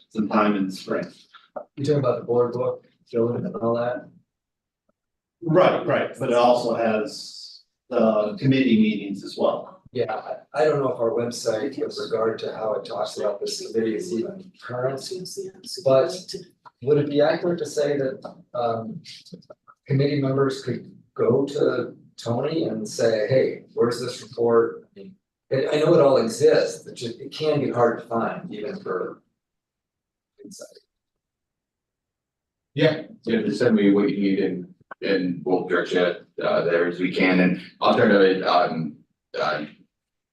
sometime in the spring. You talking about the board book, Dylan, and all that? Right, but it also has the committee meetings as well. Yeah, I don't know if our website with regard to how it talks about this committee is even current, but would it be accurate to say that committee members could go to Tony and say, hey, where's this report? I know it all exists, but it can be hard to find even for insight. Yeah, just send me what you need and we'll direct you there as we can, and I'll try to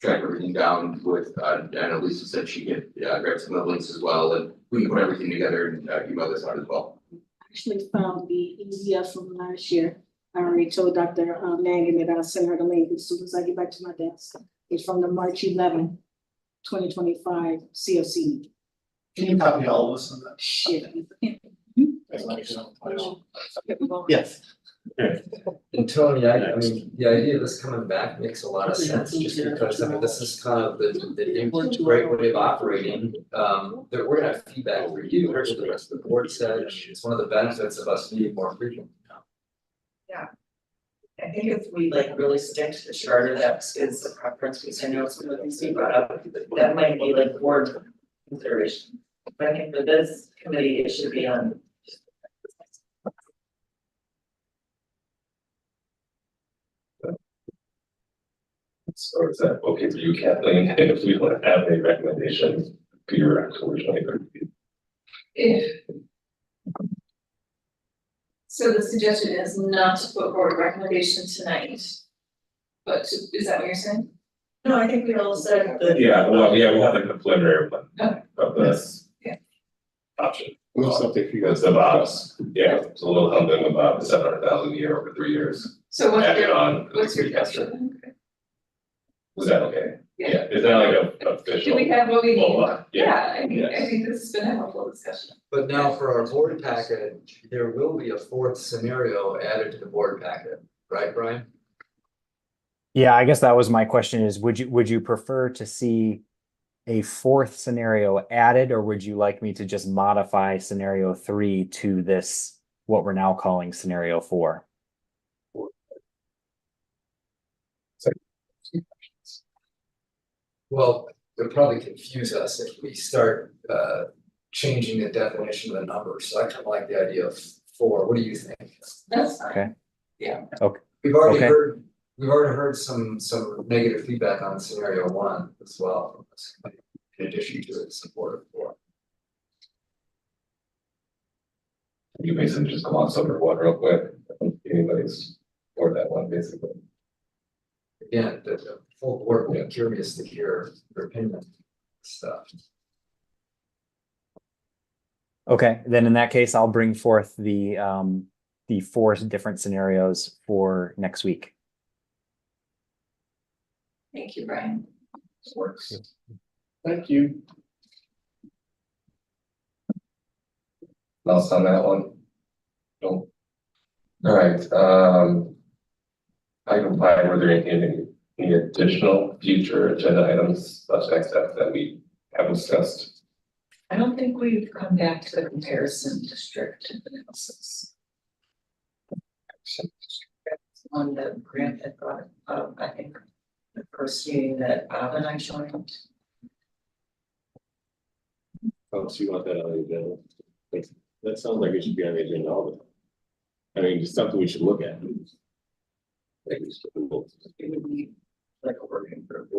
track everything down with, I know Lisa said she could grab some of the links as well, and we can put everything together and email this out as well. Actually found the EZF from last year. I already told Dr. Mangan that I'll send her the link as soon as I get back to my desk. It's from the March 11, 2025 CFC. Can you copy all of us on that? Shit. Yes. And Tony, I mean, the idea of this coming back makes a lot of sense, just because, this is kind of the great way of operating. That we're gonna have feedback for you, here's what the rest of the board said, it's one of the benefits of us meeting more frequently. I think if we like really stick to the charter, that is the preference, because I know it's one of the things we brought up, that might be like board consideration. But I think for this committee, it should be on. So is that okay for you, Kathleen, if we don't have any recommendations to your October 23rd? If. So the suggestion is not to put forward a recommendation tonight. But is that what you're saying? No, I think we all said that. Yeah, well, yeah, we have like the preliminary one Okay. of this. Yeah. Option. Well, something for you guys That's the Bob's, yeah, it's a little something about the 700,000 a year over 3 years. So what's Add it your, on. what's your Recapture. question? Was that okay? Yeah. Is that like a official? Do we have what we need? Full line? Yeah, I Yes. think this has been a helpful discussion. But now for our board packet, there will be a fourth scenario added to the board packet, right, Brian? Yeah, I guess that was my question is, would you prefer to see a fourth scenario added, or would you like me to just modify scenario 3 to this, what we're now calling scenario 4? Well, it'll probably confuse us if we start changing the definition of the numbers, so I kind of like the idea of 4, what do you think? That's fine. Okay. Yeah. Okay. We've already Okay. heard, some negative feedback on scenario 1 as well, from this committee, in addition to the support of 4. You basically just gloss over one real quick. I think anybody's for that one, basically. Again, the full board will be curious to hear your opinion on stuff. Okay, then in that case, I'll bring forth the 4 different scenarios for next week. Thank you, Brian. Works. Thank you. Else on that one? No. All right, item 5, were there any additional future agenda items, next step that we haven't discussed? I don't think we've come back to the comparison district analysis. That's one that Grant had brought up, I think, the first meeting that Bob and I joined. Oh, so you want that on the agenda? That sounds like it should be on the agenda all the time. I mean, it's something we should look at. Like, it's difficult. It would be like a working group.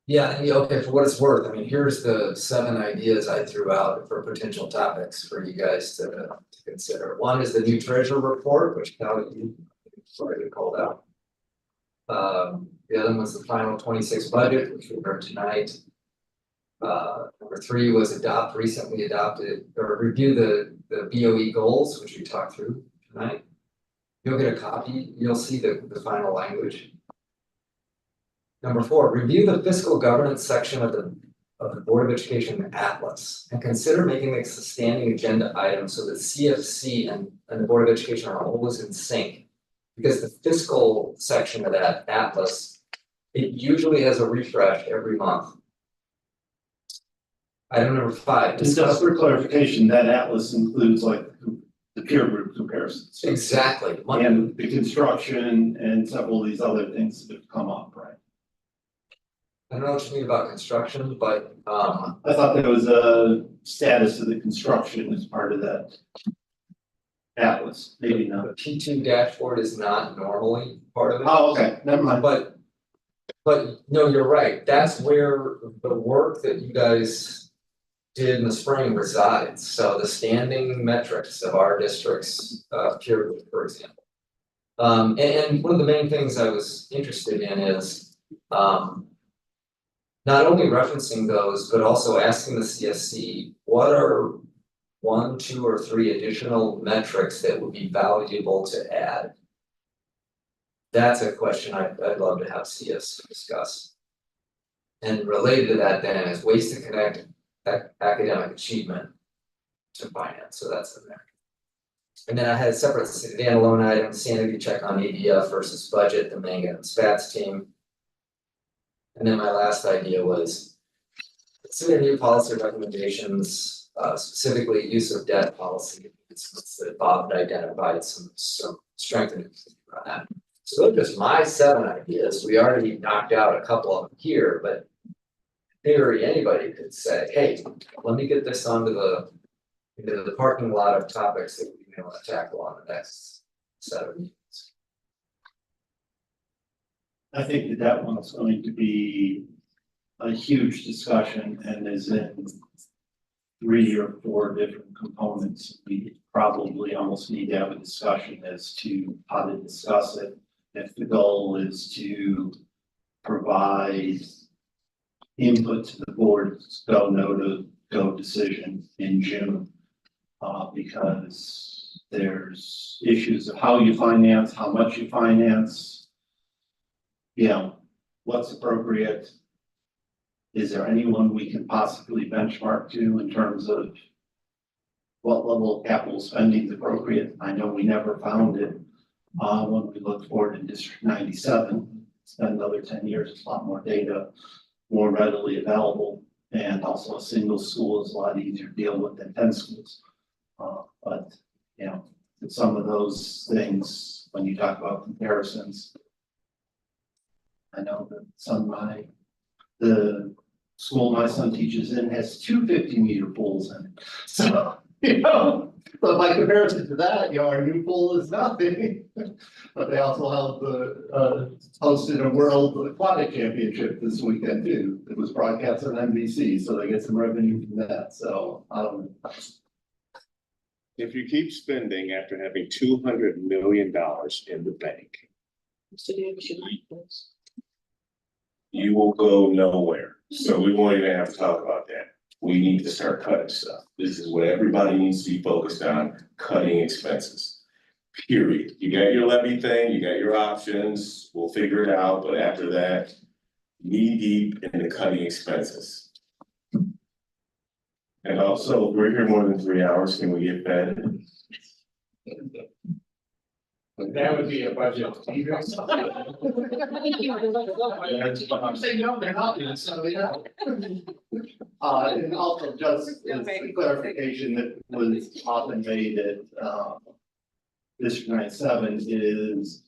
Yeah, okay, for what it's worth, I mean, here's the 7 ideas I threw out for potential topics for you guys to consider. One is the new treasurer report, which now you already called out. The other one was the final 26 budget, which we heard tonight. Number 3 was recently adopted, or review the BOE goals, which we talked through tonight. You'll get a copy, you'll see the final language. Number 4, review the fiscal governance section of the Board of Education Atlas and consider making this a standing agenda item so that CFC and the Board of Education are always in sync. Because the fiscal section of that Atlas, it usually has a refresh every month. Item number 5, Just for clarification, that atlas includes like the peer group comparisons. Exactly. And the construction and several of these other things that have come up, right? I don't know what you mean about construction, but I thought there was a status of the construction as part of that atlas, maybe the not. P2 dashboard is not normally part of it. Oh, okay, never mind. But no, you're right. That's where the work that you guys did in the spring resides. So the standing metrics of our district's peer group, for example. And one of the main things I was interested in is not only referencing those, but also asking the CSC, what are 1, 2, or 3 additional metrics that would be valuable to add? That's a question I'd love to have CS discuss. And related to that then is ways to connect academic achievement to finance, so that's in there. And then I had a separate standalone item, sanity check on ADF versus budget, the Manga and Spats team. And then my last idea was consider new policy recommendations, specifically use of debt policy Bob had identified some strengthening on that. So those are just my 7 ideas. We already knocked out a couple of them here, but in theory, anybody could say, hey, let me get this onto the parking lot of topics that we may want to tackle on the next set of meetings. I think that one's going to be a huge discussion and is in 3 or 4 different components. We probably almost need to have a discussion as to how to discuss it. If the goal is to provide input to the board's go, no to go decision in June. Because there's issues of how you finance, how much you finance. You know, what's appropriate? Is there anyone we can possibly benchmark to in terms of what level of capital spending is appropriate? I know we never found it when we looked forward to District 97. It's been another 10 years, it's a lot more data, more readily available. And also a single school is a lot easier to deal with than 10 schools. But, you know, some of those things, when you talk about comparisons, I know that the school my son teaches in has 2 50-meter pools in it. So, you know, but by comparison to that, you know, our new pool is nothing. But they also held hosted a World Aquatic Championship this weekend too. It was broadcast on NBC, so they get some revenue from that. So, If you keep spending after having $200 million in the bank, Mr. Davis, you like this? you will go nowhere. So we won't even have to talk about that. We need to start cutting stuff. This is what everybody needs to be focused on, cutting expenses. Period. You got your levy thing, you got your options, we'll figure it out, but after that, knee deep in the cutting expenses. And also, if we're here more than 3 hours, can we get fed? That would be a budget. Say no, they're not, so yeah. And also just as a clarification that was often made at, District 97 is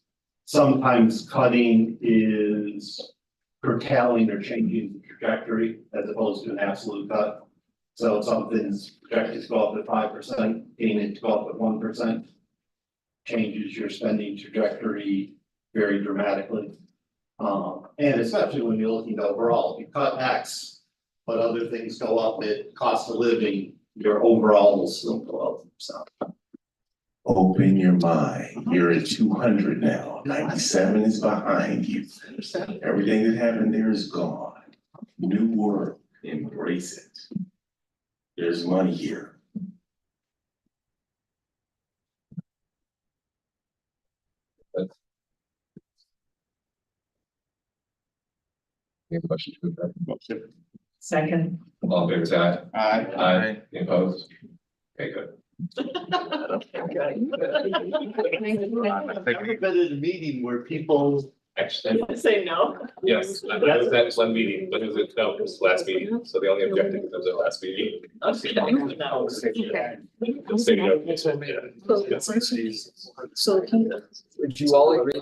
sometimes cutting is curtailing or changing the trajectory as opposed to an absolute cut. So if something's projected to go up at 5%, gain it to go up at 1%. Changes your spending trajectory very dramatically. And especially when you're looking overall, if you cut X, but other things go up at cost of living, your overall will still go up, so. Open your mind. You're at 200 now. 97 is behind you. Everything that happened there is gone. New world, embrace it. There's money here. Any questions? Second. All in favor, say aye. Aye. Aye. Any opposed? Okay, good. I've never been at a meeting where people. Actually, Say no. yes, that was that one meeting, but it was last meeting, so the only objective was the last meeting. Say no. So can Would you all agree